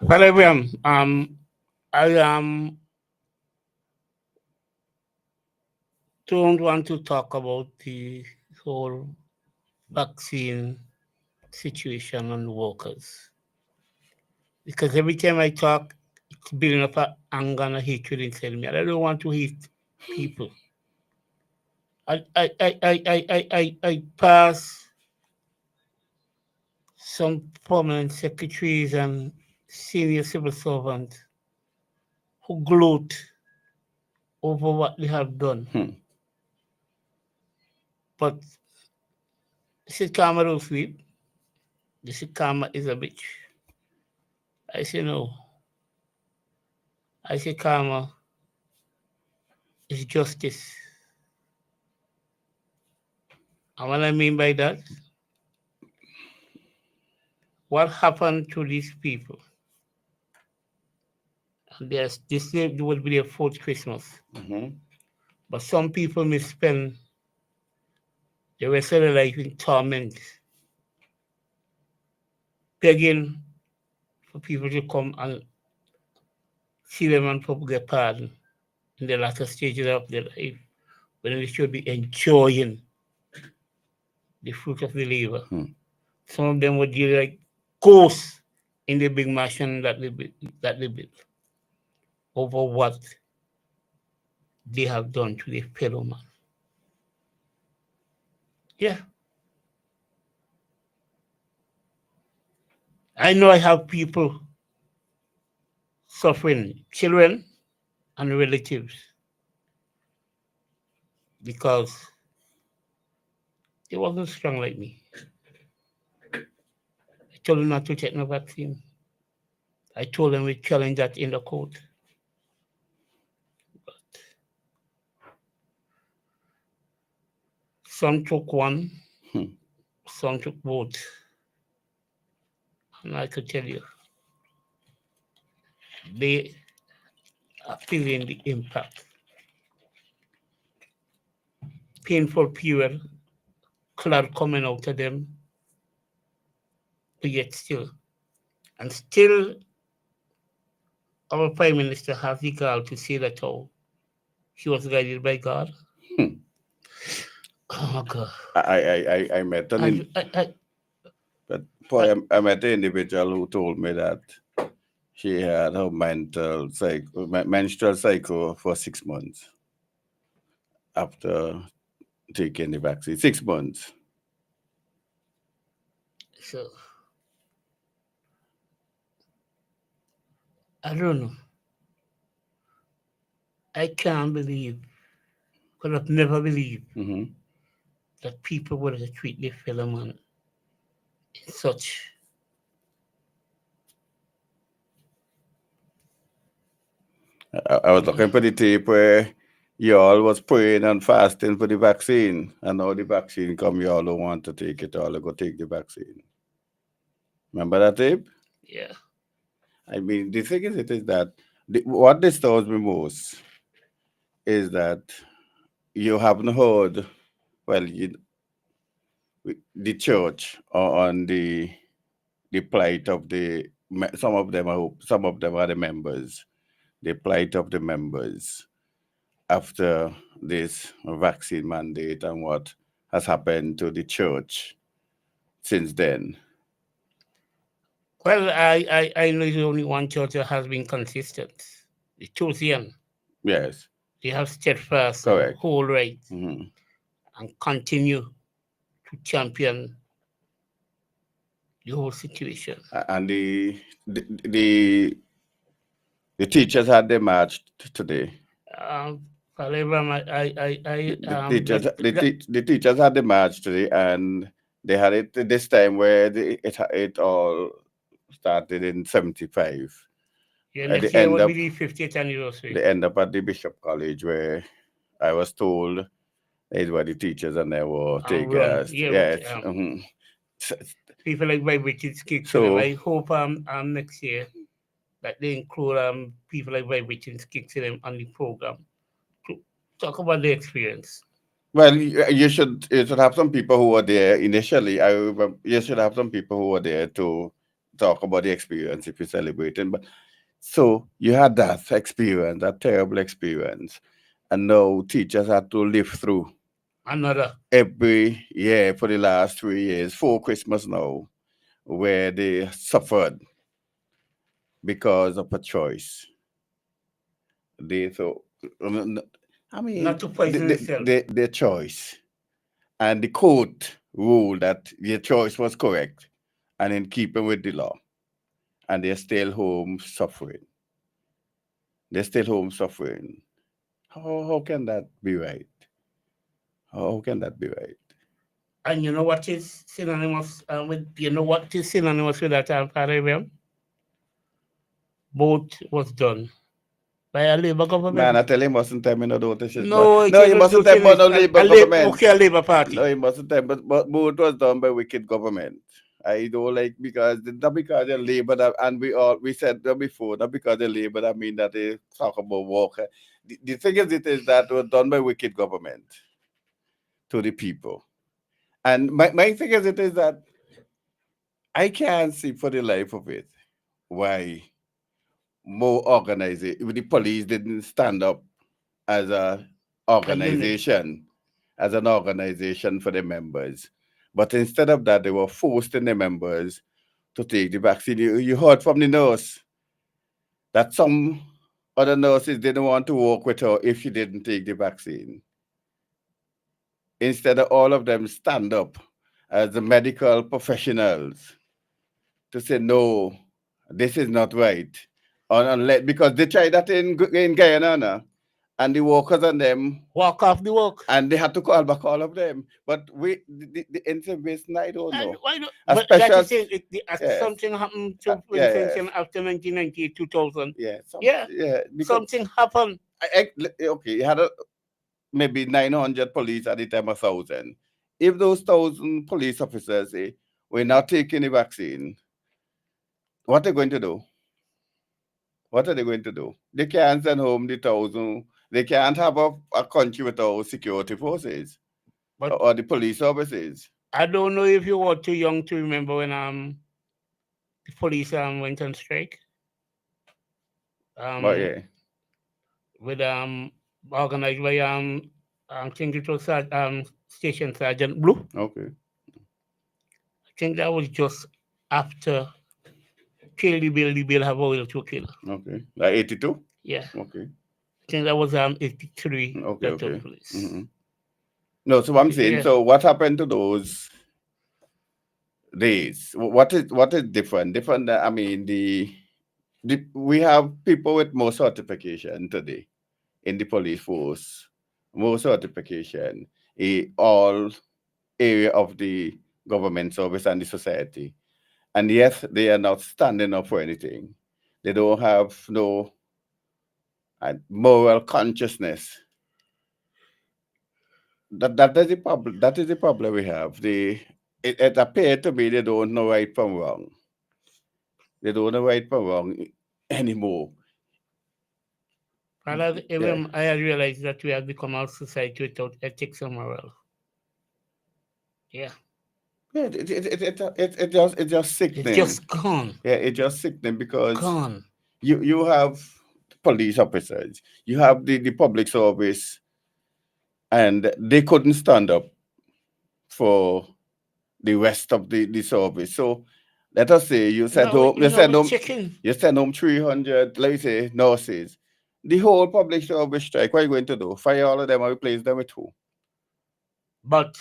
Well, Abraham, I don't want to talk about the whole vaccine situation on workers. Because every time I talk, it's building up an anger and a hatred inside me. And I don't want to hate people. I pass some permanent secretaries and senior civil servants who gloat over what they have done. But this is Karma don't sleep. This is Karma is a bitch. I say no. I say Karma is justice. And what I mean by that, what happened to these people? And this would be their 4th Christmas. But some people may spend the rest of their life in torment, begging for people to come and see them and get pardon in the latter stages of their life, when they should be enjoying the fruit of the labor. Some of them would deal like ghosts in the big mansion that they built over what they have done to their fellow man. Yeah. I know I have people suffering, children and relatives, because they wasn't strong like me. I told them not to take no vaccine. I told them we challenge that in the court. But some took one, some took both. And I could tell you, they are feeling the impact. Painful period, cloud coming out of them, but yet still. And still, our Prime Minister has the gall to say that he was guided by God. Oh, God. I met an I met an individual who told me that she had her menstrual cycle for 6 months after taking the vaccine. 6 months. So, I don't know. I can't believe, because I've never believed that people would treat their fellow man in such. I was looking for the tape where you all was praying and fasting for the vaccine, and now the vaccine come, you all don't want to take it, all go take the vaccine. Remember that, Abe? Yeah. I mean, the thing is, it is that what disturbs me most is that you haven't heard, well, the church on the plight of some of them are the members, the plight of the members after this vaccine mandate and what has happened to the church since then. Well, I know there's only one church that has been consistent, the Chosen. Yes. They have steadfast Correct. and whole right Mhm. and continue to champion the whole situation. And the teachers had their march today. However, The teachers had the march today, and they had it this time where it all started in 75. yeah, At next the year end will up, be the 50th anniversary. they end up at the Bishop College, where I was told is where the teachers and they were taking run. us. Yeah, Yes. with, people like Vibrated Kicks. So- I hope next year that they include people like Vibrated Kicks on the program to talk about their experience. Well, you should have some people who were there initially. I remember you should have some people who were there to talk about the experience if you're celebrating. But so you had that experience, that terrible experience, and now teachers had to live through Another. every year for the last 3 years, 4 Christmas now, where they suffered because of a choice. They thought, I mean, Not to poison themselves. their choice, and the court ruled that their choice was correct and in keeping with the law, and they're still home suffering. They're still home suffering. How can that be right? How can that be right? And you know what is synonymous with that, Father Abraham? Both was done by a Labour government. Man, I tell him mustn't tell me no don't this shit. No, No, you mustn't tell me no Labour government. Okay, a Labour Party. No, you mustn't tell me, but both was done by wicked government. I don't like not because they're Labour that, and we said that before, not because they're Labour that mean that they talk about Walker. The thing is, it is that was done by wicked government to the people. And my thing is, it is that I can't see for the life of it why more organization, the police didn't stand up as an organization for the members. But instead of that, they were forcing the members to take the vaccine. You heard from the nurse that some other nurses didn't want to work with her if she didn't take the vaccine. Instead of all of them stand up as the medical professionals to say, no, this is not right. Because they tried that in Guyana, and the workers and them walk off the work, and they had to call back all of them. But the intervention, I don't know. But that is something happened to intervention after 1998, 2000. Something happened. Okay, you had maybe 900 police at the time, 1,000. If those 1,000 police officers say we're not taking the vaccine, what are they going to do? What are they going to do? They can't send home the 1,000. They can't have a country without security forces or the police services. I don't know if you were too young to remember when the police went on strike. With organized by I think it was Station Sergeant Blue. Okay. I think that was just after Kill the Bill have oil to kill. Okay. Like 82? Yeah. Okay. I think that was 83. Okay. That took place. Mm-hmm. No, so I'm saying, so what happened to those days? What is different? Different, I mean, we have people with more certification today in the police force, more certification in all area of the government service and the society. And yes, they are not standing up for anything. They don't have no moral consciousness that is the problem. That is the problem we have. It appeared to me they don't know right from wrong. They don't know right from wrong anymore. Father Abraham, I had realized that we have become a society without ethics and morals. Yeah. Yeah, it's just sickening. It's just gone. Yeah, it's just sickening because Gone. you have police officers, you have the public service, and they couldn't stand up for the rest of the service. So let us say you send home 300, let me say, nurses. The whole public service strike, what are you going to do? Fire all of them or replace them with who? But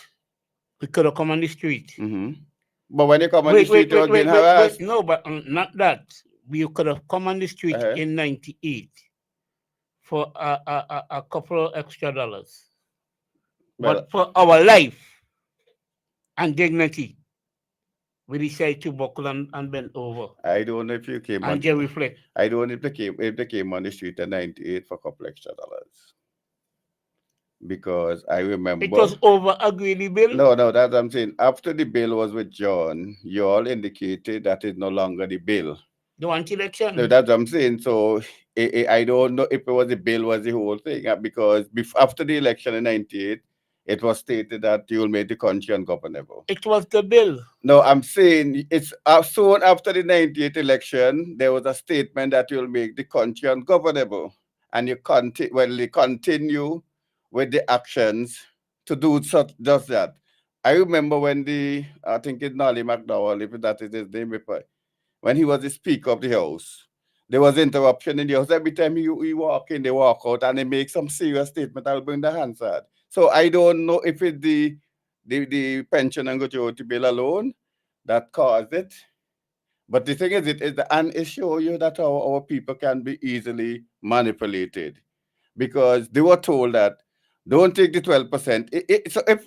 we could have come on the street. But when you come on the street, you're getting harassed. No, but not that. We could have come on the street in 98 for a couple of extra dollars. But for our life and dignity, we decided to buckle and bend over. I don't know if you came and just reflect. I don't know if they came on the street in 98 for a couple extra dollars. Because I remember it was over agreed the bill. No, that's what I'm saying. After the bill was withdrawn, you all indicated that it's no longer the bill. The anti-election. No, that's what I'm saying. So I don't know if it was the bill was the whole thing because after the election in 98, it was stated that you will make the country ungovernable. It was the bill. No, I'm saying it's soon after the 98 election, there was a statement that you will make the country ungovernable. And you continue with the actions to do just that. I remember when I think it's Nolly McDowell, if that is his name, when he was the Speaker of the House, there was interruption in the House. Every time he walk in, they walk out, and they make some serious statement. I'll bring the Hansard. So I don't know if it's the pension and gratuity bill alone that caused it. But the thing is, it shows you that our people can be easily manipulated because they were told that don't take the 12%. So if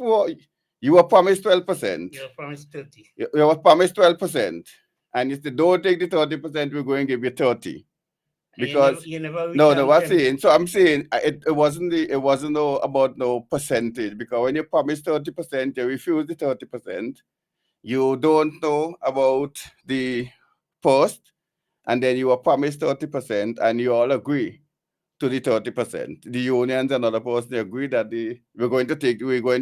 you were promised 12%, you were promised 30. You were promised 12%, and you said don't take the 30%. We're going to give you 30. Because you never no, I'm saying. So I'm saying it wasn't about no percentage because when you promise 30%, you refuse the 30%. You don't know about the post, and then you were promised 30%, and you all agree to the 30%. The unions and other posts, they agree that we're going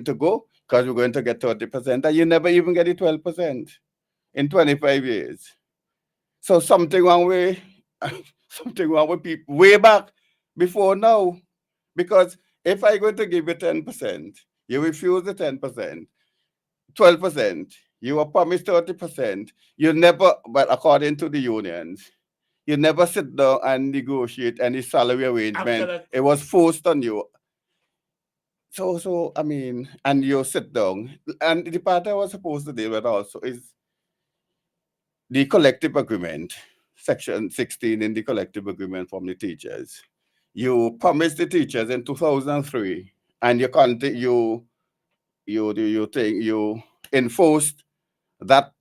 to go because we're going to get 30%, and you never even get the 12% in 25 years. So something wrong with people way back before now. Because if I'm going to give you 10%, you refuse the 10%, 12%, you were promised 30%, you never, but according to the unions, you never sit down and negotiate any salary arrangement. It was forced on you. So I mean, and you sit down. And the part I was supposed to deal with also is the collective agreement, section 16 in the collective agreement from the teachers. You promised the teachers in 2003, and you enforced that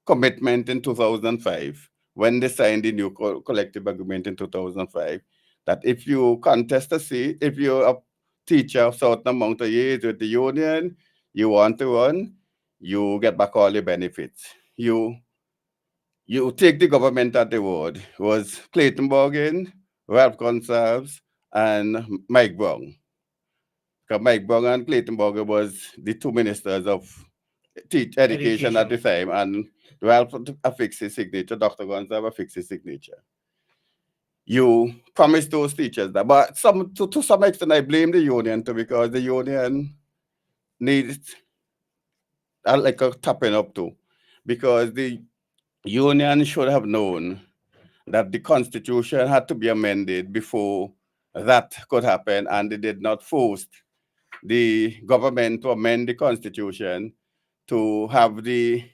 commitment in 2005. When they signed the new collective agreement in 2005, that if you contest a seat, if you're a teacher of certain amount of years with the union, you want to run, you get back all the benefits. You take the government at the word. It was Clayton Morgan, Ralph Gonsalves, and Mike Brown. Because Mike Brown and Clayton Morgan was the two ministers of education at the time, and Ralph affixed his signature, Dr. Gonsalves affixed his signature. You promised those teachers that, but to some extent, I blame the union too, because the union needs like a tapping up too, because the union should have known that the constitution had to be amended before that could happen, and they did not force the government to amend the constitution to have the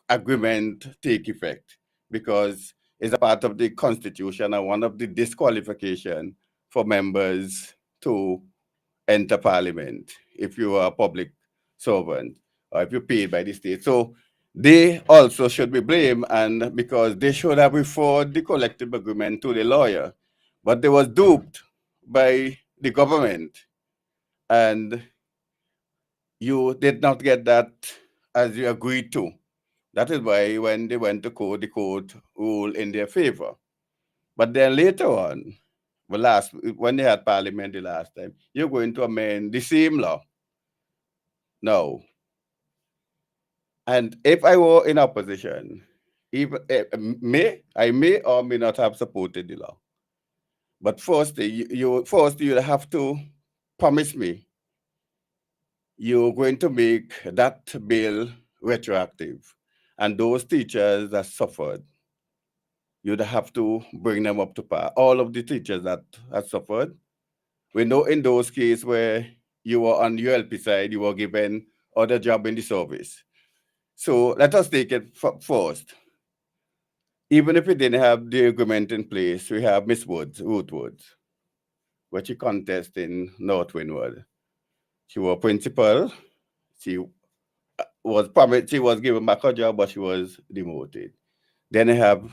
agreement take effect, because it's a part of the constitution and one of the disqualification for members to enter parliament if you are a public servant or if you're paid by the state. So they also should be blamed, and because they should have referred the collective agreement to the lawyer, but they was duped by the government, and you did not get that as you agreed to. That is why when they went to court, the court ruled in their favor. But then later on, when they had parliament the last time, you're going to amend the same law. No. And if I were in opposition, even I may or may not have supported the law. But first, you have to promise me you're going to make that bill retroactive. And those teachers that suffered, you'd have to bring them up to par. All of the teachers that have suffered, we know in those cases where you were on ULP side, you were given other job in the service. So let us take it first. Even if we didn't have the agreement in place, we have Miss Ruth Woods, where she contest in North Windward. She was principal. She was promised, she was given back her job, but she was demoted. Then you have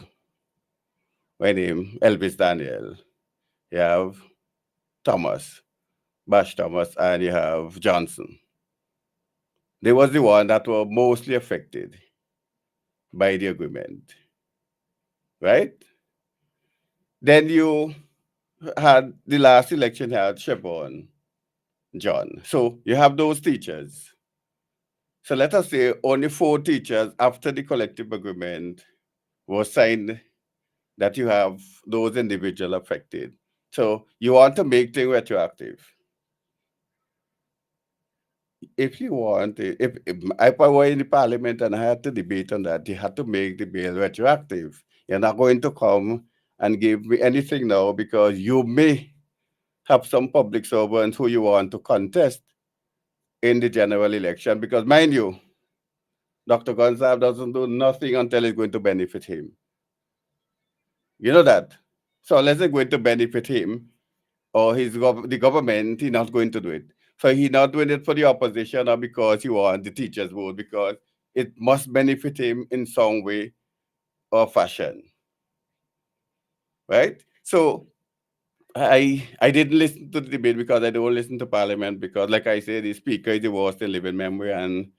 my name, Elvis Daniel. You have Thomas, Bash Thomas, and you have Johnson. They was the one that were mostly affected by the agreement, right? Then you had the last election had Chevron, John. So you have those teachers. So let us say only 4 teachers after the collective agreement was signed that you have those individuals affected. So you want to make things retroactive. If you want, if I were in the parliament and I had to debate on that, you had to make the bill retroactive. You're not going to come and give me anything now because you may have some public servants who you want to contest in the general election. Because mind you, Dr. Gonzalez doesn't do nothing until it's going to benefit him. You know that. So unless it's going to benefit him or the government, he's not going to do it. So he's not doing it for the opposition or because he wants the teachers' vote, because it must benefit him in some way or fashion. Right? So I didn't listen to the debate because I don't listen to Parliament because, like I said, the speaker is the worst in living memory, and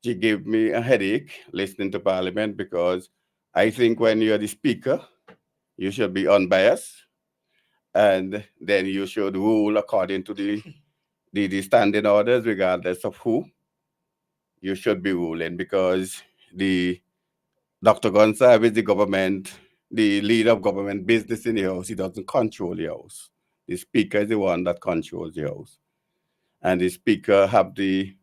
she gave me a headache listening to Parliament because I think when you're the speaker, you should be unbiased, and then you should rule according to the standing orders, regardless of who you should be ruling, because the Dr. Gonsalves is the government, the leader of government business in the house. He doesn't control the house. The speaker is the one that controls the house. And the speaker have the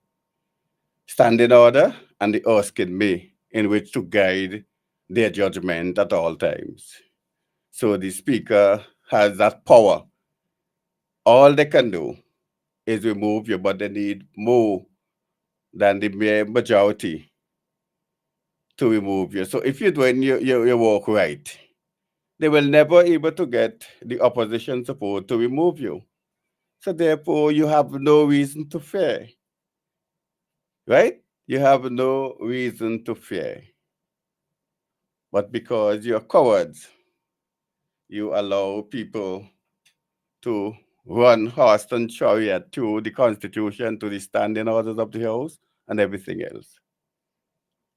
standing order and the Erskine May in which to guide their judgment at all times. So the speaker has that power. All they can do is remove you, but they need more than the mere majority to remove you. So if you're doing your work right, they will never able to get the opposition support to remove you. So therefore, you have no reason to fear. Right? You have no reason to fear. But because you're cowards, you allow people to run horse and chariot to the Constitution, to the standing orders of the House, and everything else.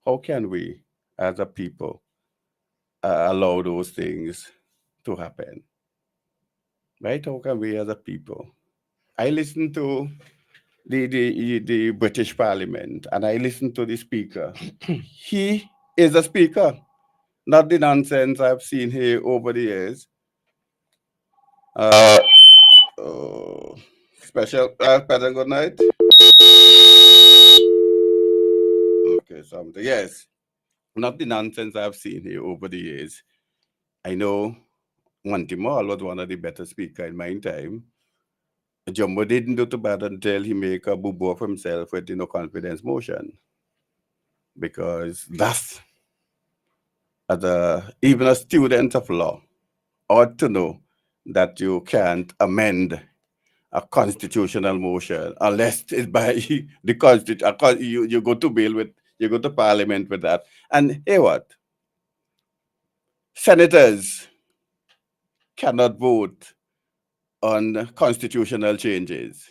How can we, as a people, allow those things to happen? Right? How can we, as a people? I listen to the British Parliament, and I listen to the speaker. He is a speaker, not the nonsense I've seen here over the years. Special President, good night. Okay, something. Yes, not the nonsense I've seen here over the years. I know Monty Moore was one of the better speakers in my time. Jumbo didn't do too bad until he make a boo-boo of himself with the no confidence motion. Because that's, even a student of law ought to know that you can't amend a constitutional motion unless it's by the constitution. You go to you go to Parliament with that. And hey, what? Senators cannot vote on constitutional changes,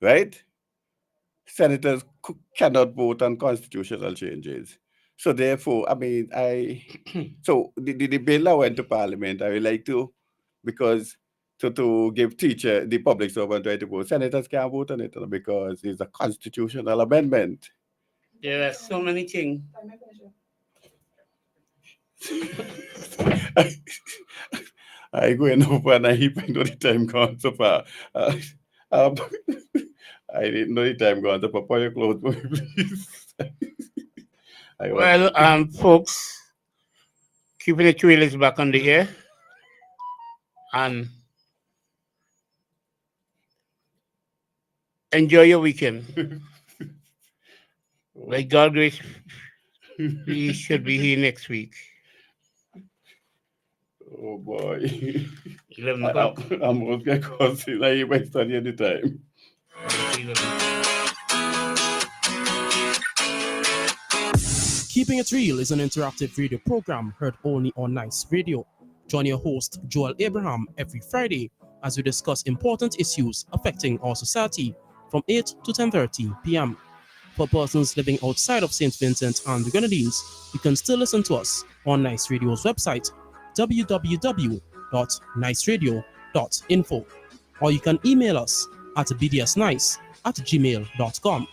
right? senators cannot vote on constitutional changes. So therefore, I mean, so the bill that went to Parliament, I would like to, because to give the public servant right to vote, senators can't vote on it because it's a constitutional amendment. There are so many things. I go in over and I know the time gone so far. I didn't know the time gone so far. Pour your clothes, please. Well, folks, Keeping It Real is back on the air. And enjoy your weekend. By God grace, we should be here next week. Oh boy. 11 o'clock. I'm going to go see like you might study any time. Keeping It Real is an interactive radio program heard only on Nice Radio. Join your host, Joel Abraham, every Friday as we discuss important issues affecting our society from 8 to 10:30 p.m. For persons living outside of St. Vincent and the Grenadines, you can still listen to us on Nice Radio's website, www.niceradio.info, or you can email us at bdsnice@gmail.com,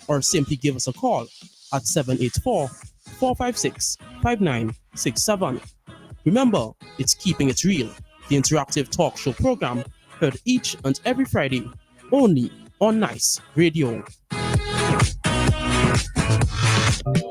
or simply give us a call at 784-456-5967. Remember, it's Keeping It Real, the interactive talk show program heard each and every Friday, only on Nice Radio.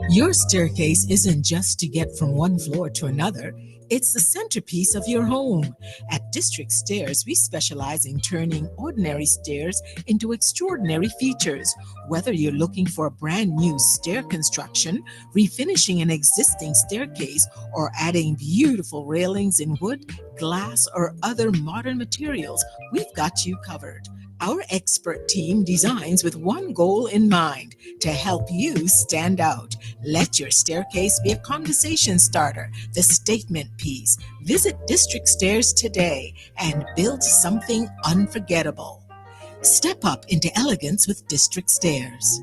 Your staircase isn't just to get from one floor to another. It's the centerpiece of your home. At District Stairs, we specialize in turning ordinary stairs into extraordinary features. Whether you're looking for a brand new stair construction, refinishing an existing staircase, or adding beautiful railings in wood, glass, or other modern materials, we've got you covered. Our expert team designs with one goal in mind: to help you stand out. Let your staircase be a conversation starter, the statement piece. Visit District Stairs today and build something unforgettable. Step up into elegance with District Stairs.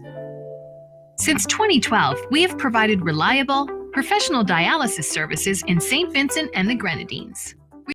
Since 2012, we have provided reliable, professional dialysis services in St. Vincent and the Grenadines.